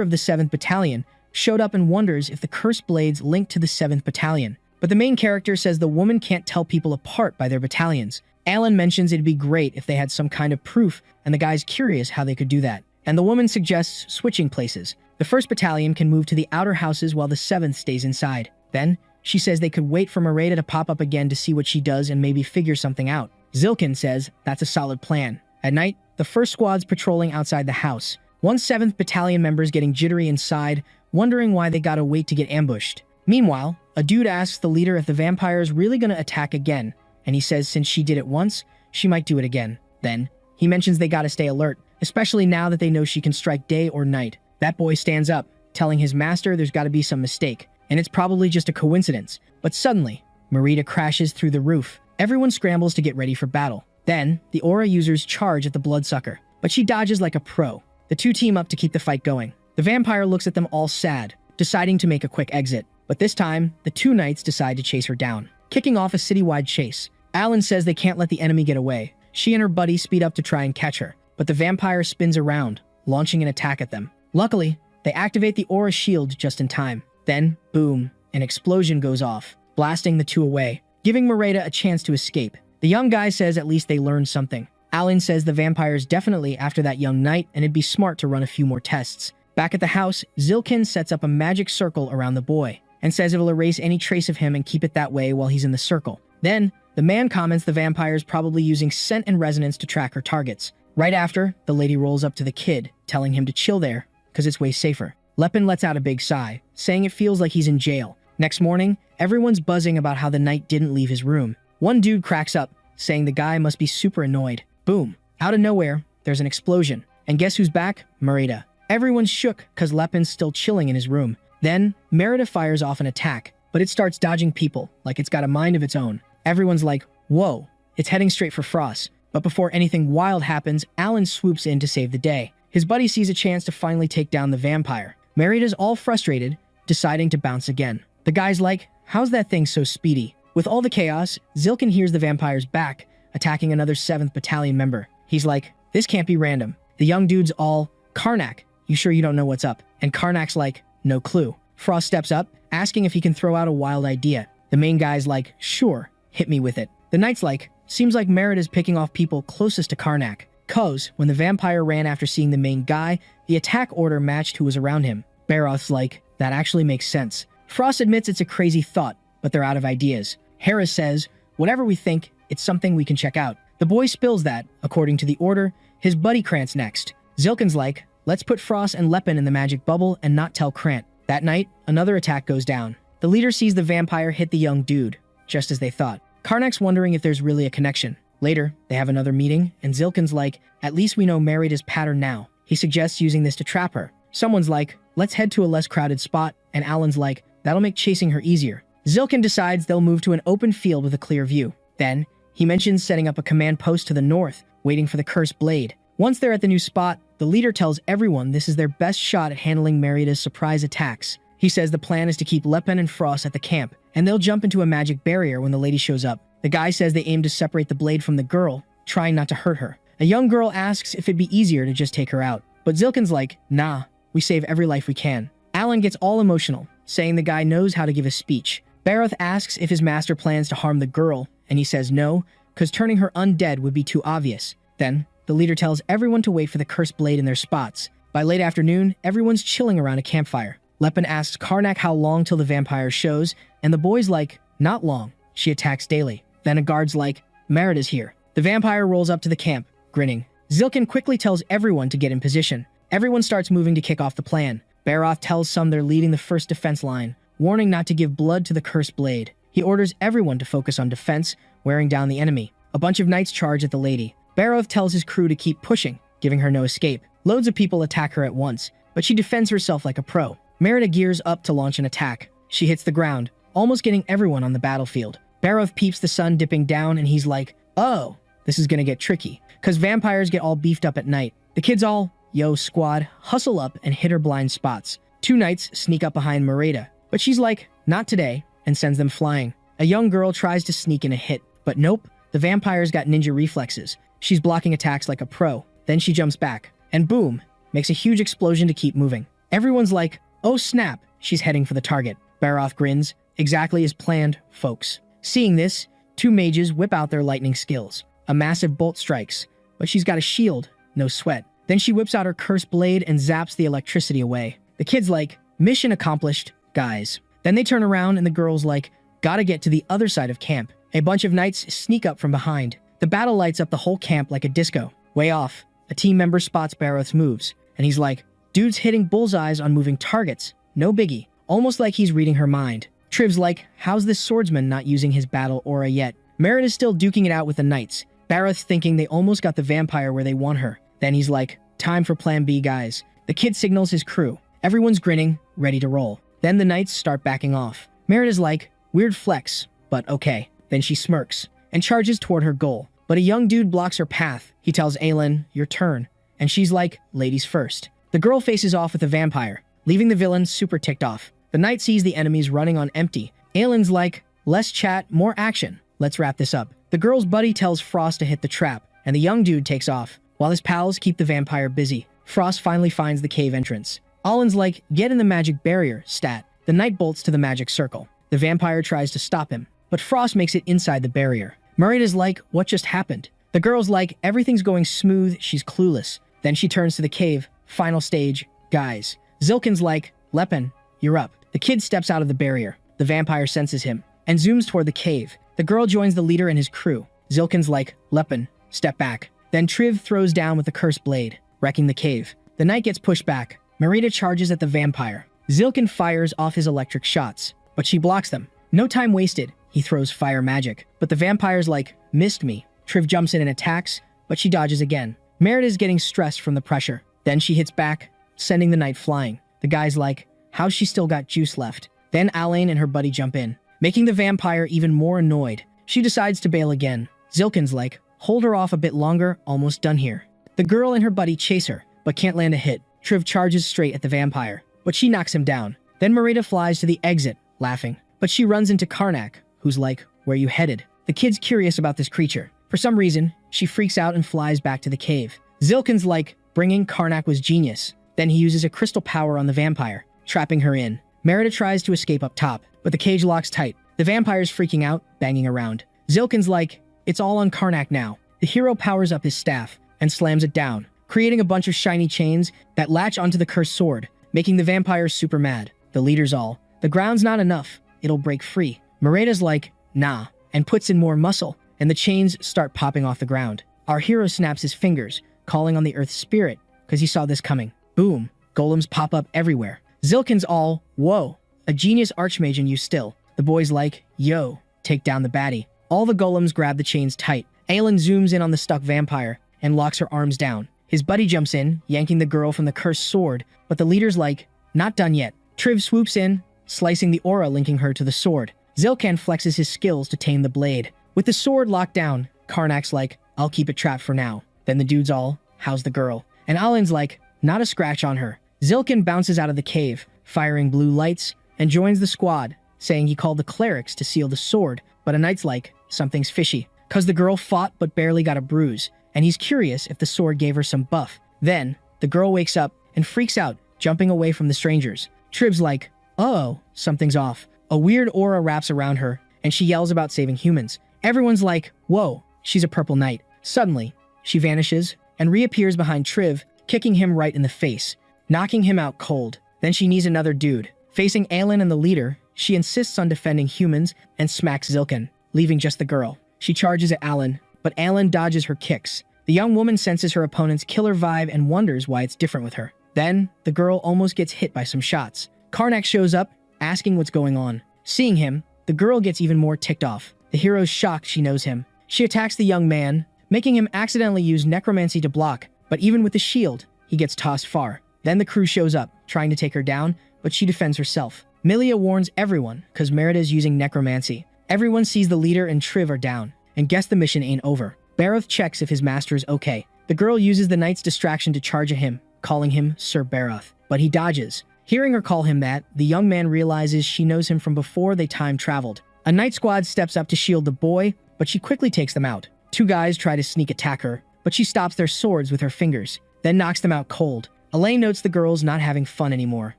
of the 7th Battalion, showed up and wonders if the cursed blades linked to the 7th Battalion. But the main character says the woman can't tell people apart by their battalions. Alan mentions it'd be great if they had some kind of proof, and the guy's curious how they could do that. And the woman suggests switching places. The 1st Battalion can move to the outer houses while the 7th stays inside. Then, she says they could wait for Merida to pop up again to see what she does and maybe figure something out. Zilkin says that's a solid plan. At night, the 1st squad's patrolling outside the house. One 7th Battalion member's getting jittery inside, wondering why they gotta wait to get ambushed. Meanwhile, a dude asks the leader if the vampire's really gonna attack again, and he says since she did it once, she might do it again. Then, he mentions they gotta stay alert, especially now that they know she can strike day or night. That boy stands up, telling his master there's gotta be some mistake, and it's probably just a coincidence. But suddenly, Merida crashes through the roof. Everyone scrambles to get ready for battle. Then, the aura users charge at the bloodsucker, but she dodges like a pro. The 2 team up to keep the fight going. The vampire looks at them all sad, deciding to make a quick exit. But this time, the 2 knights decide to chase her down, kicking off a citywide chase. Alan says they can't let the enemy get away. She and her buddy speed up to try and catch her, but the vampire spins around, launching an attack at them. Luckily, they activate the aura shield just in time. Then, boom, an explosion goes off, blasting the 2 away, giving Merida a chance to escape. The young guy says at least they learned something. Alan says the vampire's definitely after that young knight and it'd be smart to run a few more tests. Back at the house, Zilkin sets up a magic circle around the boy and says it'll erase any trace of him and keep it that way while he's in the circle. Then, the man comments the vampire's probably using scent and resonance to track her targets. Right after, the lady rolls up to the kid, telling him to chill there, because it's way safer. Lepin lets out a big sigh, saying it feels like he's in jail. Next morning, everyone's buzzing about how the knight didn't leave his room. One dude cracks up, saying the guy must be super annoyed. Boom. Out of nowhere, there's an explosion. And guess who's back? Merida. Everyone's shook because Lepin's still chilling in his room. Then, Merida fires off an attack, but it starts dodging people like it's got a mind of its own. Everyone's like, whoa, it's heading straight for Frost. But before anything wild happens, Alan swoops in to save the day. His buddy sees a chance to finally take down the vampire. Merida's all frustrated, deciding to bounce again. The guy's like, how's that thing so speedy? With all the chaos, Zilkin hears the vampires back, attacking another 7th Battalion member. He's like, this can't be random. The young dude's all, Karnak, you sure you don't know what's up? And Karnak's like, no clue. Frost steps up, asking if he can throw out a wild idea. The main guy's like, sure, hit me with it. The knight's like, seems like Merida's picking off people closest to Karnak. Cause, when the vampire ran after seeing the main guy, the attack order matched who was around him. Baroth's like, that actually makes sense. Frost admits it's a crazy thought, but they're out of ideas. Harris says, whatever we think, it's something we can check out. The boy spills that, according to the order, his buddy Krant's next. Zilkin's like, let's put Frost and Lepin in the magic bubble and not tell Krant. That night, another attack goes down. The leader sees the vampire hit the young dude, just as they thought. Karnak's wondering if there's really a connection. Later, they have another meeting, and Zilkin's like, at least we know Merida's pattern now. He suggests using this to trap her. Someone's like, let's head to a less crowded spot, and Alan's like, that'll make chasing her easier. Zilkin decides they'll move to an open field with a clear view. Then, he mentions setting up a command post to the north, waiting for the cursed blade. Once they're at the new spot, the leader tells everyone this is their best shot at handling Merida's surprise attacks. He says the plan is to keep Lepin and Frost at the camp, and they'll jump into a magic barrier when the lady shows up. The guy says they aim to separate the blade from the girl, trying not to hurt her. A young girl asks if it'd be easier to just take her out. But Zilkin's like, nah, we save every life we can. Alan gets all emotional, saying the guy knows how to give a speech. Baroth asks if his master plans to harm the girl, and he says no, because turning her undead would be too obvious. Then, the leader tells everyone to wait for the cursed blade in their spots. By late afternoon, everyone's chilling around a campfire. Lepin asks Karnak how long till the vampire shows, and the boy's like, not long. She attacks daily. Then a guard's like, Merida's here. The vampire rolls up to the camp, grinning. Zilkin quickly tells everyone to get in position. Everyone starts moving to kick off the plan. Baroth tells some they're leading the first defense line, warning not to give blood to the cursed blade. He orders everyone to focus on defense, wearing down the enemy. A bunch of knights charge at the lady. Baroth tells his crew to keep pushing, giving her no escape. Loads of people attack her at once, but she defends herself like a pro. Merida gears up to launch an attack. She hits the ground, almost getting everyone on the battlefield. Baroth peeps the sun dipping down and he's like, oh, this is gonna get tricky, cause vampires get all beefed up at night. The kids all, yo squad, hustle up and hit her blind spots. 2 knights sneak up behind Merida, but she's like, not today, and sends them flying. A young girl tries to sneak in a hit, but nope, the vampire's got ninja reflexes. She's blocking attacks like a pro. Then she jumps back, and boom, makes a huge explosion to keep moving. Everyone's like, oh snap, she's heading for the target. Baroth grins, exactly as planned, folks. Seeing this, 2 mages whip out their lightning skills. A massive bolt strikes, but she's got a shield, no sweat. Then she whips out her cursed blade and zaps the electricity away. The kid's like, mission accomplished, guys. Then they turn around and the girl's like, gotta get to the other side of camp. A bunch of knights sneak up from behind. The battle lights up the whole camp like a disco. Way off, a team member spots Baroth's moves, and he's like, dude's hitting bullseyes on moving targets. No biggie. Almost like he's reading her mind. Triv's like, how's this swordsman not using his battle aura yet? Merritt is still duking it out with the knights. Baroth's thinking they almost got the vampire where they want her. Then he's like, time for plan B, guys. The kid signals his crew. Everyone's grinning, ready to roll. Then the knights start backing off. Merritt is like, weird flex, but okay. Then she smirks and charges toward her goal. But a young dude blocks her path. He tells Aelin, your turn. And she's like, ladies first. The girl faces off with the vampire, leaving the villain super ticked off. The knight sees the enemies running on empty. Aelin's like, less chat, more action. Let's wrap this up. The girl's buddy tells Frost to hit the trap, and the young dude takes off, while his pals keep the vampire busy. Frost finally finds the cave entrance. Alan's like, get in the magic barrier, stat. The knight bolts to the magic circle. The vampire tries to stop him, but Frost makes it inside the barrier. Murray is like, what just happened? The girl's like, everything's going smooth, she's clueless. Then she turns to the cave. Final stage, guys. Zilkin's like, Lepin, you're up. The kid steps out of the barrier. The vampire senses him and zooms toward the cave. The girl joins the leader and his crew. Zilkin's like, Lepin, step back. Then Triv throws down with the cursed blade, wrecking the cave. The knight gets pushed back, Marita charges at the vampire. Zilkin fires off his electric shots, but she blocks them. No time wasted, he throws fire magic, but the vampire's like, missed me. Triv jumps in and attacks, but she dodges again. Merita's getting stressed from the pressure. Then she hits back, sending the knight flying. The guy's like, how's she still got juice left? Then Alain and her buddy jump in, making the vampire even more annoyed. She decides to bail again. Zilkin's like, hold her off a bit longer, almost done here. The girl and her buddy chase her, but can't land a hit. Triv charges straight at the vampire, but she knocks him down. Then Marita flies to the exit, laughing, but she runs into Karnak, who's like, where you headed? The kid's curious about this creature. For some reason, she freaks out and flies back to the cave. Zilkin's like, bringing Karnak was genius. Then he uses a crystal power on the vampire, trapping her in. Merita tries to escape up top, but the cage locks tight. The vampire's freaking out, banging around. Zilkin's like, it's all on Karnak now. The hero powers up his staff and slams it down, creating a bunch of shiny chains that latch onto the cursed sword, making the vampire super mad. The leader's all, the ground's not enough, it'll break free. Marita's like, nah, and puts in more muscle, and the chains start popping off the ground. Our hero snaps his fingers, calling on the earth's spirit, because he saw this coming. Boom, golems pop up everywhere. Zilkin's all, whoa, a genius archmage in you still. The boy's like, yo, take down the baddie. All the golems grab the chains tight. Aelin zooms in on the stuck vampire and locks her arms down. His buddy jumps in, yanking the girl from the cursed sword, but the leader's like, not done yet. Triv swoops in, slicing the aura linking her to the sword. Zilkan flexes his skills to tame the blade. With the sword locked down, Karnak's like, I'll keep it trapped for now. Then the dude's all, how's the girl? And Alin's like, not a scratch on her. Zilkin bounces out of the cave, firing blue lights, and joins the squad, saying he called the clerics to seal the sword, but a knight's like, something's fishy. Cause the girl fought but barely got a bruise, and he's curious if the sword gave her some buff. Then, the girl wakes up and freaks out, jumping away from the strangers. Triv's like, uh-oh, something's off. A weird aura wraps around her, and she yells about saving humans. Everyone's like, whoa, she's a purple knight. Suddenly, she vanishes and reappears behind Triv, kicking him right in the face, knocking him out cold. Then she knees another dude. Facing Aelin and the leader, she insists on defending humans and smacks Zilkin, leaving just the girl. She charges at Alan, but Aelin dodges her kicks. The young woman senses her opponent's killer vibe and wonders why it's different with her. Then, the girl almost gets hit by some shots. Karnak shows up, asking what's going on. Seeing him, the girl gets even more ticked off. The hero's shocked she knows him. She attacks the young man, making him accidentally use necromancy to block, but even with the shield, he gets tossed far. Then the crew shows up, trying to take her down, but she defends herself. Milia warns everyone, cause Merida is using necromancy. Everyone sees the leader and Triv are down, and guess the mission ain't over. Bareth checks if his master is okay. The girl uses the knight's distraction to charge at him, calling him Sir Bareth, but he dodges. Hearing her call him that, the young man realizes she knows him from before they time traveled. A knight squad steps up to shield the boy, but she quickly takes them out. Two guys try to sneak attack her, but she stops their swords with her fingers, then knocks them out cold. Elaine notes the girl's not having fun anymore.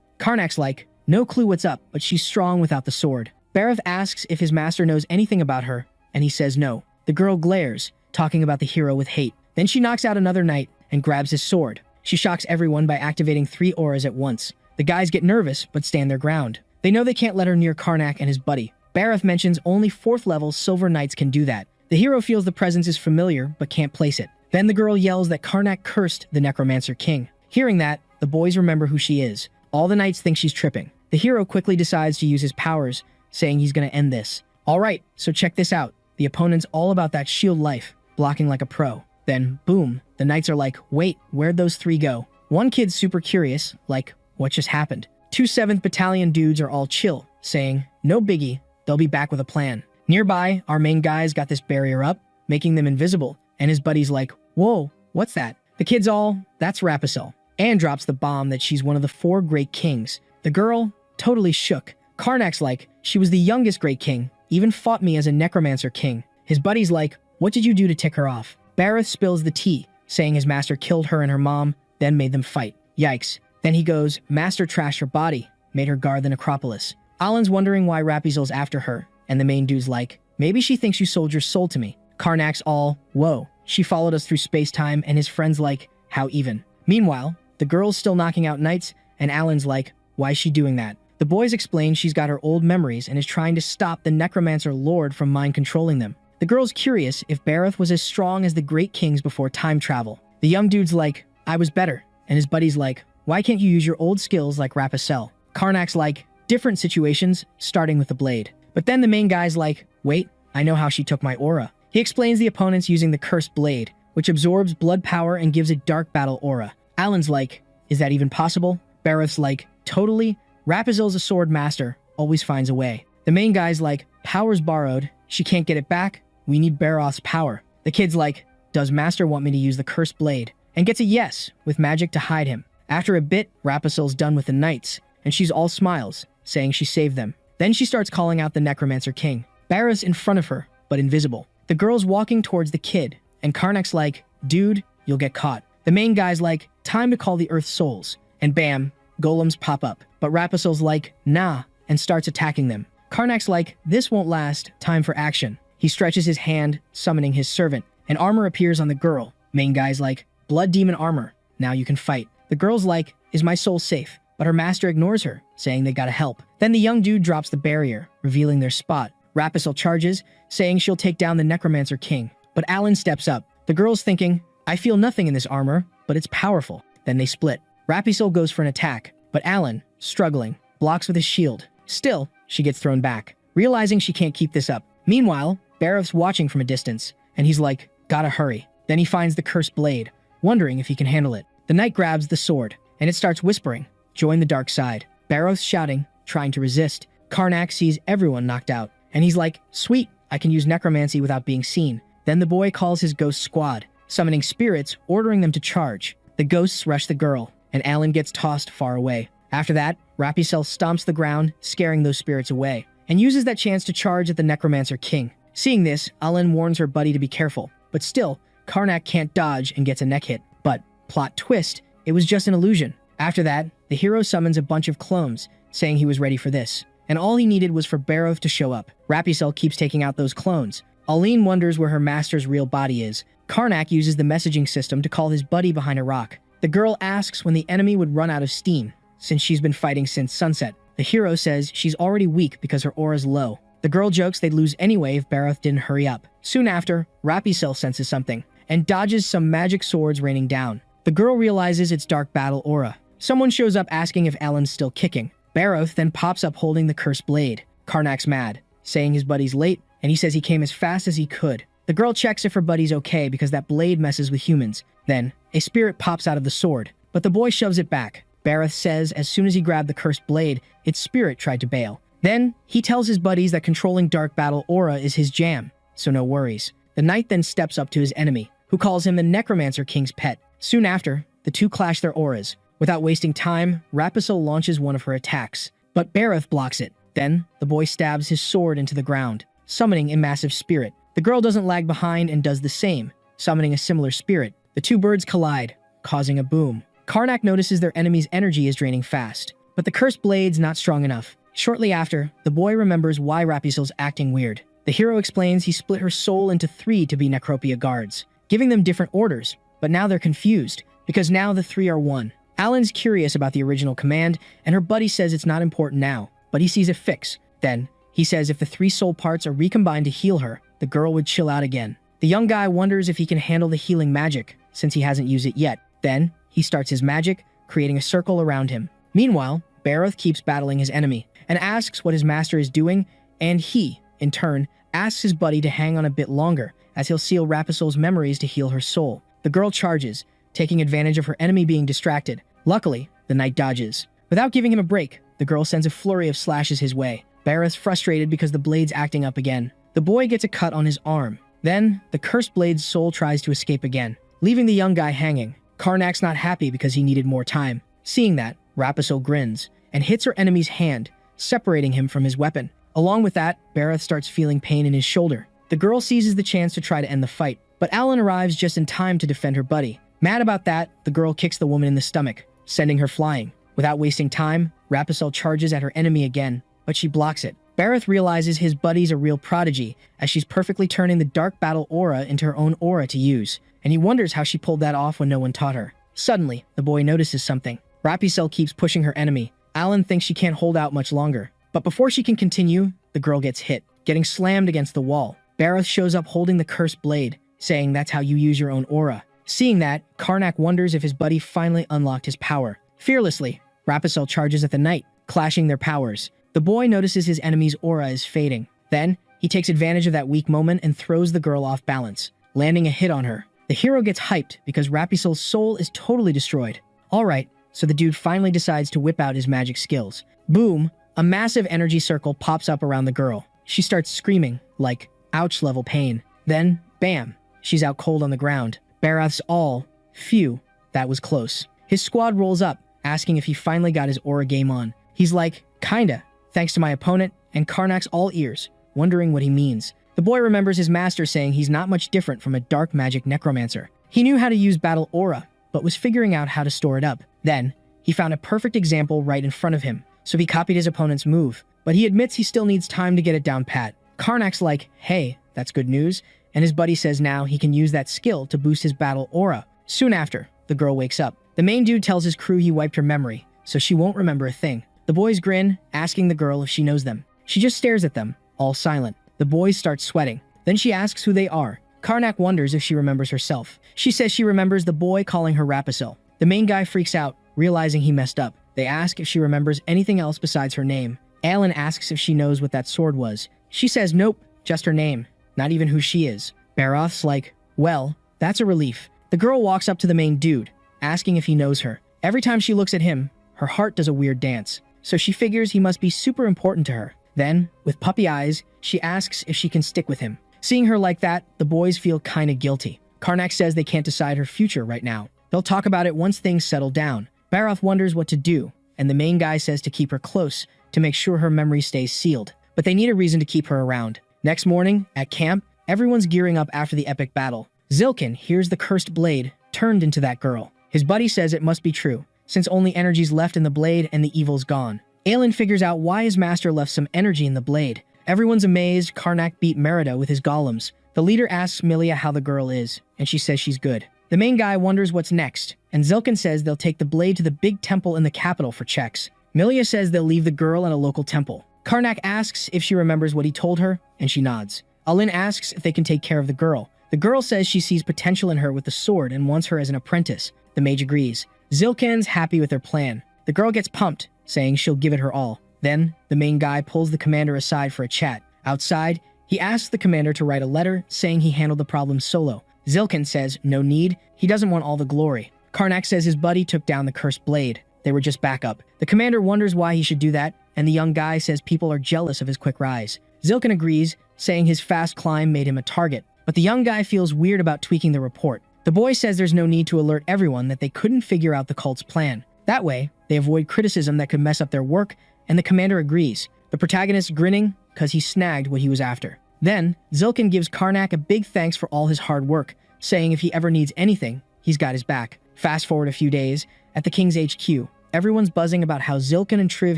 Karnak's like, no clue what's up, but she's strong without the sword. Bareth asks if his master knows anything about her, and he says no. The girl glares, talking about the hero with hate. Then she knocks out another knight and grabs his sword. She shocks everyone by activating 3 auras at once. The guys get nervous, but stand their ground. They know they can't let her near Karnak and his buddy. Bareth mentions only 4th level silver knights can do that. The hero feels the presence is familiar, but can't place it. Then the girl yells that Karnak cursed the Necromancer King. Hearing that, the boys remember who she is. All the knights think she's tripping. The hero quickly decides to use his powers, saying he's gonna end this. Alright, so check this out. The opponent's all about that shield life, blocking like a pro. Then, boom, the knights are like, wait, where'd those 3 go? One kid's super curious, like, what just happened? 2 7th Battalion dudes are all chill, saying, no biggie, they'll be back with a plan. Nearby, our main guy's got this barrier up, making them invisible, and his buddy's like, whoa, what's that? The kid's all, that's Rapisel. Anne drops the bomb that she's one of the 4 great kings. The girl, totally shook. Karnak's like, she was the youngest great king, even fought me as a necromancer king. His buddy's like, what did you do to tick her off? Bareth spills the tea, saying his master killed her and her mom, then made them fight. Yikes. Then he goes, master trashed her body, made her guard the necropolis. Alan's wondering why Rapizel's after her, and the main dude's like, maybe she thinks you sold your soul to me. Karnak's all, whoa, she followed us through space-time, and his friend's like, how even? Meanwhile, the girl's still knocking out knights, and Alan's like, why's she doing that? The boys explain she's got her old memories and is trying to stop the Necromancer Lord from mind-controlling them. The girl's curious if Bareth was as strong as the great kings before time travel. The young dude's like, I was better, and his buddy's like, why can't you use your old skills like Rapicel? Karnak's like, different situations, starting with the blade. But then the main guy's like, wait, I know how she took my aura. He explains the opponents using the cursed blade, which absorbs blood power and gives a dark battle aura. Alan's like, is that even possible? Bareth's like, totally. Rapizel's a sword master, always finds a way. The main guy's like, power's borrowed, she can't get it back, we need Baroth's power. The kid's like, does master want me to use the cursed blade? And gets a yes, with magic to hide him. After a bit, Rapizel's done with the knights, and she's all smiles, saying she saved them. Then she starts calling out the Necromancer King. Bareth's in front of her, but invisible. The girl's walking towards the kid, and Karnak's like, dude, you'll get caught. The main guy's like, time to call the Earth Souls. And bam, golems pop up. But Rapizel's like, nah, and starts attacking them. Karnak's like, this won't last, time for action. He stretches his hand, summoning his servant, and armor appears on the girl. Main guy's like, blood demon armor, now you can fight. The girl's like, is my soul safe? But her master ignores her, saying they gotta help. Then the young dude drops the barrier, revealing their spot. Rapizel charges, saying she'll take down the Necromancer King. But Alan steps up. The girl's thinking, I feel nothing in this armor, but it's powerful. Then they split. Rapizel goes for an attack, but Alan, struggling, blocks with his shield. Still, she gets thrown back, realizing she can't keep this up. Meanwhile, Bareth's watching from a distance, and he's like, gotta hurry. Then he finds the cursed blade, wondering if he can handle it. The knight grabs the sword, and it starts whispering, join the dark side. Bareth's shouting, trying to resist. Karnak sees everyone knocked out, and he's like, sweet, I can use necromancy without being seen. Then the boy calls his ghost squad, summoning spirits, ordering them to charge. The ghosts rush the girl, and Alan gets tossed far away. After that, Rapizel stomps the ground, scaring those spirits away, and uses that chance to charge at the Necromancer King. Seeing this, Alan warns her buddy to be careful, but still, Karnak can't dodge and gets a neck hit. But, plot twist, it was just an illusion. After that, the hero summons a bunch of clones, saying he was ready for this, and all he needed was for Bareth to show up. Rapizel keeps taking out those clones. Aline wonders where her master's real body is. Karnak uses the messaging system to call his buddy behind a rock. The girl asks when the enemy would run out of steam, since she's been fighting since sunset. The hero says she's already weak because her aura's low. The girl jokes they'd lose anyway if Bareth didn't hurry up. Soon after, Rapizel senses something, and dodges some magic swords raining down. The girl realizes it's dark battle aura. Someone shows up asking if Alan's still kicking. Bareth then pops up holding the cursed blade. Karnak's mad, saying his buddy's late, and he says he came as fast as he could. The girl checks if her buddy's okay because that blade messes with humans. Then, a spirit pops out of the sword, but the boy shoves it back. Bareth says as soon as he grabbed the cursed blade, its spirit tried to bail. Then, he tells his buddies that controlling dark battle aura is his jam, so no worries. The knight then steps up to his enemy, who calls him the Necromancer King's pet. Soon after, the two clash their auras. Without wasting time, Rapizel launches one of her attacks, but Bareth blocks it. Then, the boy stabs his sword into the ground, summoning a massive spirit. The girl doesn't lag behind and does the same, summoning a similar spirit. The two birds collide, causing a boom. Karnak notices their enemy's energy is draining fast, but the cursed blade's not strong enough. Shortly after, the boy remembers why Rapizel's acting weird. The hero explains he split her soul into 3 to be Necropia guards, giving them different orders, but now they're confused, because now the 3 are one. Alan's curious about the original command, and her buddy says it's not important now, but he sees a fix. Then, he says if the 3 soul parts are recombined to heal her, the girl would chill out again. The young guy wonders if he can handle the healing magic, since he hasn't used it yet. Then, he starts his magic, creating a circle around him. Meanwhile, Bareth keeps battling his enemy, and asks what his master is doing, and he, in turn, asks his buddy to hang on a bit longer, as he'll seal Rapizel's memories to heal her soul. The girl charges, taking advantage of her enemy being distracted. Luckily, the knight dodges. Without giving him a break, the girl sends a flurry of slashes his way. Bareth's frustrated because the blade's acting up again. The boy gets a cut on his arm. Then, the cursed blade's soul tries to escape again, leaving the young guy hanging. Karnak's not happy because he needed more time. Seeing that, Rapizel grins, and hits her enemy's hand, separating him from his weapon. Along with that, Bareth starts feeling pain in his shoulder. The girl seizes the chance to try to end the fight, but Alan arrives just in time to defend her buddy. Mad about that, the girl kicks the woman in the stomach, sending her flying. Without wasting time, Rapizel charges at her enemy again, but she blocks it. Bareth realizes his buddy's a real prodigy, as she's perfectly turning the dark battle aura into her own aura to use, and he wonders how she pulled that off when no one taught her. Suddenly, the boy notices something. Rapizel keeps pushing her enemy. Alan thinks she can't hold out much longer, but before she can continue, the girl gets hit, getting slammed against the wall. Bareth shows up holding the cursed blade, saying that's how you use your own aura. Seeing that, Karnak wonders if his buddy finally unlocked his power. Fearlessly, Raphael charges at the knight, clashing their powers. The boy notices his enemy's aura is fading. Then, he takes advantage of that weak moment and throws the girl off balance, landing a hit on her. The hero gets hyped because Raphael's soul is totally destroyed. Alright, so the dude finally decides to whip out his magic skills. Boom! A massive energy circle pops up around the girl. She starts screaming, like, ouch level pain. Then, bam! She's out cold on the ground. Barath's all, phew, that was close. His squad rolls up, asking if he finally got his aura game on. He's like, kinda, thanks to my opponent, and Karnak's all ears, wondering what he means. The boy remembers his master saying he's not much different from a dark magic necromancer. He knew how to use battle aura, but was figuring out how to store it up. Then, he found a perfect example right in front of him, so he copied his opponent's move, but he admits he still needs time to get it down pat. Karnak's like, hey, that's good news, and his buddy says now he can use that skill to boost his battle aura. Soon after, the girl wakes up. The main dude tells his crew he wiped her memory, so she won't remember a thing. The boys grin, asking the girl if she knows them. She just stares at them, all silent. The boys start sweating. Then she asks who they are. Karnak wonders if she remembers herself. She says she remembers the boy calling her Raphael. The main guy freaks out, realizing he messed up. They ask if she remembers anything else besides her name. Alan asks if she knows what that sword was. She says nope, just her name, not even who she is. Barath's like, well, that's a relief. The girl walks up to the main dude, asking if he knows her. Every time she looks at him, her heart does a weird dance, so she figures he must be super important to her. Then, with puppy eyes, she asks if she can stick with him. Seeing her like that, the boys feel kinda guilty. Karnak says they can't decide her future right now. They'll talk about it once things settle down. Barath wonders what to do, and the main guy says to keep her close to make sure her memory stays sealed. But they need a reason to keep her around. Next morning, at camp, everyone's gearing up after the epic battle. Zilkin hears the cursed blade turned into that girl. His buddy says it must be true, since only energy's left in the blade and the evil's gone. Aelin figures out why his master left some energy in the blade. Everyone's amazed Karnak beat Merida with his golems. The leader asks Milia how the girl is, and she says she's good. The main guy wonders what's next, and Zilkin says they'll take the blade to the big temple in the capital for checks. Milia says they'll leave the girl at a local temple. Karnak asks if she remembers what he told her, and she nods. Alin asks if they can take care of the girl. The girl says she sees potential in her with the sword and wants her as an apprentice. The mage agrees. Zilkin's happy with their plan. The girl gets pumped, saying she'll give it her all. Then, the main guy pulls the commander aside for a chat. Outside, he asks the commander to write a letter saying he handled the problem solo. Zilkin says no need, he doesn't want all the glory. Karnak says his buddy took down the cursed blade. They were just backup. The commander wonders why he should do that, and the young guy says people are jealous of his quick rise. Zilkin agrees, saying his fast climb made him a target, but the young guy feels weird about tweaking the report. The boy says there's no need to alert everyone that they couldn't figure out the cult's plan. That way, they avoid criticism that could mess up their work, and the commander agrees. The protagonist grinning because he snagged what he was after. Then, Zilkin gives Karnak a big thanks for all his hard work, saying if he ever needs anything, he's got his back. Fast forward a few days, at the King's HQ, everyone's buzzing about how Zilkin and Triv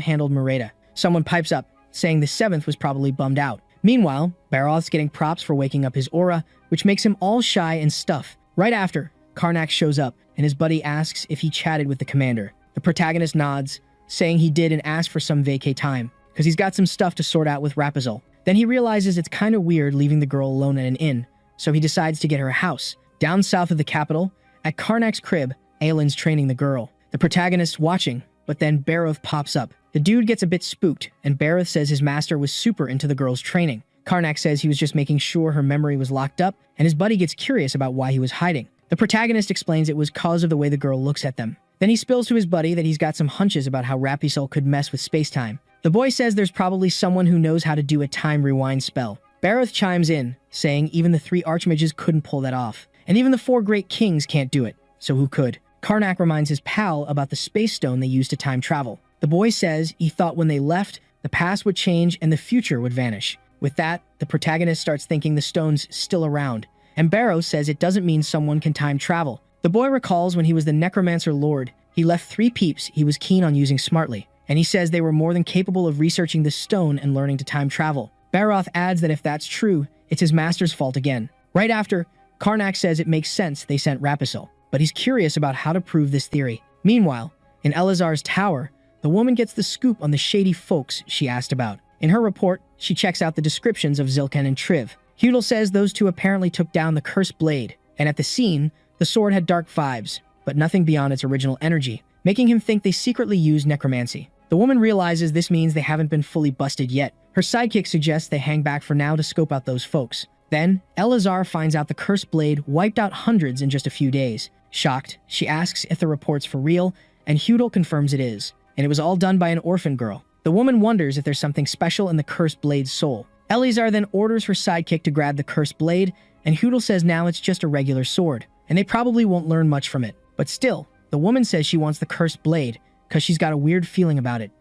handled Merida. Someone pipes up, saying the 7th was probably bummed out. Meanwhile, Barath's getting props for waking up his aura, which makes him all shy and stuff. Right after, Karnak shows up, and his buddy asks if he chatted with the commander. The protagonist nods, saying he did and asked for some vacay time, because he's got some stuff to sort out with Raphael. Then he realizes it's kinda weird leaving the girl alone at an inn, so he decides to get her a house. Down south of the capital, at Karnak's crib, Aelin's training the girl. The protagonist's watching, but then Barath pops up. The dude gets a bit spooked, and Barath says his master was super into the girl's training. Karnak says he was just making sure her memory was locked up, and his buddy gets curious about why he was hiding. The protagonist explains it was cause of the way the girl looks at them. Then he spills to his buddy that he's got some hunches about how Raphael could mess with space-time. The boy says there's probably someone who knows how to do a time rewind spell. Barath chimes in, saying even the 3 archmages couldn't pull that off. And even the 4 great kings can't do it, so who could? Karnak reminds his pal about the space stone they used to time travel. The boy says he thought when they left, the past would change and the future would vanish. With that, the protagonist starts thinking the stone's still around. And Barrow says it doesn't mean someone can time travel. The boy recalls when he was the Necromancer Lord, he left 3 peeps he was keen on using smartly. And he says they were more than capable of researching the stone and learning to time travel. Barath adds that if that's true, it's his master's fault again. Right after, Karnak says it makes sense they sent Raphael, but he's curious about how to prove this theory. Meanwhile, in Elazar's tower, the woman gets the scoop on the shady folks she asked about. In her report, she checks out the descriptions of Zilkin and Triv. Hudel says those two apparently took down the cursed blade, and at the scene, the sword had dark vibes, but nothing beyond its original energy, making him think they secretly use necromancy. The woman realizes this means they haven't been fully busted yet. Her sidekick suggests they hang back for now to scope out those folks. Then, Elazar finds out the cursed blade wiped out hundreds in just a few days. Shocked, she asks if the report's for real, and Hudel confirms it is, and it was all done by an orphan girl. The woman wonders if there's something special in the cursed blade's soul. Elazar then orders her sidekick to grab the cursed blade, and Hudel says now it's just a regular sword, and they probably won't learn much from it. But still, the woman says she wants the cursed blade, because she's got a weird feeling about it.